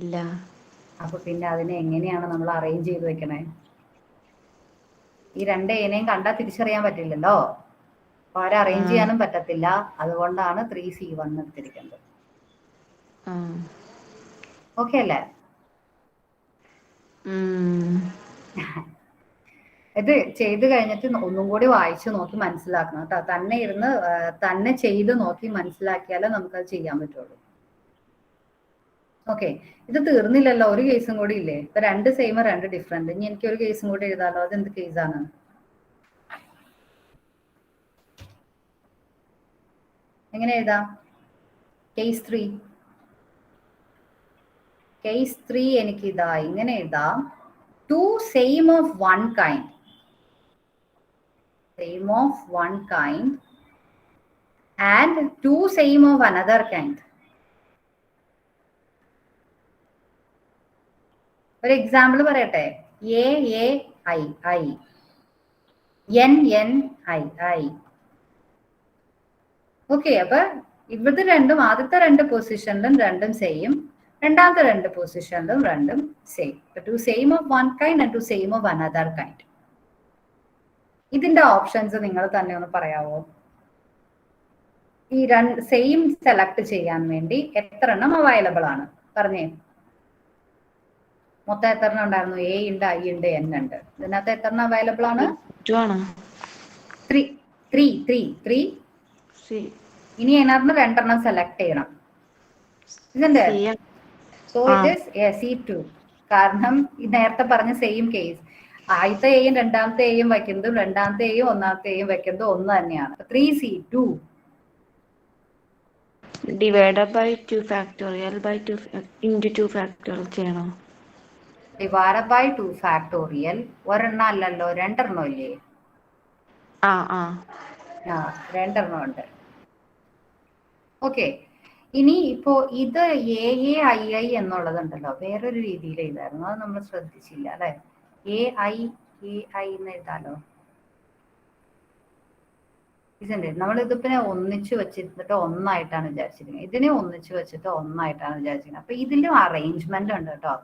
ഇല്ല. അപ്പൊ പിന്നെ അതിനെ എങ്ങനെയാണ് നമ്മൾ അറേഞ്ച് ചെയ്ത് വെക്കണേ? ഈ 2 ഏനെയും കണ്ടാൽ തിരിച്ചറിയാൻ പറ്റില്ലല്ലോ. അപ്പൊ അവരെ അറേഞ്ച് ചെയ്യാനും പറ്റത്തില്ല. അതുകൊണ്ടാണ് 3C1 എടുത്തിരിക്കുന്നത്. ഓക്കെ അല്ലേ? ഇത് ചെയ്ത് കഴിഞ്ഞിട്ട് ഒന്നും കൂടി വായിച്ചു നോക്കി മനസ്സിലാക്കണം കേട്ടോ. തന്നെ ഇരുന്ന് തന്നെ ചെയ്ത് നോക്കി മനസ്സിലാക്കിയാലേ നമുക്കത് ചെയ്യാൻ പറ്റുള്ളൂ. ഓക്കെ, ഇത് തീർന്നില്ലല്ലോ. ഒരു കേസും കൂടി ഇല്ലേ? ഇപ്പൊ 2 സെയിം 2 ഡിഫറെന്റ്. ഇനി എനിക്ക് ഒരു കേസും കൂടി എഴുതാലോ. അതെന്ത് കേസാണ്? എങ്ങനെ എഴുതാം? കേസ് 3. കേസ് 3 എനിക്ക് ഇതാ ഇങ്ങനെ എഴുതാം. 2 same of 1 kind. Same of one kind and 2 same of another kind. ഒരു എക്സാമ്പിൾ പറയട്ടെ. A I I, N I I. Okay, അപ്പൊ ഇവിടുത്തെ രണ്ടും ആദ്യത്തെ 2 പൊസിഷനിലും രണ്ടും സെയിം, രണ്ടാമത്തെ 2 പൊസിഷനിലും രണ്ടും same. 2 same of 1 kind and 2 same of another kind. ഇതിന്റെ ഓപ്ഷൻസ് നിങ്ങൾ തന്നെ ഒന്ന് പറയാവോ? ഈ സെയിം സെലക്ട് ചെയ്യാൻ വേണ്ടി എത്ര എണ്ണം അവൈലബിൾ ആണ് പറഞ്ഞേ. മൊത്തം എത്ര എണ്ണം ഉണ്ടായിരുന്നു? എ ഉണ്ട്, ഐ ഉണ്ട്, എൻ ഉണ്ട്. ഇതിനകത്ത് എത്ര എണ്ണം അവൈലബിൾ ആണ്? 2 ആണ്. 3. ഇനി അതിനകത്ത് രണ്ടെണ്ണം സെലക്ട് ചെയ്യണം. ഇതെന്ത്? So it is C2. കാരണം നേരത്തെ പറഞ്ഞ സെയിം കേസ്, ആദ്യത്തെ എയും രണ്ടാമത്തെ എയും വയ്ക്കുന്നതും രണ്ടാമത്തെ എയും ഒന്നാമത്തെ എയും വെക്കുന്നതും ഒന്ന് തന്നെയാണ്. 3C2 divided by 2 factorial by 2 into 2 factorial ചെയ്യണോ? ഡിവൈഡഡ് ബൈ 2 ഫാക്ടോറിയൽ ഒരെണ്ണം അല്ലല്ലോ, രണ്ടെണ്ണം ഇല്ലേ? ആ രണ്ടെണ്ണം ഉണ്ട്. ഓക്കെ, ഇനി ഇപ്പോ ഇത് AI എന്നുള്ളതുണ്ടല്ലോ, വേറൊരു രീതിയിൽ എഴുതായിരുന്നു, അത് നമ്മൾ ശ്രദ്ധിച്ചില്ല അല്ലെ. AI എന്ന് എഴുതാലോ. ഇതുണ്ട്, നമ്മൾ ഇതിപ്പിനെ ഒന്നിച്ച് വെച്ചിട്ട് ഒന്നായിട്ടാണ് വിചാരിച്ചിരിക്കുന്നത്, ഇതിനെ ഒന്നിച്ച് വെച്ചിട്ട് ഒന്നായിട്ടാണ് വിചാരിച്ചിരിക്കുന്നത്. അപ്പൊ ഇതിലും അറേഞ്ച്മെന്റ് ഉണ്ട് കേട്ടോ.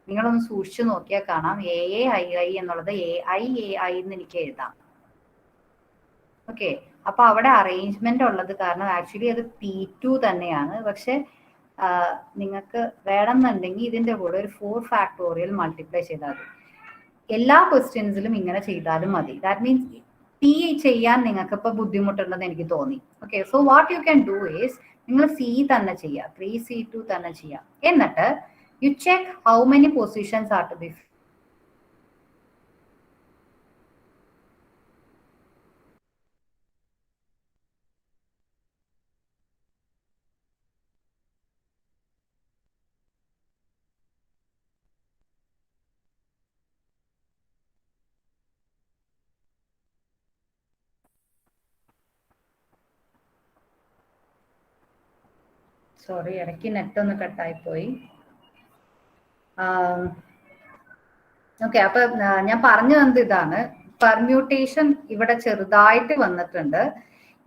നിങ്ങളൊന്ന് സൂക്ഷിച്ചു നോക്കിയാൽ കാണാം. AI എന്നുള്ളത് AI എന്ന് എനിക്ക് എഴുതാം. ഓക്കെ, അപ്പൊ അവിടെ അറേഞ്ച്മെന്റ് ഉള്ളത് കാരണം ആക്ച്വലി അത് P2 തന്നെയാണ്. പക്ഷെ നിങ്ങൾക്ക് വേണമെന്നുണ്ടെങ്കിൽ ഇതിന്റെ കൂടെ ഒരു 4 ഫാക്ടോറിയൽ മൾട്ടിപ്ലൈ ചെയ്താൽ മതി. എല്ലാ ക്വസ്റ്റ്യൻസിലും ഇങ്ങനെ ചെയ്താലും മതി. ദാറ്റ് മീൻസ് P ചെയ്യാൻ നിങ്ങൾക്ക് ഇപ്പൊ ബുദ്ധിമുട്ടുണ്ടെന്ന് എനിക്ക് തോന്നി. Okay, so what you can do is നിങ്ങൾ C തന്നെ ചെയ്യാം, 3C2 തന്നെ ചെയ്യാം. എന്നിട്ട് you check how many positions are to be. Sorry, ഇടയ്ക്ക് നെറ്റ് ഒന്ന് കട്ടായി പോയി. ഓക്കെ, അപ്പൊ ഞാൻ പറഞ്ഞു തന്നത് ഇതാണ്, പെർമ്യൂട്ടേഷൻ ഇവിടെ ചെറുതായിട്ട് വന്നിട്ടുണ്ട്.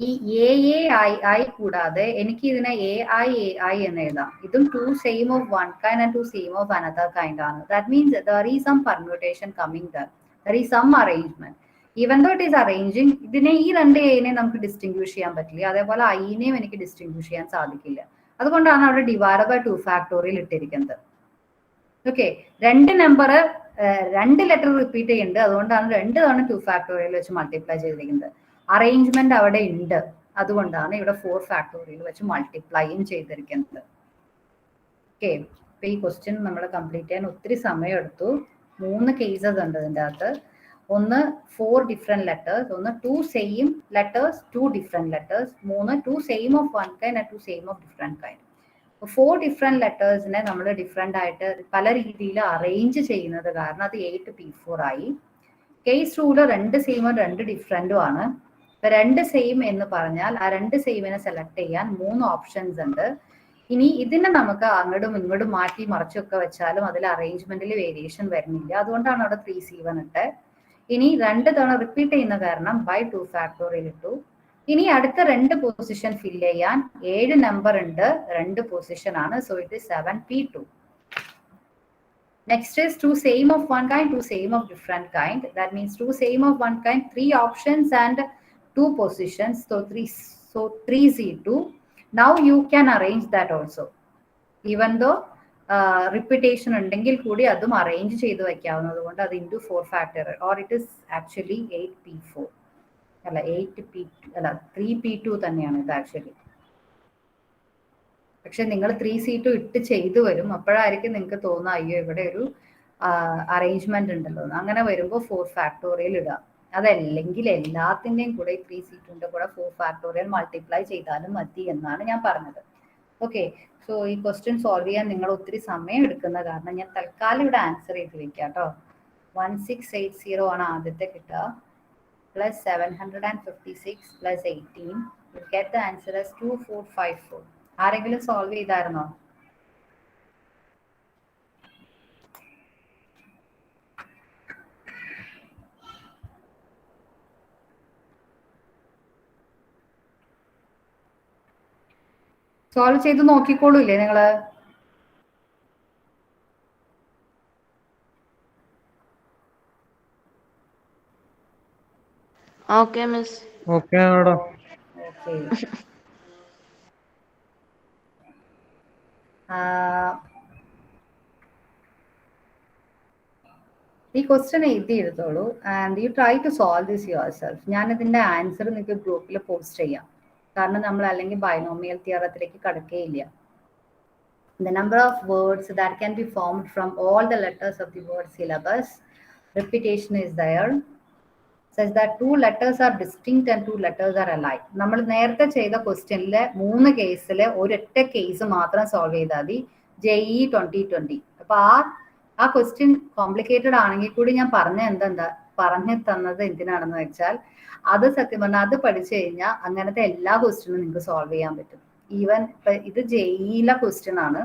ഈ AI കൂടാതെ എനിക്ക് ഇതിനെ AI എന്ന് എഴുതാം. ഇതും 2 same of one kind and 2 same of another kind ആണ്. That means there is some permutation coming there, there is some arrangement. Even though it is arranging, ഇതിനെ ഈ രണ്ട് എനെ നമുക്ക് ഡിസ്റ്റിങ്വിഷ് ചെയ്യാൻ പറ്റില്ല, അതേപോലെ ഐനെയും എനിക്ക് ഡിസ്റ്റിങ്വിഷ് ചെയ്യാൻ സാധിക്കില്ല. അതുകൊണ്ടാണ് അവിടെ ഡിവൈഡ് ബൈ 2 ഫാക്ടോറിയൽ ഇട്ടിരിക്കുന്നത്. ഓക്കെ, രണ്ട് നമ്പർ 2 ലെറ്റർ റിപ്പീറ്റ് ചെയ്യുന്നുണ്ട്, അതുകൊണ്ടാണ് 2 തവണ 2 ഫാക്ടോറിയൽ വെച്ച് മൾട്ടിപ്ലൈ ചെയ്തിരിക്കുന്നത്. അറേഞ്ച്മെന്റ് അവിടെ ഉണ്ട്, അതുകൊണ്ടാണ് ഇവിടെ 4 ഫാക്ടോറിയൽ വെച്ച് മൾട്ടിപ്ലൈയും ചെയ്തിരിക്കുന്നത്. ഓക്കെ, ഇപ്പൊ ഈ ക്വസ്റ്റ്യൻ നമ്മൾ കംപ്ലീറ്റ് ചെയ്യാൻ ഒത്തിരി സമയം എടുത്തു. 3 കേസസ് ഉണ്ട് ഇതിൻ്റെ അകത്ത്. ഒന്ന് 4 ഡിഫറെന്റ് ലെറ്റേഴ്സ്, ഒന്ന് 2 same letters 2 different letters, 3 2 same of one kind and 2 same of different kind. 4 different ലെറ്റേഴ്സിനെ നമ്മൾ ഡിഫറെന്റ് ആയിട്ട് പല രീതിയിൽ അറേഞ്ച് ചെയ്യുന്നത് കാരണം അത് 8P4 ആയി. കേസ് റൂള് 2 സെയിമും 2 ഡിഫറെന്റും ആണ്. 2 സെയിം എന്ന് പറഞ്ഞാൽ ആ 2 സെയിമിനെ സെലക്ട് ചെയ്യാൻ 3 ഓപ്ഷൻസ് ഉണ്ട്. ഇനി ഇതിനെ നമുക്ക് അങ്ങോട്ടും ഇങ്ങോട്ടും മാറ്റി മറിച്ചൊക്കെ വെച്ചാലും അതിൽ അറേഞ്ച്മെന്റിൽ വേരിയേഷൻ വരുന്നില്ല, അതുകൊണ്ടാണ് അവിടെ 3C1 ഇട്ട്. ഇനി 2 തവണ റിപ്പീറ്റ് ചെയ്യുന്ന കാരണം ബൈ 2 ഫാക്ടോറിയൽ ഇട്ടു. ഇനി അടുത്ത 2 പൊസിഷൻ ഫില്ല് ചെയ്യാൻ 7 നമ്പർ ഉണ്ട്, 2 പൊസിഷൻ ആണ്. So it is 7P2. Next is 2 same of one kind, 2 same of different kind. That means 2 same of one kind, 3 options and 2 positions. So 3C2. Now you can arrange that also. Even though repetition ഉണ്ടെങ്കിൽ കൂടി അതും arrange ചെയ്ത് വയ്ക്കാവുന്നത് കൊണ്ട് അത് into 4 factorial, or it is actually 8P4 അല്ല 3P2 തന്നെയാണ് ഇത് actually. പക്ഷെ നിങ്ങൾ 3C2 ഇട്ട് ചെയ്തു വരും, അപ്പോഴായിരിക്കും നിങ്ങൾക്ക് തോന്നുക അയ്യോ ഇവിടെ ഒരു അറേഞ്ച്മെന്റ് ഉണ്ടല്ലോ. അങ്ങനെ വരുമ്പോൾ 4 ഫാക്ടോറിയൽ ഇടുക. അതല്ലെങ്കിൽ എല്ലാത്തിൻ്റെയും കൂടെ 3C2ന്റെ കൂടെ 4 ഫാക്ടോറിയൽ മൾട്ടിപ്ലൈ ചെയ്താലും മതി എന്നാണ് ഞാൻ പറഞ്ഞത്. ഓക്കെ, സോ ഈ ക്വസ്റ്റ്യൻ സോൾവ് ചെയ്യാൻ നിങ്ങൾ ഒത്തിരി സമയം എടുക്കുന്ന കാരണം ഞാൻ തൽക്കാലം ഇവിടെ ആൻസർ ചെയ്ത് വെക്കാം കേട്ടോ. 1680 ആണ് ആദ്യത്തെ കിട്ടുക, plus 756 plus 18 you get the answer as 2454. ആരെങ്കിലും സോൾവ് ചെയ്തായിരുന്നോ? സോൾവ് ചെയ്ത് നോക്കിക്കോളൂല്ലേ നിങ്ങള്? Okay miss. Okay madam. Okay, ഈ ക്വസ്റ്റ്യൻ എഴുതി എടുത്തോളൂ and you try to solve this yourself. ഞാൻ ഇതിന്റെ ആൻസർ നിങ്ങൾക്ക് ഗ്രൂപ്പിൽ പോസ്റ്റ് ചെയ്യാം. കാരണം നമ്മൾ അല്ലെങ്കിൽ binomial തിയറത്തിലേക്ക് കടക്കുകയില്ല. The number of words that can be formed from all the letters of the word syllabus, repetition is there, such that 2 letters are distinct and 2 letters are alike. നമ്മൾ നേരത്തെ ചെയ്ത ക്വസ്റ്റ്യനിലെ 3 കേസിൽ ഒരൊറ്റ കേസ് മാത്രം സോൾവ് ചെയ്താൽ മതി JEE 2020. അപ്പൊ ആ ക്വസ്റ്റ്യൻ കോംപ്ലിക്കേറ്റഡ് ആണെങ്കിൽ കൂടി ഞാൻ പറഞ്ഞു തന്നത് എന്തിനാണെന്ന് വെച്ചാൽ അത് സത്യം പറഞ്ഞാൽ അത് പഠിച്ചു കഴിഞ്ഞാൽ അങ്ങനത്തെ എല്ലാ ക്വസ്റ്റ്യനും നിങ്ങൾക്ക് സോൾവ് ചെയ്യാൻ പറ്റും. ഈവൻ ഇത് JEE ക്വസ്റ്റ്യൻ ആണ്.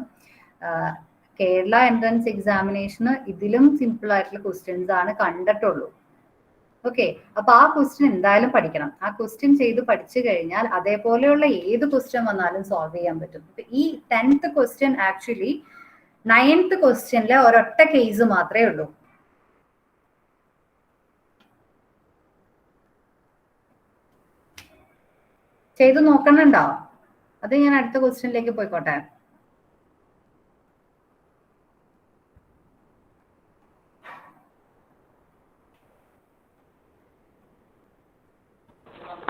കേരള എൻട്രൻസ് എക്സാമിനേഷന് ഇതിലും സിമ്പിൾ ആയിട്ടുള്ള ക്വസ്റ്റ്യൻസ് ആണ് കണ്ടിട്ടുള്ളൂ. ഓക്കെ, അപ്പൊ ആ ക്വസ്റ്റ്യൻ എന്തായാലും പഠിക്കണം. ആ ക്വസ്റ്റ്യൻ ചെയ്ത് പഠിച്ചു കഴിഞ്ഞാൽ അതേപോലെയുള്ള ഏത് ക്വസ്റ്റ്യൻ വന്നാലും സോൾവ് ചെയ്യാൻ പറ്റും. ഈ 10th ക്വസ്റ്റ്യൻ ആക്ച്വലി 9th ക്വസ്റ്റ്യനിലെ ഒരൊറ്റ കേസ് മാത്രമേ ഉള്ളൂ. ചെയ്ത് നോക്കണുണ്ടോ? അത് ഞാൻ അടുത്ത ക്വസ്റ്റ്യനിലേക്ക് പോയിക്കോട്ടെ.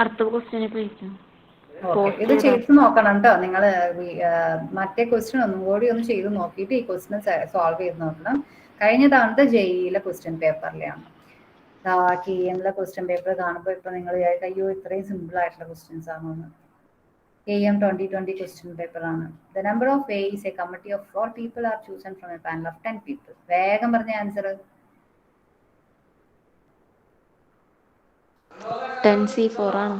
അടുത്ത ക്വസ്റ്റ്യനെ പോയിരിക്കും. ഇത് ചെയ്ത് നോക്കണം കേട്ടോ നിങ്ങൾ. മറ്റേ ക്വസ്റ്റ്യൻ ഒന്നും കൂടി ഒന്ന് ചെയ്ത് നോക്കിയിട്ട് ഈ ക്വസ്റ്റ്യൻ സോൾവ് ചെയ്ത് നോക്കണം. കഴിഞ്ഞ തവണത്തെ JEE ക്വസ്റ്റ്യൻ പേപ്പറിലെയാണ്. KM ക്വസ്റ്റ്യൻ പേപ്പർ കാണുമ്പോൾ ഇപ്പൊ നിങ്ങൾ അയ്യോ ഇത്രയും സിമ്പിൾ ആയിട്ടുള്ള ക്വസ്റ്റ്യൻസ് ആണെന്ന്. KM 2020 ക്വസ്റ്റ്യൻ പേപ്പർ ആണ്. The number of ways a committee of 4 people are chosen from a panel of 10 people. വേഗം പറഞ്ഞ ആൻസർ 10C4 ആണ്.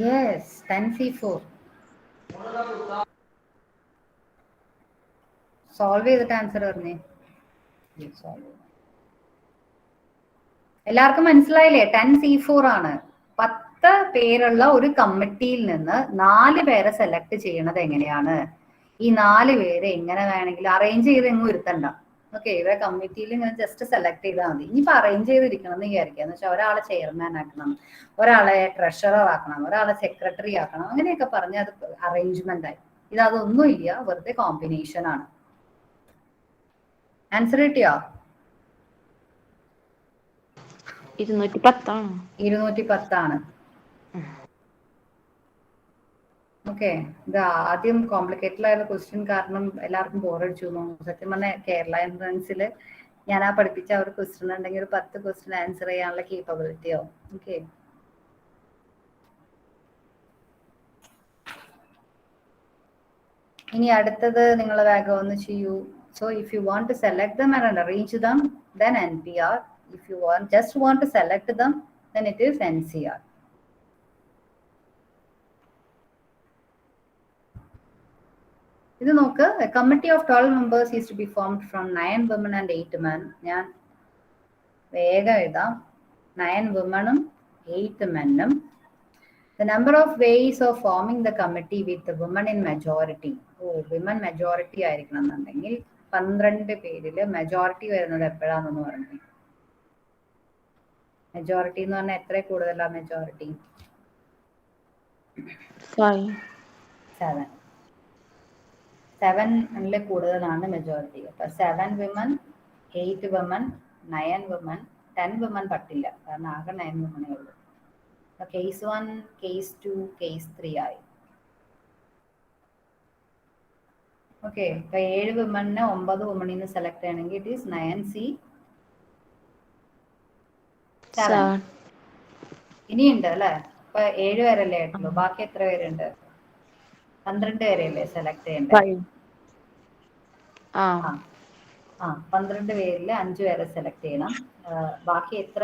Yes, 10C4. സോൾവ് ചെയ്തിട്ട് ആൻസർ പറഞ്ഞേ. എല്ലാവർക്കും മനസ്സിലായില്ലേ? 10C4 ആണ്. 10 പേരുള്ള ഒരു കമ്മിറ്റിയിൽ നിന്ന് 4 പേരെ സെലക്ട് ചെയ്യണത് എങ്ങനെയാണ്? ഈ 4 പേരെ എങ്ങനെ വേണമെങ്കിലും അറേഞ്ച് ചെയ്ത് എങ്ങും ഇരുത്തണ്ട. ഓക്കെ, ഇവരെ കമ്മിറ്റിയിൽ ഇങ്ങനെ ജസ്റ്റ് സെലക്ട് ചെയ്താൽ മതി. ഇനിയിപ്പോ അറേഞ്ച് ചെയ്തിരിക്കണം എന്ന് വിചാരിക്കുക എന്ന് വെച്ചാൽ ഒരാളെ ചെയർമാൻ ആക്കണം, ഒരാളെ ട്രഷറർ ആക്കണം, ഒരാളെ സെക്രട്ടറി ആക്കണം, അങ്ങനെയൊക്കെ പറഞ്ഞ് അത് അറേഞ്ച്മെന്റ് ആയി. അതൊന്നുമില്ല, വെറുതെ കോമ്പിനേഷൻ ആണ്. ആൻസർ കിട്ടിയോ? 210 ആണ്. 210 ആണ്. ഓക്കെ, ഇത് ആദ്യം കോംപ്ലിക്കേറ്റഡ് ആയ ക്വസ്റ്റ്യൻ കാരണം എല്ലാവർക്കും ബോറടിച്ചു തോന്നുന്നു. സത്യം പറഞ്ഞാൽ കേരള എൻട്രൻസിൽ ഞാൻ പഠിപ്പിച്ച ഒരു ക്വസ്റ്റ്യൻ ഉണ്ടെങ്കിൽ ഒരു 10 ക്വസ്റ്റ്യൻ ആൻസർ ചെയ്യാനുള്ള കേപ്പബിലിറ്റിയോ. ഓക്കെ, ഇനി അടുത്തത് നിങ്ങൾ വേഗം ഒന്ന് ചെയ്യൂ. So if you want to select them and arrange them then NPR. If you just want to select them, then it is NCR. ഇത് നോക്ക്, a committee of 12 members is to be formed from 9 women and 8 men. ഞാൻ വേഗം എഴുതാം. 9 women 8 men. The number of ways of forming the committee with the women in majority. Women majority ആയിരിക്കണം എന്നുണ്ടെങ്കിൽ 12 പേരില് majority വരുന്നത് എപ്പോഴാണെന്ന് പറഞ്ഞു. മെജോറിറ്റി എന്ന് പറഞ്ഞാൽ എത്ര കൂടുതലാ? മെജോറിറ്റി 7 കൂടുതലാണ് മെജോറിറ്റി. അപ്പൊ 7 women, 8 women, 9 women, 10 women പറ്റില്ല കാരണം ആകെ 9 women ഉള്ളൂ. കേസ് 1, കേസ് 2, കേസ് 3 ആയി. ഓക്കെ, ഇപ്പൊ 7 women 9 women സെലക്ട് ചെയ്യണമെങ്കിൽ ഇറ്റ് ഈസ് 9C7. ഇനിയുണ്ട് അല്ലെ? ഇപ്പൊ 7 പേരല്ലേ ആയിട്ടുള്ളൂ, ബാക്കി എത്ര പേരുണ്ട്? 12 പേരല്ലേ സെലക്ട് ചെയ്യണ്ടേ? 12 പേരിൽ 5 പേരെ സെലക്ട് ചെയ്യണം. ബാക്കി എത്ര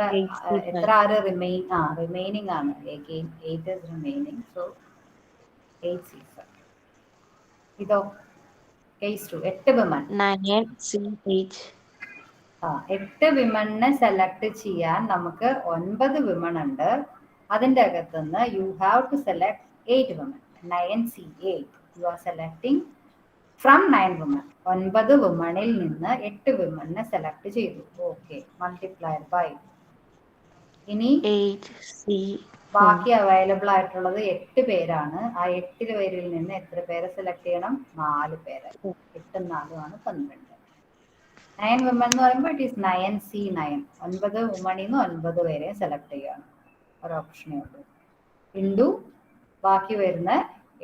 ആര് റിമൈനിങ് ആണ്? 8 is remaining. So 8C7. ഇതോ കേസ് 2 8 women. 9CH. 8 വിമണിനെ സെലക്ട് ചെയ്യാൻ നമുക്ക് 9 വിമൺ ഉണ്ട്. അതിൻ്റെ അകത്തുനിന്ന് you have to select 8 women. 9C8. You are selecting from 9 women. 9 വിമണിൽ നിന്ന് 8 വിമണിനെ സെലക്ട് ചെയ്തു. Okay, multiplied by. ഇനി 8C. ബാക്കി അവൈലബിൾ ആയിട്ടുള്ളത് 8 പേരാണ്. ആ 8 പേരിൽ നിന്ന് എത്ര പേരെ സെലക്ട് ചെയ്യണം? 4 പേരെ. 8 4 ആണ് 12. 9 women എന്ന് പറയുമ്പോൾ ഇറ്റ് ഈസ് 9C9. 9 വുമണിൽ നിന്ന് 9 പേരെ സെലക്ട് ചെയ്യാണ്. ഒരു ഓപ്ഷനേ ഉള്ളൂ. ഇൻഡു ബാക്കി വരുന്ന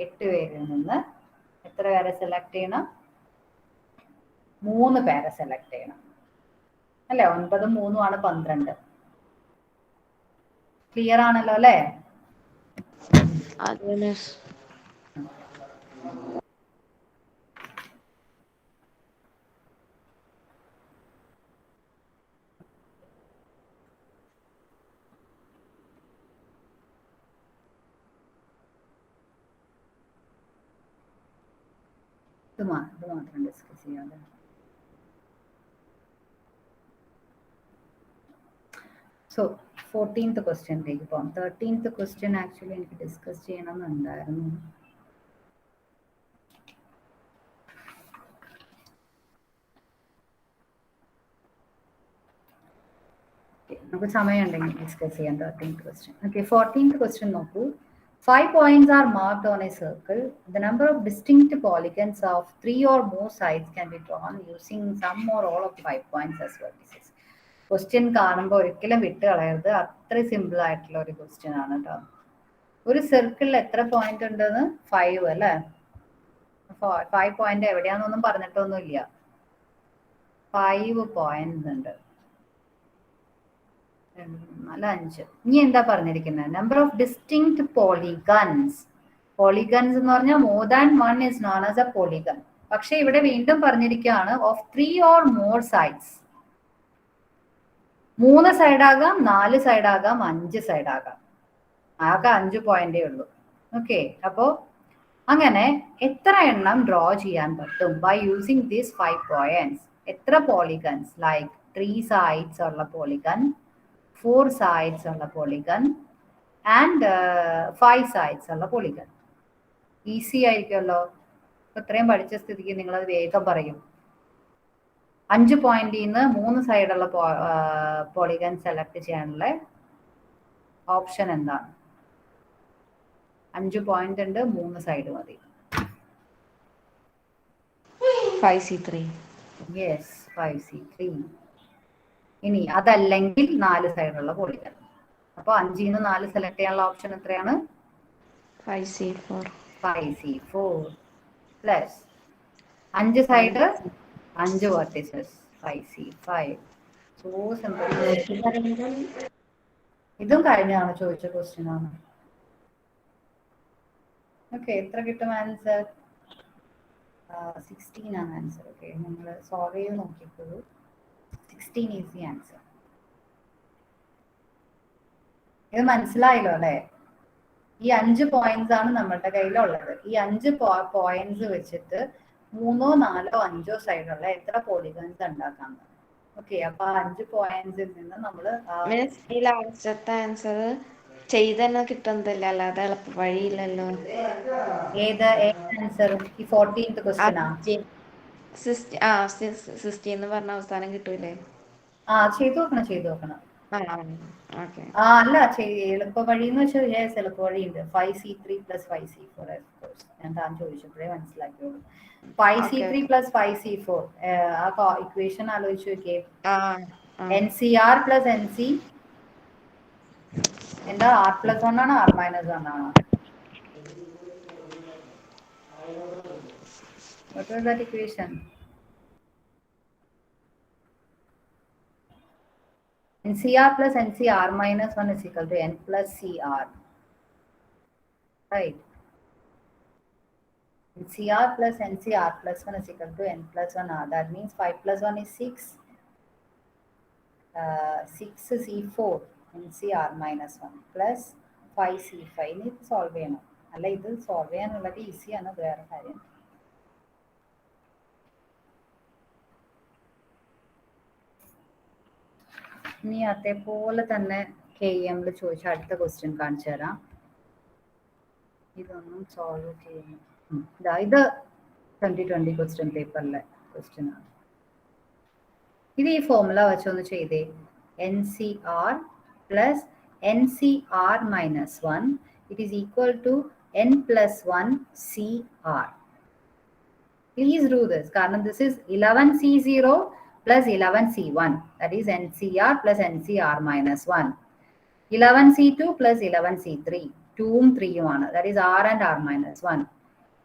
8 പേരിൽ നിന്ന് എത്ര പേരെ സെലക്ട് ചെയ്യണം? 3 പേരെ സെലക്ട് ചെയ്യണം അല്ലെ? 9 3 ആണ് 12. ക്ലിയർ ആണല്ലോ അല്ലേ? അതെ മിസ്. ഇത് മാത്രം ഡിസ്കസ് ചെയ്യാതെ. സോ 14th ക്വസ്റ്റ്യനിലേക്ക് പോകാം. 13th ക്വസ്റ്റ്യൻ ആക്ച്വലി എനിക്ക് ഡിസ്കസ് ചെയ്യണമെന്നുണ്ടായിരുന്നു. നമുക്ക് സമയമുണ്ടെങ്കിൽ ഡിസ്കസ് ചെയ്യാം 13th question. Okay, 14th question നോക്കൂ. 5 points are marked on a circle. The number of distinct polygons of 3 or more sides can be drawn using some or all of 5 points as vertices. Question കാണുമ്പോൾ ഒരിക്കലും വിട്ട് കളയരുത്. അത്ര simple ആയിട്ടുള്ള ഒരു question ആണ് കേട്ടോ. ഒരു സർക്കിളിൽ എത്ര പോയിന്റ് ഉണ്ടെന്ന്? 5 അല്ലേ? 5 പോയിന്റ് എവിടെയാണെന്നൊന്നും പറഞ്ഞിട്ടൊന്നുമില്ല. 5 പോയിന്റ്സ് ഉണ്ട്. 5. ഇനി എന്താ പറഞ്ഞിരിക്കുന്നത്? Number of distinct polygons. Polygons എന്ന് പറഞ്ഞാൽ more than 1 is known as A polygon. പക്ഷെ ഇവിടെ വീണ്ടും പറഞ്ഞിരിക്കുകയാണ് ഓഫ് 3 or more sides. 3 സൈഡാകാം, 4 സൈഡാകാം, 5 സൈഡാകാം. ആകെ 5 പോയിന്റേ ഉള്ളൂ. ഓക്കെ, അപ്പോ അങ്ങനെ എത്ര എണ്ണം ഡ്രോ ചെയ്യാൻ പറ്റും ബൈ യൂസിങ് ദീസ് 5 പോയിന്റ്സ്? എത്ര പോളിഗൺസ്? ലൈക്ക് 3 sides ഉള്ള പോളിഗൺ, 4 sides ഉള്ള പോളിഗൺ ആൻഡ് 5 sides ഉള്ള പോളിഗൺ. ഈസി ആയിരിക്കുമല്ലോ. ഇത്രയും പഠിച്ച സ്ഥിതിക്ക് നിങ്ങളത് വേഗം പറയും. 5 പോയിന്റിൽ നിന്ന് 3 സൈഡുള്ള പോളിഗൺ സെലക്ട് ചെയ്യാനുള്ള ഓപ്ഷൻ എന്താണ്? 5 പോയിന്റ് ഉണ്ട്, 3 സൈഡ് മതി. 5C3. Yes, 5C3. ഇനി അതല്ലെങ്കിൽ 4 സൈഡുള്ള പോളിഗൺ. അപ്പൊ 5 നിന്ന് 4 സെലക്ട് ചെയ്യാനുള്ള ഓപ്ഷൻ എത്രയാണ്? 5C4. 5C4 plus 5 side, 5 vertices, 5C5. So simple. ഇതും കഴിഞ്ഞാണ് ചോദിച്ച ക്വസ്റ്റ്യൻ ആണ്. ഓക്കെ, എത്ര കിട്ടും ആൻസർ? 16 ആണ് ആൻസർ. ഓക്കെ, നിങ്ങൾ സോൾവ് ചെയ്ത് നോക്കിക്കോളൂ. 16 ഈസ് ദി ആൻസർ. ഇത് മനസ്സിലായല്ലോ അല്ലെ? ഈ 5 പോയിന്റ്സ് ആണ് നമ്മുടെ കയ്യിലുള്ളത്. ഈ 5 പോയിന്റ്സ് വെച്ചിട്ട് 3, 4, 5 സൈഡുള്ള എത്ര പോളിഗൺസ് ഉണ്ടാക്കാം? ഓക്കെ, അപ്പൊ 5 പോയിന്റ്സിൽ നിന്ന് നമ്മള് ഈ ലാസ്റ്റത്തെ ആൻസർ ചെയ്തന്നെ കിട്ടുന്നില്ല, അല്ലാതെ എളുപ്പ വഴിയില്ലല്ലോ. ഏത് ആൻസർ? ഈ 14th ക്വസ്റ്റ്യനാ? 60 എന്ന് പറഞ്ഞ അവസാനം കിട്ടൂലേ? ചെയ്തു നോക്കണം. ഓക്കെ. അല്ല, എളുപ്പ വഴി എന്ന് വെച്ചാൽ എളുപ്പ വഴിയുണ്ട്. 5C3 plus 5C4. ഞാൻ താൻ ചോദിച്ചപ്പോഴേ മനസ്സിലാക്കിയോളൂ. 5C3 plus 5C4 ആ ഇക്വേഷൻ ആലോചിച്ച് നോക്കിയേ. NCR plus NC എന്താ? R+1 ആണോ R-1 ആണോ? What was that equation? NCR plus NCR minus 1 is equal to N plus CR. Right. NCR plus NCR plus 1 is equal to N plus 1R. That means 5 plus 1 is 6. 6C4 NCR minus 1 plus 5C5. ഇത് solve ചെയ്യണം. അല്ല, ഇത് solve ചെയ്യാനുള്ളത് ഈസിയാണ്, വേറെ കാര്യം. ഇനി അതേപോലെ തന്നെ KEM ചോദിച്ച അടുത്ത ക്വസ്റ്റ്യൻ കാണിച്ചു തരാം. ഇതൊന്നും സോൾവ് ചെയ്യുന്നു. ഇത് 2020 ക്വസ്റ്റ്യൻ പേപ്പറിലെ ക്വസ്റ്റ്യൻ ആണ്. ഇത് ഈ ഫോർമുല വെച്ചൊന്ന് ചെയ്തേ. NCR plus NCR minus 1 it is equal to N plus 1 CR. Please do this. കാരണം this is 11C0 plus 11C1. That is NCR plus NCR minus 1. 11C2 plus 11C3. 2ഉം 3യുമാണ്. That is R and R minus 1.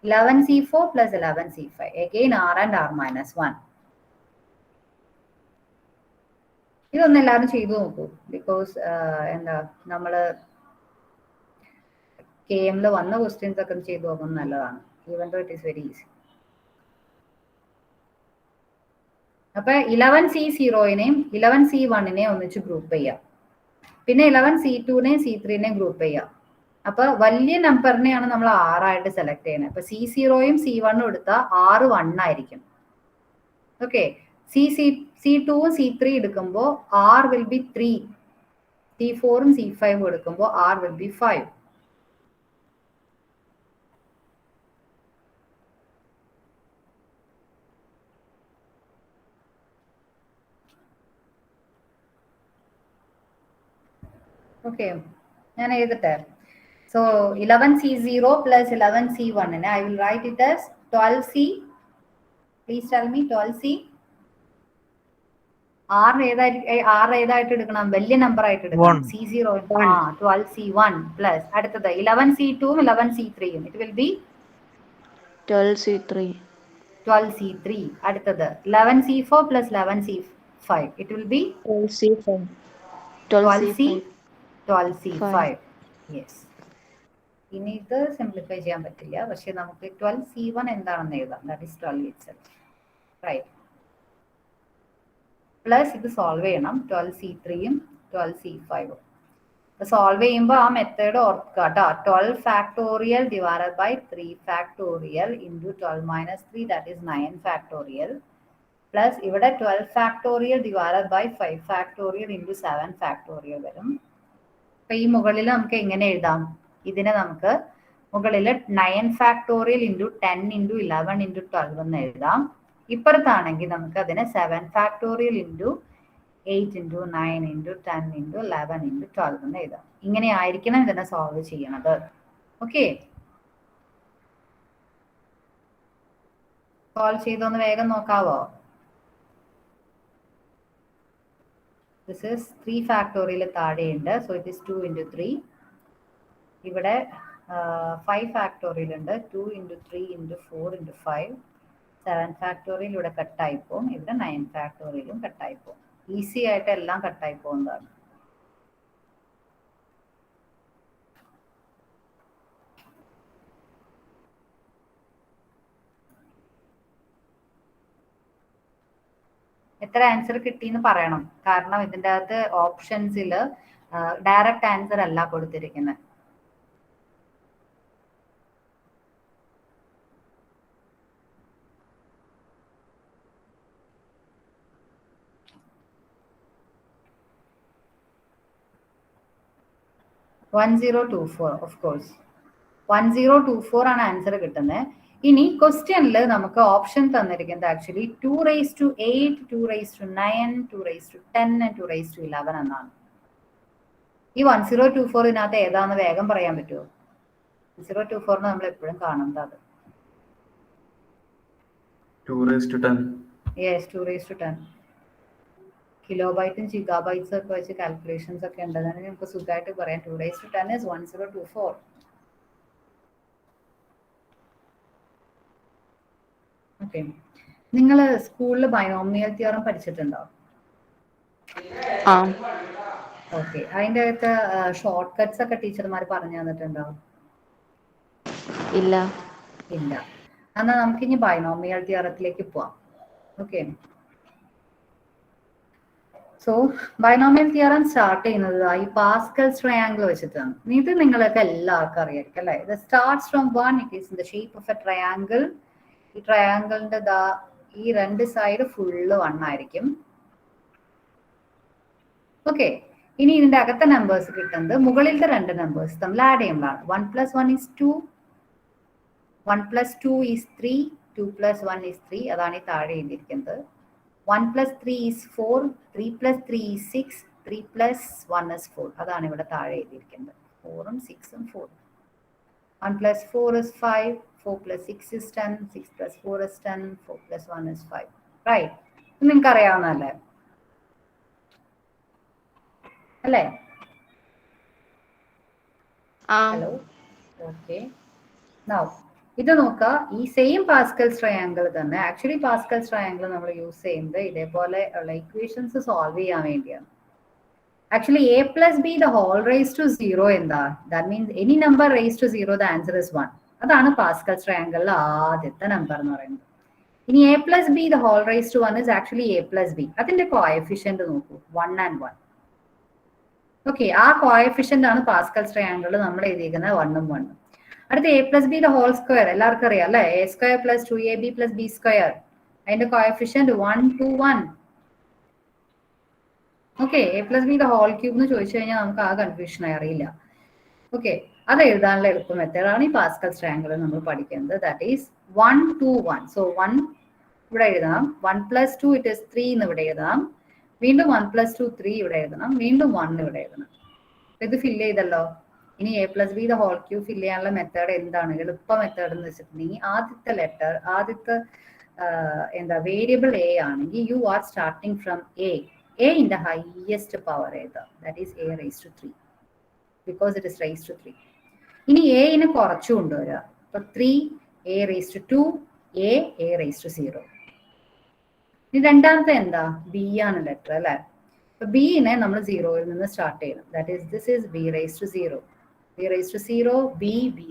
11C4 plus 11C5. Again R and R minus 1. ഇതൊന്നും എല്ലാവരും ചെയ്തു നോക്കൂ. Because എന്താ നമ്മൾ KMൽ വന്ന ക്വസ്റ്റ്യൻസ് ഒക്കെ ചെയ്തു നോക്കുന്നത് നല്ലതാണ്. Even though it is very easy. അപ്പൊ 11C0നെയും 11C1നെയും ഒന്നിച്ച് ഗ്രൂപ്പ് ചെയ്യാം. പിന്നെ 11C2നെയും C3നെയും ഗ്രൂപ്പ് ചെയ്യാം. അപ്പൊ വലിയ നമ്പറിനെയാണ് നമ്മൾ 6 ആയിട്ട് സെലക്ട് ചെയ്യുന്നത്. അപ്പൊ C0യും C1ഉം എടുത്താൽ R 1 ആയിരിക്കും. ഓക്കെ, C2ഉം C3 എടുക്കുമ്പോൾ R will be 3. C4ഉം C5ഉം എടുക്കുമ്പോൾ R will be 5. ഓക്കെ, ഞാൻ എഴുതട്ടെ. So 11C0 plus 11C1, I will write it as 12C. Please tell me 12C. R ഏതായിട്ട് എടുക്കണം? വലിയ നമ്പർ ആയിട്ട് എടുക്കണം. C0 12C1 plus അടുത്തത് 11C2ഉം 11C3യും. It will be 12C3. 12C3. അടുത്തത് 11C4 plus 11C5. It will be 12C5. 12C5. Yes. ഇനി ഇത് simplify ചെയ്യാൻ പറ്റില്ല, പക്ഷെ നമുക്ക് 12C1 എന്താണെന്ന് എഴുതാം. That is 12 itself. Right. Plus ഇത് സോൾവ് ചെയ്യണം. 12C3യും 12C5ഉം സോൾവ് ചെയ്യുമ്പോൾ ആ മെത്തേഡ് ഓർക്കുക കേട്ടോ. 12 factorial divided by 3 factorial into 12 minus 3 that is 9 factorial plus ഇവിടെ 12 factorial divided by 5 factorial into 7 factorial വരും. അപ്പൊ ഈ മുകളിൽ നമുക്ക് എങ്ങനെ എഴുതാം? ഇതിനെ നമുക്ക് മുകളിൽ 9 ഫാക്ടോറിയൽ ഇൻറ്റു 10 ഇൻറ്റു 11 ഇൻറ്റു 12 എന്ന് എഴുതാം. ഇപ്പുറത്താണെങ്കിൽ നമുക്ക് അതിനെ 7 factorial into 8 into 9 into 10 into 11 into 12 എന്ന് എഴുതാം. ഇങ്ങനെ ആയിരിക്കണം ഇതിനെ സോൾവ് ചെയ്യണത്. ഓക്കെ, സോൾവ് ചെയ്തൊന്ന് വേഗം നോക്കാവോ? ദിസ് ഈസ് 3 ഫാക്ടോറിയൽ താഴെയുണ്ട്. So it is 2 into 3. ഇവിടെ 5 ഫാക്ടോറിയൽ ഉണ്ട്. 2 ഇൻറ്റു 3 ഇൻറ്റു 4 ഇൻറ്റു 5. 7 ഫാക്ടോറിയൽ ഇവിടെ കട്ടായി പോകും. ഇവിടെ 9 ഫാക്ടോറിയലും കട്ടായി പോകും. ഈസി ആയിട്ട് എല്ലാം കട്ടായി പോകുന്നതാണ്. എത്ര ആൻസർ കിട്ടിയെന്ന് പറയണം. കാരണം ഇതിൻ്റെ അകത്ത് ഓപ്ഷൻസിൽ ഡയറക്റ്റ് ആൻസർ അല്ല കൊടുത്തിരിക്കുന്നത്. ഓഫ് കോഴ്സ് 1024 ആണ് ആൻസർ കിട്ടുന്നത്. ഇനി ക്വസ്റ്റ്യനിൽ നമുക്ക് ഓപ്ഷൻ തന്നിരിക്കുന്നത് ആക്ച്വലി 2⁸, 2�9, 2�10 and 2�11 എന്നാണ്. ഈ 1024 ഏതാന്ന് വേഗം പറയാൻ പറ്റുമോ? 1024 നമ്മൾ എപ്പോഴും കാണുന്നത് 2⁻10. യെസ്, 2⁻10. കിലോബൈറ്റും ജിഗാബൈറ്റ്സും ഒക്കെ വെച്ച് കാൽക്കുലേഷൻസ് ഒക്കെ ഉണ്ട്. അതാണ് നമുക്ക് സുഖമായിട്ട് പറയാം 2⁻10 is 1024. ഓക്കെ, നിങ്ങൾ സ്കൂളിൽ ബൈനോമിയൽ തിയറം പഠിച്ചിട്ടുണ്ടോ? ഓക്കെ, അതിൻ്റെ അകത്ത് ഷോർട്ട് കട്ട്സ് ഒക്കെ ടീച്ചർമാർ പറഞ്ഞു തന്നിട്ടുണ്ടോ? ഇല്ല. ഇല്ല. എന്നാൽ നമുക്കിനി ബൈനോമിയൽ തിയറത്തിലേക്ക് പോവാം. Okay, so binomial theorem start ചെയ്യുന്നത് ഈ പാസ്കൽസ് ട്രയാങ്കിൾ വെച്ചിട്ടാണ്. ഇത് നിങ്ങൾക്ക് എല്ലാവർക്കും അറിയായിരിക്കും അല്ലേ? ഇത് starts from 1. It is in the shape of A triangle. ഈ ട്രയാങ്കിളിന്റെ ഈ രണ്ട് സൈഡ് ഫുള്ള് 1 ആയിരിക്കും. ഓക്കെ, ഇനി ഇതിന്റെ അകത്തെ നമ്പേഴ്സ് കിട്ടുന്നത് മുകളിലത്തെ രണ്ട് നമ്പേഴ്സ് തമ്മിൽ ആഡ് ചെയ്യുമ്പോഴാണ്. 1 + 1 is 2, 1 + 2 is 3, 2 + 1 is 3. അതാണ് ഈ താഴെ എഴുതിയിരിക്കുന്നത്. 1 + 3 is 4, 3 + 3 is 6, 3 + 1 is 4. അതാണ് ഇവിടെ താഴെ എഴുതിയിരിക്കുന്നത്. 4ഉം 6ഉം 4. 1 + 4 is 5, 4 + 6 is 10, 6 + 4 is 10, 4 + 1 is 5. Right, നിങ്ങൾക്ക് അറിയാവുന്നതല്ലേ അല്ലേ? Hello okay. നൗ ഇത് നോക്കുക, ഈ സെയിം പാസ്കൽസ് ട്രയാങ്കിൾ തന്നെ. ആക്ച്വലി പാസ്കൽസ് ട്രയാങ്കിൾ നമ്മൾ യൂസ് ചെയ്യുന്നത് ഇതേപോലെ ഉള്ള ഇക്വേഷൻസ് സോൾവ് ചെയ്യാൻ വേണ്ടിയാണ്. Actually a plus b the whole raised to 0 എന്താ? That means any number raised to 0 the answer is 1. അതാണ് പാസ്കൽസ് ട്രയാങ്കിളിലെ ആദ്യത്തെ നമ്പർ എന്ന് പറയുന്നത്. ഇനി a plus b the whole raised to 1 is actually a plus b. അതിന്റെ coefficient നോക്കൂ, 1 and 1. Okay, ആ coefficient ആണ് പാസ്കൽസ് ട്രയാങ്കിളിൽ നമ്മൾ എഴുതിയിരിക്കുന്നത് 1 ഉം 1 ഉം. അടുത്ത a plus b the whole square എല്ലാവർക്കും അറിയാം അല്ലെ? a square plus 2ab plus b square. അതിന്റെ coefficient 1 2 1. Okay, a plus b the whole cube എന്ന് ചോദിച്ചു കഴിഞ്ഞാൽ നമുക്ക് ആ കൺഫ്യൂഷൻ അറിയില്ല. ഓക്കെ, അത് എഴുതാനുള്ള എളുപ്പ മെത്തേഡാണ് ഈ പാസ്കൽസ് ട്രയാങ്കിൾ നമ്മൾ പഠിക്കുന്നത്. That is 1 2 1. സോ 1 ഇവിടെ എഴുതാം, 1 plus 2 it is 3 എന്ന് ഇവിടെ എഴുതാം, വീണ്ടും 1 plus 2 3 ഇവിടെ എഴുതണം, വീണ്ടും 1 ഇവിടെ എഴുതണം. ഇത് ഫില്ല് ചെയ്തല്ലോ. ഇനി a plus b the whole cube fill ചെയ്യാനുള്ള മെത്തേഡ് എന്താണ്? എളുപ്പ മെത്തേഡ് എന്ന് വെച്ചിട്ടുണ്ടെങ്കിൽ ആദ്യത്തെ ലെറ്റർ, ആദ്യത്തെ എന്താ വേരിയബിൾ a ആണെങ്കിൽ you are starting from a in the highest power ഏതാ? that is a raised to 3 because it is raised to 3. ഇനി a നെ കുറച്ചു കൊണ്ടുവരിക. അപ്പൊ 3 a raised to 2 a raised to 0. ഇനി രണ്ടാമത്തെ എന്താ? b ആണ് ലെറ്റർ അല്ലെ? അപ്പൊ b നെ നമ്മൾ 0യിൽ നിന്ന് സ്റ്റാർട്ട് ചെയ്യണം. That is this is b raised to 0. b raised to 0 b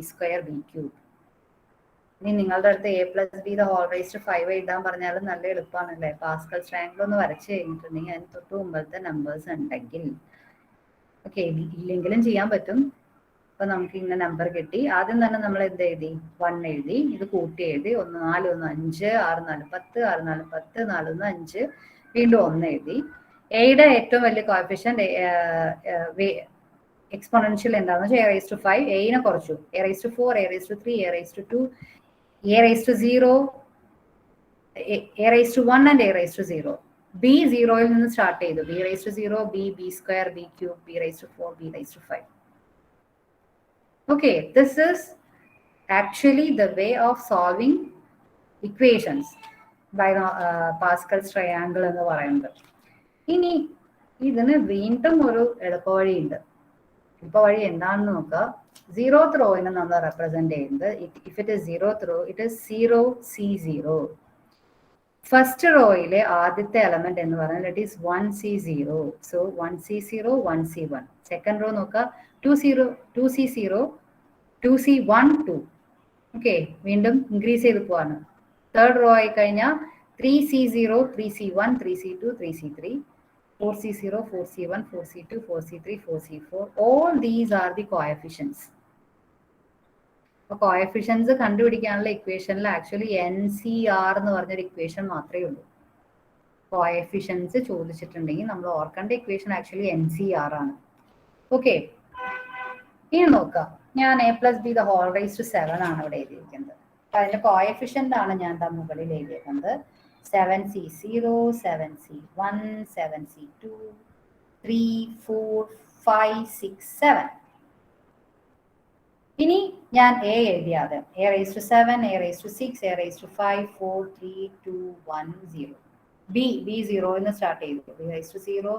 square b cube. ഇനി നിങ്ങളുടെ അടുത്ത് a plus b the whole raised to 5 എഴുതാൻ പറഞ്ഞാലും നല്ല എളുപ്പമാണല്ലേ? പാസ്കൽസ് ട്രയാങ്കിൾ ഒന്ന് വരച്ച് കഴിഞ്ഞിട്ടുണ്ടെങ്കിൽ അതിന് തൊട്ട് മുമ്പത്തെ നമ്പേഴ്സ് ഉണ്ടെങ്കിൽ ഓക്കെ, ഇല്ലെങ്കിലും ചെയ്യാൻ പറ്റും. അപ്പൊ നമുക്ക് ഇങ്ങനെ നമ്പർ കിട്ടി. ആദ്യം തന്നെ നമ്മൾ എന്ത് എഴുതി? 1 എഴുതി, ഇത് കൂട്ടി എഴുതി, 1 4 1 5 6 4 10 6 4 10 4 1 5, വീണ്ടും 1 എഴുതി. എയുടെ ഏറ്റവും വലിയ കോഎഫിഷ്യന്റ് എക്സ്പോണൻഷ്യൽ എന്താണെന്ന് വെച്ചാൽ a raised to 5. a നെ കുറച്ചു, a raised to 4 a raised to 3 a raised to 2 a raised to 0 a raised to 1 and a raised to 0. b 0യിൽ നിന്ന് സ്റ്റാർട്ട് ചെയ്തു, b raised to 0 b square b cube b raised to 4 b raised to 5. okay, this is actually the way of solving equations by Pascal's triangle എന്ന് പറയുന്നത്. ഇനി ഇതിന് വീണ്ടും ഒരു എളുപ്പവഴി ഉണ്ട്. എളുപ്പവഴി എന്താണെന്ന് നോക്കുക. 0th റോയിനെ നമ്മൾ റെപ്രസെന്റ് ചെയ്യുന്നത്, if it is 0th row it is 0 C0. First റോയിലെ ആദ്യത്തെ എലമെന്റ് എന്ന് പറഞ്ഞാൽ it is 1 C0. So 1 C0 1 C1. Second row നോക്കുക, 2 C0 2 C1 2. ഓക്കെ, വീണ്ടും ഇൻക്രീസ് ചെയ്ത് പോവാണ്. തേർഡ് റോ ആയി കഴിഞ്ഞാൽ 3 C0 3 C1 3 C2 3 C3 4 C0 4 C1 4 C2 4 C3 4 C4. all these are the coefficients. അപ്പോൾ കോഎഫിഷ്യൻസ് കണ്ടുപിടിക്കാനുള്ള ഇക്വേഷനിൽ ആക്ച്വലി NCR എന്ന് പറഞ്ഞൊരു ഇക്വേഷൻ മാത്രമേ ഉള്ളൂ. കോഎഫിഷ്യൻസ് ചോദിച്ചിട്ടുണ്ടെങ്കിൽ നമ്മൾ ഓർക്കേണ്ട ഇക്വേഷൻ ആക്ച്വലി NCR ആണ്. ഓക്കെ, ഇനി നോക്കാം. ഞാൻ a plus b the whole raised to 7 ആണ് ഇവിടെ എഴുതിയിരിക്കുന്നത്. അപ്പൊ അതിന്റെ കോഎഫിഷ്യന്റ് ആണ് ഞാൻ മുകളിൽ എഴുതിയിരിക്കുന്നത്. 7C0 7C1 7C2 3 4 5 6 7. ഇനി ഞാൻ a എഴുതിയാതെ a raised to 7 a raised to 6 a raised to 5 4 3 2 1 0. b 0 എന്ന് സ്റ്റാർട്ട് ചെയ്തു, b raised to 0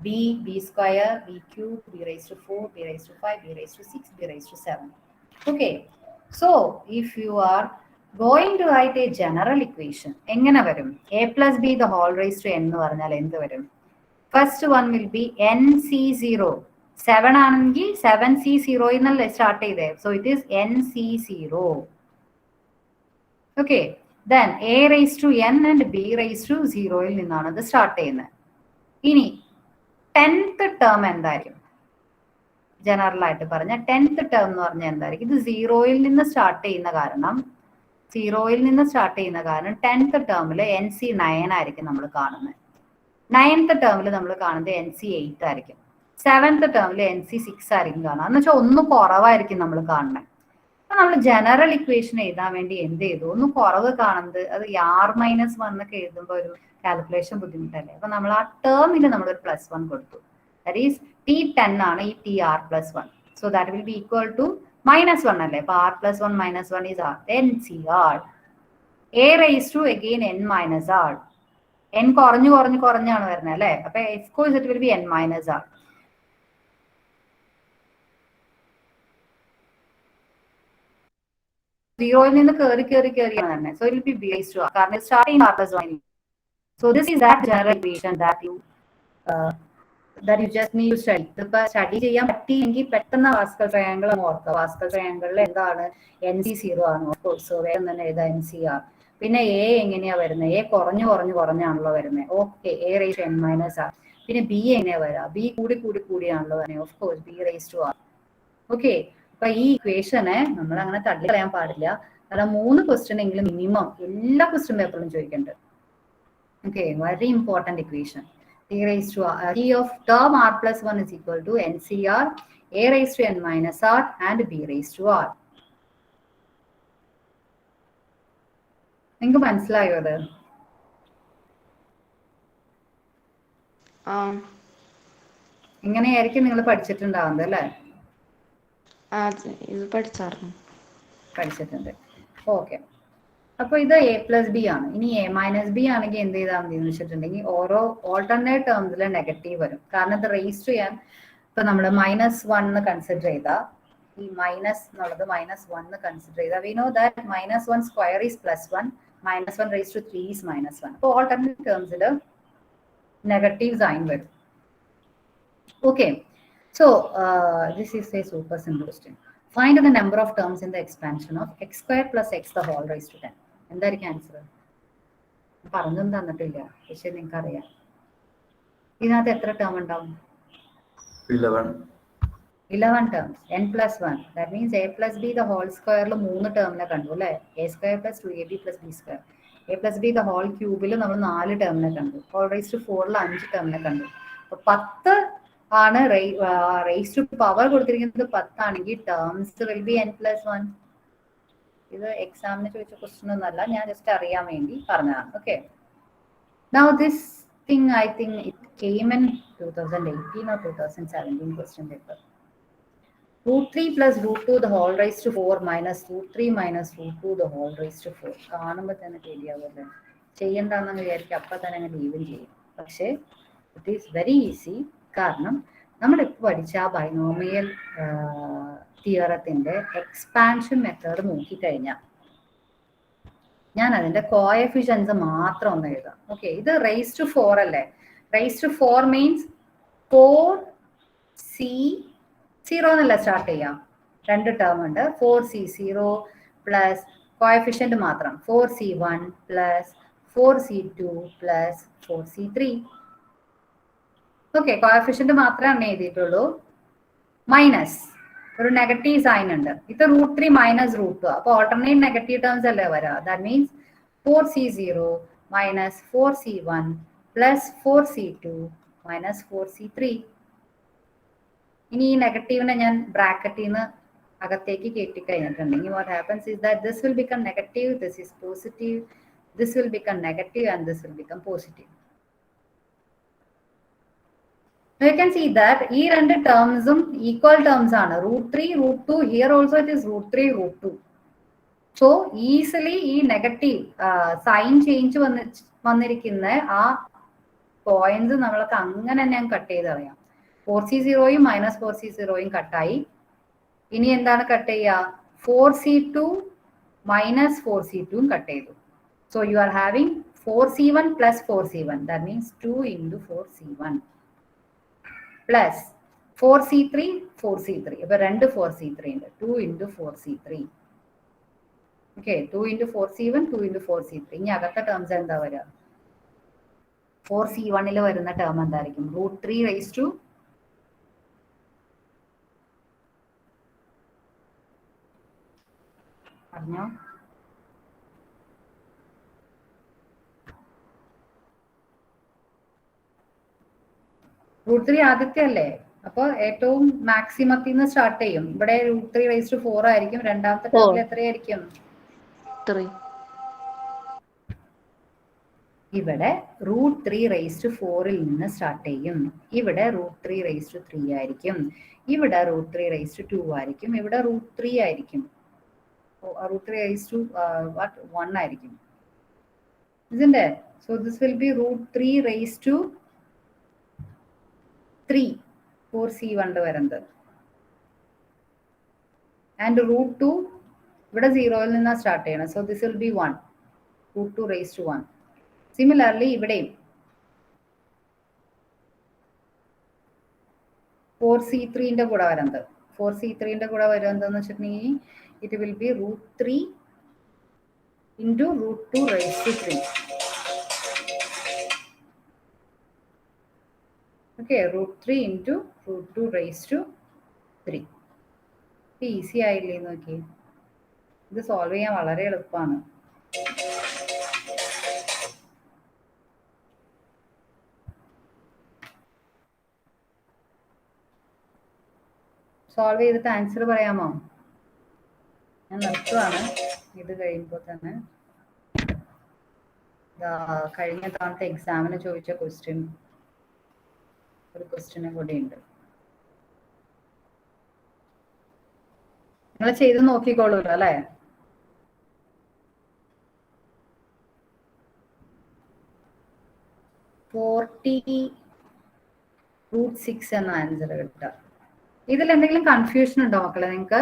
b square b cube b raised to 4 b raised to 5 b raised to 6 b raised to 7. okay, so if you are going to write a general equation, എങ്ങനെ വരും? a plus b the whole raised to n എന്ന് പറഞ്ഞാൽ എന്ത് വരും? First one will be NC0. 7 ആണെങ്കിൽ 7C0 എന്നല്ലേ start ചെയ്തേ, so it is NC0. Okay, then a raised to n and b raised to 0യിൽ നിന്നാണ് അത് സ്റ്റാർട്ട് ചെയ്യുന്നത്. ഇനി 10th ടേം എന്തായിരിക്കും? ജനറൽ ആയിട്ട് പറഞ്ഞ 10th ടേം എന്ന് പറഞ്ഞാൽ എന്തായിരിക്കും? ഇത് 0യിൽ നിന്ന് സ്റ്റാർട്ട് ചെയ്യുന്ന കാരണം 10th ടേമിൽ NC9 ആയിരിക്കും നമ്മൾ കാണുന്നത്. 9th ടേമിൽ നമ്മൾ കാണുന്നത് NC8 ആയിരിക്കും. 7th ടേമിൽ NC6 ആയിരിക്കും കാണുക. എന്ന് വെച്ചാൽ ഒന്ന് കുറവായിരിക്കും നമ്മൾ കാണുന്നത്. അപ്പൊ നമ്മൾ ജനറൽ ഇക്വേഷൻ എഴുതാൻ വേണ്ടി എന്ത് ചെയ്തു? ഒന്ന് കുറവ് കാണുന്നത്, അത് R-1 ഒക്കെ എഴുതുമ്പോൾ ഒരു കാൽക്കുലേഷൻ ബുദ്ധിമുട്ടല്ലേ. അപ്പൊ നമ്മൾ ആ ടേമിൽ നമ്മളൊരു +1 കൊടുത്തു. ദാറ്റ് ഈസ് T10 ആണ് ഈ TR+1. So that will be equal to -1 അല്ലേ. അപ്പൊ R+1 -1 is NCR. a raised to again n minus r. n കുറഞ്ഞാണ് വരുന്നത് അല്ലേ. അപ്പൊ of course it will be n minus r. സീറോയിൽ നിന്ന് കയറിയാണ് തന്നെ. So it will be be raise to r കാരണം starting r plus 1. So this is that general equation that you just need to study. ഇപ്പൊ study ചെയ്യാൻ പറ്റിയെങ്കിൽ പെട്ടെന്ന് വാസ്കൽ triangle ഓർക്കുക. വാസ്കൽ ട്രയാങ്കിളിൽ എന്താണ് NC0 ആണ്. ഓഫ്കോഴ്സ് സോ വേഗം തന്നെ എഴുതാം NCR. പിന്നെ എ എങ്ങനെയാ വരുന്നത്? എ കുറഞ്ഞാണല്ലോ വരുന്നത്. Okay, A raised to n-r. പിന്നെ ബി എങ്ങനെയാ വരാ? ബി കൂടിയാണല്ലോ വരുന്നത്. Of course B raised to r. Okay, അപ്പൊ ഈ ഇക്വേഷനെ നമ്മൾ അങ്ങനെ തള്ളി കളയാൻ പാടില്ല. കാരണം 3 ക്വസ്റ്റ്യൻ എങ്കിലും മിനിമം എല്ലാ ക്വസ്റ്റ്യൻ പേപ്പറിലും ചോദിക്കുന്നുണ്ട്. Okay, very important equation. T raised to r, T of term r plus 1 is equal to NCR, A raised to n minus r and B raised to r. നിങ്ങൾക്ക് മനസ്സിലായോ അത്? ഇങ്ങനെയായിരിക്കും നിങ്ങൾ പഠിച്ചിട്ടുണ്ടാവുന്നത് അല്ലേ? ഇത് പഠിച്ചിട്ടുണ്ട്. ഓക്കെ, അപ്പൊ ഇത് A+B ആണ്. ഇനി A-B ആണെങ്കിൽ എന്ത് ചെയ്താൽ മതി എന്ന് വെച്ചിട്ടുണ്ടെങ്കിൽ ഓരോ ഓൾട്ടർനേറ്റ് ടേംസിലെ നെഗറ്റീവ് വരും. കാരണം ഇത് റേസ് ചെയ്യാൻ ഇപ്പൊ നമ്മൾ -1 കൺസിഡർ ചെയ്താൽ ഈ മൈനസ് എന്നുള്ളത് -1 കൺസിഡർ ചെയ്താൽ we know that -1 square is +1, -1 raised to 3 is -1. അപ്പോൾ ഓൾട്ടർനേറ്റ് ടേംസിൽ നെഗറ്റീവ് സൈൻ വരും. Okay, so this is A super simple question. Find the number of terms in the expansion of x square plus x the whole raised to 10. എന്തായിരിക്കും answer? പറഞ്ഞൊന്നും തന്നിട്ടില്ല, പക്ഷെ നിങ്ങൾക്ക് അറിയാം. ഇതിനകത്ത് എത്ര ടേം ഉണ്ടാവും? 11 terms. n+1. That means a+b the whole square 3 ടേമിനെ കണ്ടു അല്ലേ? a² + 2ab + b². a+b the whole ക്യൂബിൽ നമ്മൾ 4 ടേമിനെ കണ്ടു. ഹോൾ റേസ് ടു 4 5 ടേമിനെ കണ്ടു. അപ്പൊ 10 ആണ് റേസ് ടു പവർ കൊടുത്തിരിക്കുന്നത്. 10 ആണെങ്കിൽ ടേംസ് വിൽ ബി n+1. ഇത് എക്സാമിന് ചോദിച്ച ക്വസ്റ്റ്യൻ ഒന്നല്ല, ഞാൻ ജസ്റ്റ് അറിയാൻ വേണ്ടി പറഞ്ഞതാണ്. Okay, now this thing I think it came in 2018 or 2017 question paper. √3 + √2 the whole raised to 4 minus √3 minus √2 the whole raised to 4. കാണുമ്പോൾ തന്നെ പേടിയാവുമല്ലേ? ചെയ്യണ്ടെന്ന് വിചാരിക്കും, അപ്പം തന്നെ അങ്ങ് ലീവും ചെയ്യും. പക്ഷേ ഇറ്റ് ഈസ് വെരി ഈസി. കാരണം നമ്മളിപ്പോൾ പഠിച്ച ആ ബൈനോമിയൽ തിയറത്തിന്റെ എക്സ്പാൻഷൻ മെത്തേഡ് നോക്കിക്കഴിഞ്ഞാൽ ഞാൻ അതിന്റെ കോഎഫിഷ്യൻസ് മാത്രം ഒന്ന് എഴുതാം. ഓക്കെ, ഇത് റേസ് ടു 4 അല്ലേ? റേസ് ടു 4 മീൻസ് 4c0 എന്നല്ല സ്റ്റാർട്ട് ചെയ്യാം. 2 ടേം ഉണ്ട്. 4c0 പ്ലസ് കോഎഫിഷ്യന്റ് മാത്രം 4c1 plus 4c2 plus 4c3. Okay, coefficient മാത്രമേ എഴുതിയിട്ടുള്ളൂ. മൈനസ് ഒരു നെഗറ്റീവ് സൈൻ ഉണ്ട്. ഇത് √3 മൈനസ് √2. അപ്പൊ ഓൾട്ടർനേറ്റ് നെഗറ്റീവ് ടേംസ് അല്ലേ വരാ? That means 4c0 minus 4c1 plus 4c2 minus 4c3. ഇനി ഈ നെഗറ്റീവിനെ ഞാൻ ബ്രാക്കറ്റിൽ നിന്ന് അകത്തേക്ക് കയറ്റി കഴിഞ്ഞിട്ടുണ്ടെങ്കിൽ what happens is that this will become negative, this is positive, this will become negative and this will become positive. You can see that ഈ 2 ടേംസും equal terms ആണ്. √3 √2 here also it is √3 √2. So easily ഈ negative sign change വന്നിരിക്കുന്ന ആ points നമ്മൾക്ക് അങ്ങനെ തന്നെ cut ചെയ്ത് അറിയാം. 4c0യും മൈനസ് 4c0യും കട്ടായി. ഇനി എന്താണ് കട്ട് ചെയ്യുക? 4c2 മൈനസ് 4c2യും കട്ട് ചെയ്തു. So you are having 4c1 plus 4c1. That means 2 × 4c1 plus 4c3 4c3. അപ്പൊ 2 4c3 ഉണ്ട്. 2 × 4c3. Okay, 2 × 4c1 2 × 4c3. ഇനി അകത്തെ ടേംസ് എന്താ വരിക? 4c1 വരുന്ന ടേം എന്തായിരിക്കും? √3 raised to പറഞ്ഞോ? √3 ആദ്യത്തെ അല്ലേ? അപ്പൊ ഏറ്റവും മാക്സിമത്തിൽ നിന്ന് സ്റ്റാർട്ട് ചെയ്യും. ഇവിടെ √3 raised to 4 ആയിരിക്കും. രണ്ടാമത്തെ ടേമിൽ എത്രയായിരിക്കും? 3. ഇവിടെ √3 raised to 4ൽ നിന്ന് സ്റ്റാർട്ട് ചെയ്യും. ഇവിടെ √3 raised to 3 ആയിരിക്കും. ഇവിടെ √3 raised to 2 ആയിരിക്കും. ഇവിടെ √3 ആയിരിക്കും. √3 raised to 1 ആയിരിക്കും. Isn't it? So this will be √3 raised to 3 4c1 വരുന്നത്. And √2 ഇവിടെ 0-ൽ നിന്നാണ് സ്റ്റാർട്ട് ചെയ്യണം. So this will be 1 √2 similarly ഇവിടെയും 4c3ന്റെ കൂടെ വരുന്നത് 4c3ന്റെ കൂടെ വരുന്നതെന്ന് വെച്ചിട്ടുണ്ടെങ്കിൽ it will B √3 into √2 okay, √3 into √2 easy ആയില്ലേ നോക്കി. ഇത് സോൾവ് ചെയ്യാൻ വളരെ എളുപ്പമാണ്. സോൾവ് ചെയ്തിട്ട് ആൻസർ പറയാമോ? ഞാൻ നിർത്തുവാണ് ഇത് കഴിയുമ്പോൾ തന്നെ. കഴിഞ്ഞ തവണത്തെ എക്സാമിന് ചോദിച്ച ഒരു ക്വസ്റ്റ്യനും കൂടി ഉണ്ട്. നിങ്ങൾ ചെയ്ത് നോക്കിക്കോളൂല്ലോ അല്ലേ? √6 എന്ന ആൻസർ കിട്ടുക. ഇതിൽ എന്തെങ്കിലും കൺഫ്യൂഷൻ ഉണ്ടോ മക്കളെ നിങ്ങൾക്ക്?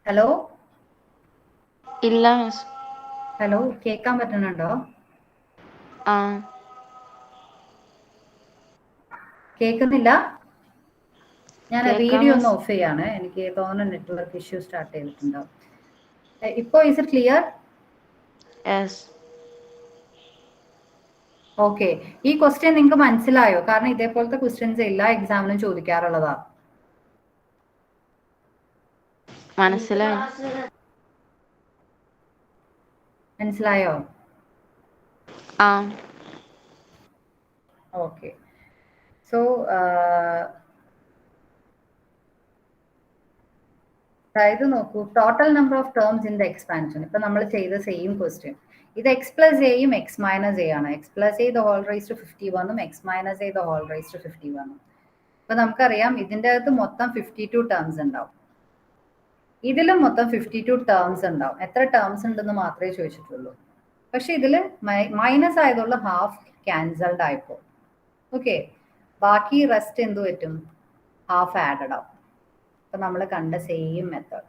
ഹലോ ഇല്ല മിസ്. ഹലോ, കേൾക്കാൻ പറ്റുന്നുണ്ടോ? ആ കേൾക്കുന്നില്ല? ഞാൻ കേൾക്കാം വീഡിയോ ഒന്ന് മിസ്. ഓഫ് ചെയ്യാണ്. എനിക്ക് തോന്നുന്നു നെറ്റ്വർക്ക് ഇഷ്യൂ സ്റ്റാർട്ട് ചെയ്തിട്ടുണ്ടാവും. ഇപ്പോൾ is it clear? Yes. Okay, ഈ ക്വസ്റ്റ്യൻ നിങ്ങൾക്ക് മനസ്സിലായോ? കാരണം ഇതേപോലത്തെ ക്വസ്റ്റ്യൻസ് എല്ലാ എക്സാമിനും ചോദിക്കാറുള്ളതാ. മനസ്സിലായി. മനസ്സിലായോ? ആ ഓക്കെ, സോ അതായത് നോക്കൂ, total number of terms in the expansion. ഇപ്പൊ നമ്മൾ ചെയ്ത സെയിം ക്വസ്റ്റ്യൻ. ഇത് x പ്ലസ് എയും x മൈനസ് എ ആണ്. x plus a the whole raise to 51 x minus a the whole raise to 51. ഇപ്പൊ നമുക്കറിയാം ഇതിൻ്റെ അകത്ത് മൊത്തം 52 ടേംസ് ഉണ്ടാവും. ഇതിലും മൊത്തം 52 ടേംസ് ഉണ്ടാവും. എത്ര ടേംസ് ഉണ്ടെന്ന് മാത്രമേ ചോദിച്ചിട്ടുള്ളൂ. പക്ഷെ ഇതിൽ മൈനസ് ആയതുകൊണ്ട് ഹാഫ് ക്യാൻസൽഡ് ആയിപ്പോ. ഓക്കെ, ബാക്കി റെസ്റ്റ് എന്ത് പറ്റും? ഹാഫ് ആഡഡ് ആവും. അപ്പൊ നമ്മൾ കണ്ട സെയിം മെത്തേഡ്.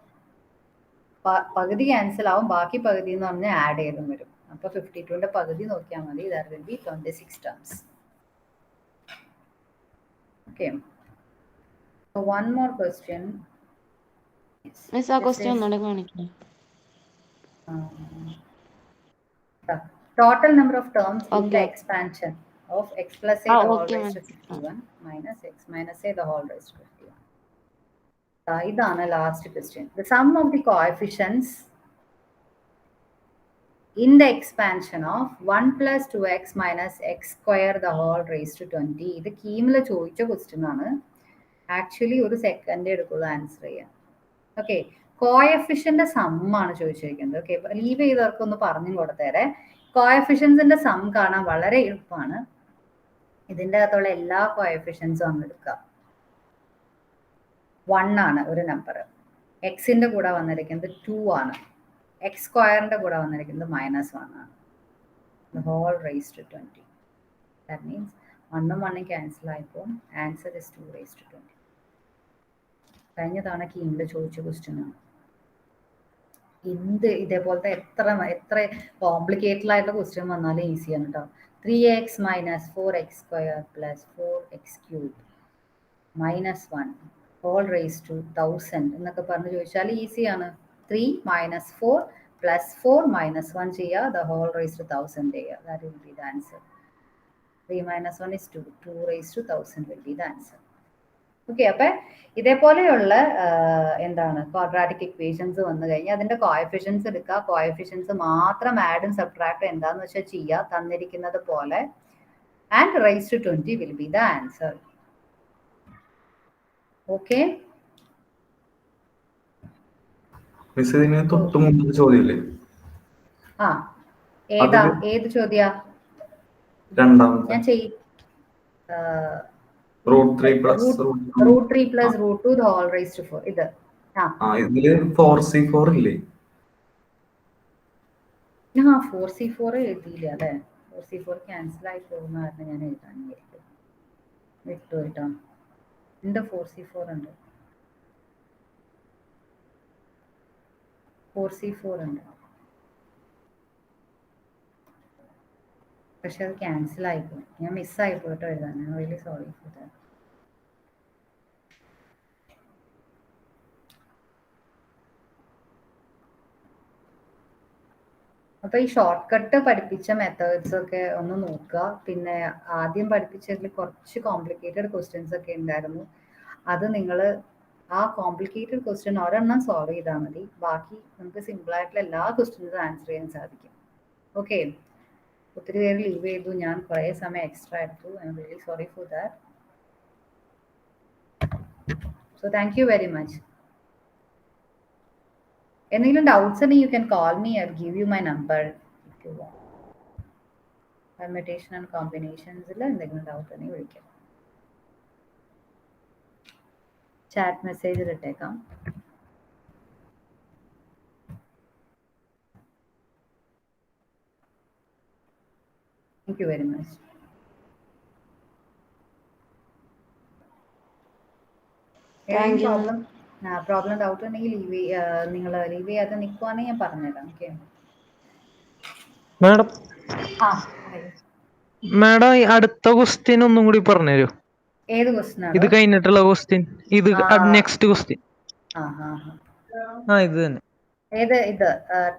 പകുതി ക്യാൻസൽ ആവും, ബാക്കി പകുതി എന്ന് പറഞ്ഞാൽ ആഡ് ചെയ്തും വരും. അപ്പൊ 52ന്റെ പകുതി നോക്കിയാൽ മതി. That will B 26 terms. Okay, so one more question. Miss, ആ ക്വസ്റ്റ്യൻ ഒന്നുകൂടെ കാണിക്കണേ. Total number of terms in the Okay. expansion of x plus a the whole okay, raised to ma'am. 51 minus x minus a the whole raised to 51. ഇതാണ് last question. The sum of the coefficients in the expansion of 1 plus 2x minus x square the whole raised to 20. ഇത് കീമിൽ ചോദിച്ച question ആണ്. Actually ഒരു second എടുക്കുള്ളൂ answer ചെയ്യാൻ. Okay, coefficient സമ്മാണ് ചോദിച്ചിരിക്കുന്നത്. Okay, leave ചെയ്തവർക്കൊന്ന് പറഞ്ഞു കൊടുത്തേരെ. കോഎഫിഷ്യൻസിന്റെ some കാണാൻ വളരെ എളുപ്പമാണ്. ഇതിൻ്റെ അകത്തുള്ള എല്ലാ കോഎഫിഷ്യൻസും അങ്ങ് എടുക്കുക. 1 ആണ് ഒരു നമ്പർ. എക്സിന്റെ കൂടെ വന്നിരിക്കുന്നത് 2 ആണ്. എക്സ് സ്ക്വയറിന്റെ കൂടെ വന്നിരിക്കുന്നത് -1 ആണ്. The whole raised to 20. That means 1 1 cancel ആയപ്പോൾ ആൻസർ is 2 raised to 20. കഴിഞ്ഞ തവണ കീമിൽ ചോദിച്ച ക്വസ്റ്റ്യൻ ആണ്. ഇതേപോലത്തെ എത്ര കോംപ്ലിക്കേറ്റഡ് ആയിട്ടുള്ള ക്വസ്റ്റ്യൻ വന്നാലും ഈസിയാണ് കേട്ടോ. 3x minus 4x square plus 4x cube minus 1 whole raised to 1000 എന്നൊക്കെ പറഞ്ഞ് ചോദിച്ചാൽ ഈസിയാണ്. 3 minus 4 plus 4 minus 1 ചെയ്യുക, the whole raised to 1000 ചെയ്യുക. That will be the answer. 3 minus 1 is 2. 2 raised to 1000 will be the answer. Okay, അപ്പൊ ഇതേപോലെയുള്ള എന്താണ് quadratic equations വന്നു കഴിഞ്ഞാൽ അതിന്റെ കോഎഫിഷ്യൻസ് എടുക്കുക. കോഎഫിഷ്യൻസ് മാത്രം ആഡും സബ്ട്രാക്ട് എന്താന്ന് വെച്ചാൽ ചെയ്യുക തന്നിരിക്കുന്നത് പോലെ. And raise to 20 will be the answer. Okay, miss ഇതിന് തൊട്ട് മുമ്പ് ചോദ്യമില്ലേ? ആ ഏതാ, ഏത് ചോദ്യ? രണ്ടാമത്തെ ഞാൻ ചെയ് √3 plus √3 plus √2 the whole raised to 4. ഇത് ഇതില് 4c4 ഇല്ലേ? 4c4 എഴുതിയില്ല അല്ലേ? 4c4 ക്യാൻസൽ ആയി പോകുന്ന കാരണം ഞാൻ എഴുതാൻ വിട്ടു കേട്ടോ. ഉണ്ട് 4C4 ഉണ്ട്. 4C4 ഉണ്ട്. പക്ഷെ അത് ക്യാൻസൽ ആയിപ്പോയി. ഞാൻ മിസ്സായിപ്പോയി കേട്ടോ എഴുതാൻ. ഞാൻ റിയലി സോറി ഫോർ ദാറ്റ്. അപ്പൊ ഈ ഷോർട്ട് കട്ട് പഠിപ്പിച്ച മെത്തേഡ്സ് ഒക്കെ ഒന്ന് നോക്കുക. പിന്നെ ആദ്യം പഠിപ്പിച്ചതിൽ കുറച്ച് കോംപ്ലിക്കേറ്റഡ് ക്വസ്റ്റ്യൻസ് ഒക്കെ ഉണ്ടായിരുന്നു. അത് നിങ്ങൾ ആ കോംപ്ലിക്കേറ്റഡ് ക്വസ്റ്റ്യൻ ഒരെണ്ണം സോൾവ് ചെയ്താൽ മതി. ബാക്കി നമുക്ക് സിമ്പിൾ ആയിട്ടുള്ള എല്ലാ ക്വസ്റ്റ്യൻസും ആൻസർ ചെയ്യാൻ സാധിക്കും. ഓക്കെ, ഒത്തിരി പേര് ലീവ് ചെയ്തു. ഞാൻ കുറേ സമയം എക്സ്ട്രാ എടുത്തു. I'm really sorry for that. So thank you very much. എന്തെങ്കിലും ഡൗട്ട്സ് ഉണ്ടെങ്കിൽ you can call me. I give you my number if you want. Permutation and കോമ്പിനേഷൻസിൽ എന്തെങ്കിലും ഡൗട്ട് ഉണ്ടെങ്കിൽ വിളിക്കാം. ചാറ്റ് മെസ്സേജിൽ ഇട്ടേക്കാം. Thank you very much. Problem doubt ഉണ്ടെങ്കിൽ നിങ്ങൾ ലീവ് ചെയ്യാതെ നിൽക്കുവാണെങ്കിൽ ഞാൻ പറഞ്ഞുതരാം. ഓക്കെ മാഡം, ആ മാഡം ഈ അടുത്ത ക്വസ്റ്റ്യൻ ഒന്നും കൂടി പറഞ്ഞുതരൂ. ഏത് ക്വസ്റ്റ്യൻ ഇത് ആണ്? കഴിഞ്ഞിട്ടുള്ള ക്വസ്റ്റ്യൻ, ഇത് നെക്സ്റ്റ് ക്വസ്റ്റ്യൻ. ഇത് തന്നെ. ഏത്? ഇത്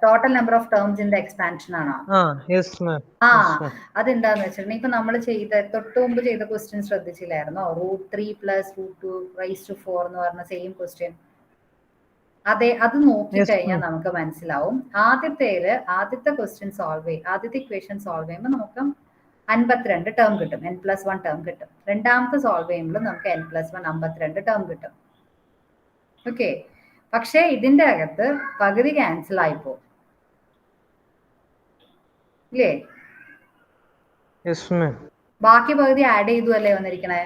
total number of terms in the expansion ആണോ? Yes ma'am. അതെന്താന്ന് വെച്ചിട്ടുണ്ടെങ്കിൽ ഇപ്പൊ നമ്മൾ തൊട്ട് മുമ്പ് ചെയ്ത ക്വസ്റ്റ്യൻ ശ്രദ്ധിച്ചില്ലായിരുന്നോ? √3 + √2⁴ എന്ന് പറഞ്ഞ സെയിം ക്വസ്റ്റ്യൻ. അതെ, അത് നോക്കിക്കഴിഞ്ഞാൽ നമുക്ക് മനസ്സിലാവും. ആദ്യത്തെ ക്വസ്റ്റ്യൻ ആദ്യത്തെ ഇക്വേഷൻ സോൾവ് ചെയ്യുമ്പോൾ നമുക്ക് 52 ടേം കിട്ടും, n+1 ടേം കിട്ടും. രണ്ടാമത്തെ സോൾവ് ചെയ്യുമ്പോൾ നമുക്ക് n+1 52 ടേം കിട്ടും. ഓക്കെ, പക്ഷേ ഇതിന്റെ അകത്ത് പകുതി ക്യാൻസൽ ആയിപ്പോ ഇല്ലേ? ബാക്കി പകുതി ആഡ് ചെയ്തു അല്ലേ വന്നിരിക്കണേ?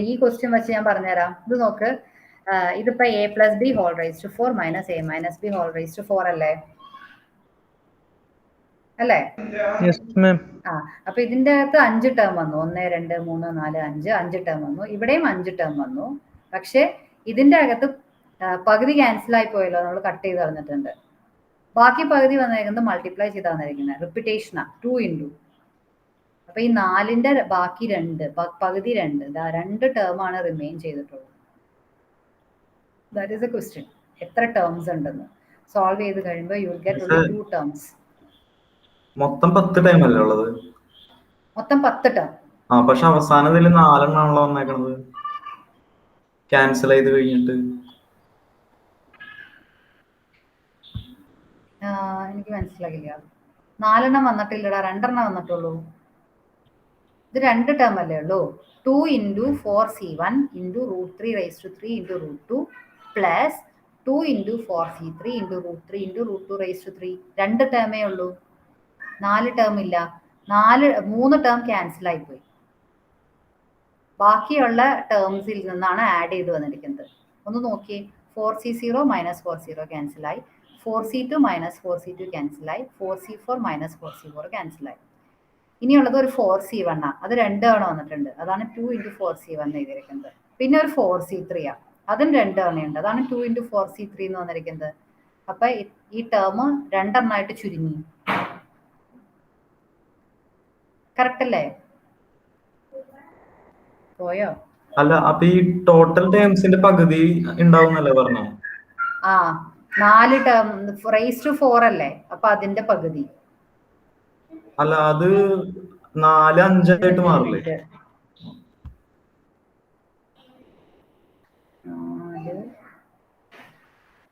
ഈ ക്വസ്റ്റ്യൻ വെച്ച് ഞാൻ പറഞ്ഞുതരാം. ഇത് നോക്ക്. ഇതിപ്പോ a+b⁴ - a-b⁴ അല്ലേ? അല്ലേ? അപ്പൊ ഇതിന്റെ അകത്ത് 5 ടേം വന്നു. 1 2 3 4 5 ടേം വന്നു. ഇവിടെയും 5 ടേം വന്നു. പക്ഷെ ഇതിന്റെ അകത്ത് പകുതി ക്യാൻസൽ ആയി പോയല്ലോ, നമ്മൾ കട്ട് ചെയ്ത് കളഞ്ഞിട്ടുണ്ട്. ബാക്കി പകുതി വന്നേക്കുന്നത് മൾട്ടിപ്ലൈ ചെയ്താൽ വന്നിരിക്കുന്നത് റിപ്പീറ്റേഷനാ, 2 × അപ്പൊ ഈ 4ന്റെ ബാക്കി 2 പകുതി 2 ടേം ആണ് റിമെയിൻ ചെയ്തിട്ടുള്ളത്. That is A question. എത്ര ടേംസ് ഉണ്ടെന്ന് സോൾവ് ചെയ്ത് കഴിയുമ്പോൾ you will get only 2 terms. മൊത്തം 10 ടൈം അല്ലേ ഉള്ളത്? മൊത്തം 10 ടേം. പക്ഷെ അവസാനം ഇതിൽ 4 എണ്ണാണല്ലോ വന്നേക്കണത് ക്യാൻസൽ ചെയ്ത് കഴിഞ്ഞിട്ട്. എനിക്ക് മനസ്സിലായില്ല. 4 എണ്ണം വന്നിട്ടില്ലടാ, 2 എണ്ണം വന്നിട്ടുള്ളൂ. ഇത് 2 ടേം അല്ലേ ഉള്ളൂ. 2 × 4c1 × √3⁵ × √2 പ്ലസ് 2 × 4c3 × √3 × √2⁵. 2 ടേമേ ഉള്ളൂ, 4 ടേം ഇല്ല. 3 ടേം ക്യാൻസൽ ആയിപ്പോയി. ബാക്കിയുള്ള ടേംസിൽ നിന്നാണ് ആഡ് ചെയ്ത് വന്നിരിക്കുന്നത്. ഒന്ന് നോക്കിയേ. 4c0 - 4c0 ക്യാൻസലായി, 4c2 - 4c2 ക്യാൻസലായി, 4c4 - 4c4 ക്യാൻസലായി. ഇനിയുള്ളത് ഒരു 4c1 ആ. അത് 2 തവണ വന്നിട്ടുണ്ട്. അതാണ് 2 × 4c1 എഴുതിയിരിക്കുന്നത്. പിന്നെ ഒരു 4c3 ആ, അതും 2 തവണയുണ്ട്. അതാണ് 2 × 4c3 എന്ന് വന്നിരിക്കുന്നത്. അപ്പൊ ഈ ടേം 2 എണ്ണമായിട്ട് ചുരുങ്ങി. കറക്റ്റ് അല്ലേ? പോയോ? അല്ല, അപ്പൊ ഈ ടോട്ടൽ ടേംസിന്റെ പകുതി ഉണ്ടാവുന്നല്ലേ പറഞ്ഞേ? 4 ടേം ⁴ അല്ലേ? അപ്പൊ അതിന്റെ പകുതി. അല്ല, അത് 4 5 ആയിട്ട് മാറില്ലേ?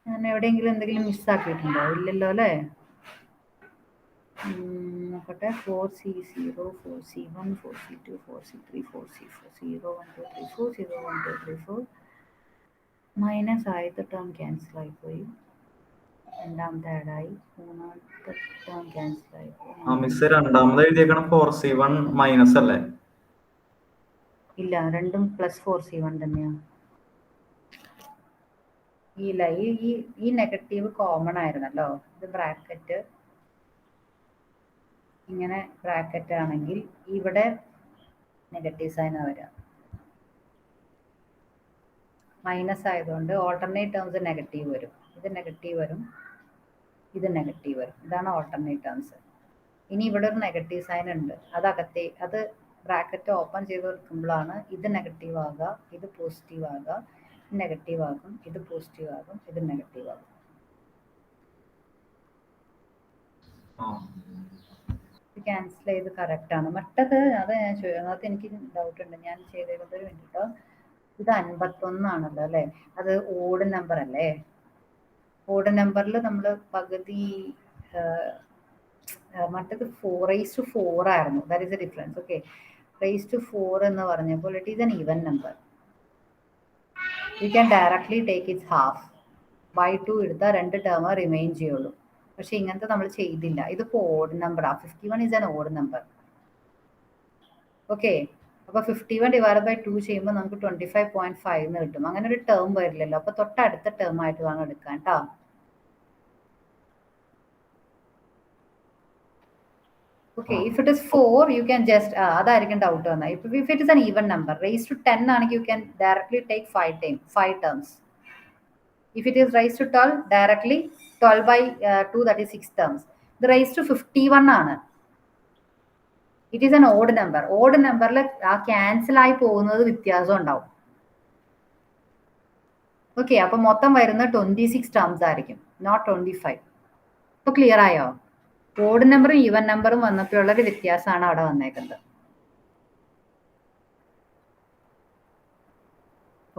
ഞാൻ എവിടെയെങ്കിലും എന്തെങ്കിലും മിസ്സാക്കിയിട്ടുണ്ടോ? ഇല്ലല്ലോ അല്ലേ? നോക്കട്ടെ. 4c0 4c1 4c2 4c3 4c4 0 1 2 3 4 0 1 2 3 4 minus ആദ്യത്തെ ടേം ക്യാൻസൽ ആയിപ്പോയി, രണ്ടാമത്തെ ആഡായി, മൂന്നാമത്തെ ടേം ക്യാൻസൽ ആയിപ്പോയി. മിസ് രണ്ടാമത് എഴുതിയേക്കണം 4c1 മൈനസ് അല്ലേ? ഇല്ല, രണ്ടും +4c1 തന്നെയാണ്. ഈ നെഗറ്റീവ് കോമൺ ആയിരുന്നല്ലോ. ഇത് ബ്രാക്കറ്റ് ഇങ്ങനെ ബ്രാക്കറ്റ് ആണെങ്കിൽ ഇവിടെ നെഗറ്റീവ് സൈനാണ് വരിക. മൈനസ് ആയതുകൊണ്ട് ഓൾട്ടർനേറ്റ് ടേംസ് നെഗറ്റീവ് വരും. ഇത് നെഗറ്റീവ് വരും, ഇത് നെഗറ്റീവ് വരും. ഇതാണ് ഓൾട്ടർനേറ്റ് ടേംസ്. ഇനി ഇവിടെ ഒരു നെഗറ്റീവ് സൈൻ ഉണ്ട്, അത് ബ്രാക്കറ്റ് ഓപ്പൺ ചെയ്ത് കൊടുക്കുമ്പോഴാണ് ഇത് നെഗറ്റീവ് ആകുക, ഇത് പോസിറ്റീവ് ആകുക, നെഗറ്റീവ് ആകും, ഇത് പോസിറ്റീവ് ആകും, ഇത് നെഗറ്റീവ് ആകും. ക്യാൻസൽ ചെയ്ത് കറക്റ്റ് ആണ്. മറ്റത് അത് ഞാൻ അതിനകത്ത് എനിക്ക് ഡൗട്ട് ഉണ്ട്, ഞാൻ ചെയ്തത് വേണ്ടിട്ടോ. ഇത് 51 ആണല്ലോ അല്ലേ, അത് ഓഡ് നമ്പർ അല്ലേ? ഓഡ് നമ്പറിൽ നമ്മൾ പകുതി, മറ്റത് 4:4 ആയിരുന്നു. That is a difference. Okay, 4:4 എന്ന് പറഞ്ഞപ്പോൾ it is an even number. You can directly take its half. By 2 എടുത്താൽ 2 ടേം റിമെയിൻ ചെയ്യുള്ളൂ. പക്ഷെ ഇങ്ങനത്തെ നമ്മൾ ചെയ്തില്ല. ഇതിപ്പോൾ ഓഡ് നമ്പറാ. 51 is an odd number. Okay, അപ്പോൾ 51 ഡിവൈഡ് ബൈ 2 ചെയ്യുമ്പോൾ നമുക്ക് 25.5 എന്ന് കിട്ടും. അങ്ങനെ ഒരു ടേം വരില്ലല്ലോ. അപ്പോൾ തൊട്ടടുത്ത ടേം ആയിട്ട് വേണം എടുക്കാൻ കേട്ടോ. Okay, if it is 4 you can just, അതായിരിക്കും ഡൗട്ട് വന്നത്. If it is an even number, raise to 10 ആണെങ്കിൽ you can directly take 5 terms. If it is raised to 12, directly 12 by 2, that is 6 terms. The raised to 51 ആണ്. It is an odd number. Odd numberൽ ആ cancel ആയി പോകുന്നത് വ്യത്യാസം ഉണ്ടാവും. Okay, അപ്പൊ മൊത്തം വരുന്ന 26 ടേംസ് ആയിരിക്കും, നോട്ട് 25. ഇപ്പൊ ക്ലിയർ ആയോ? ഓഡ് നമ്പറും ഈവൻ നമ്പറും വന്നപ്പോഴുള്ളൊരു വ്യത്യാസമാണ് അവിടെ വന്നേക്കുന്നത്.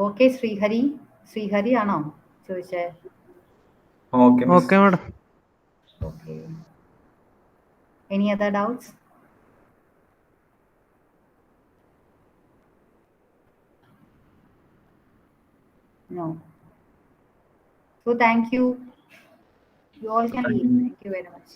ഓക്കെ, ശ്രീഹരി ആണോ ചോദിച്ചേ? Okay madam. Okay, any other doubts? No. So thank you. You all can leave. Thank you very much.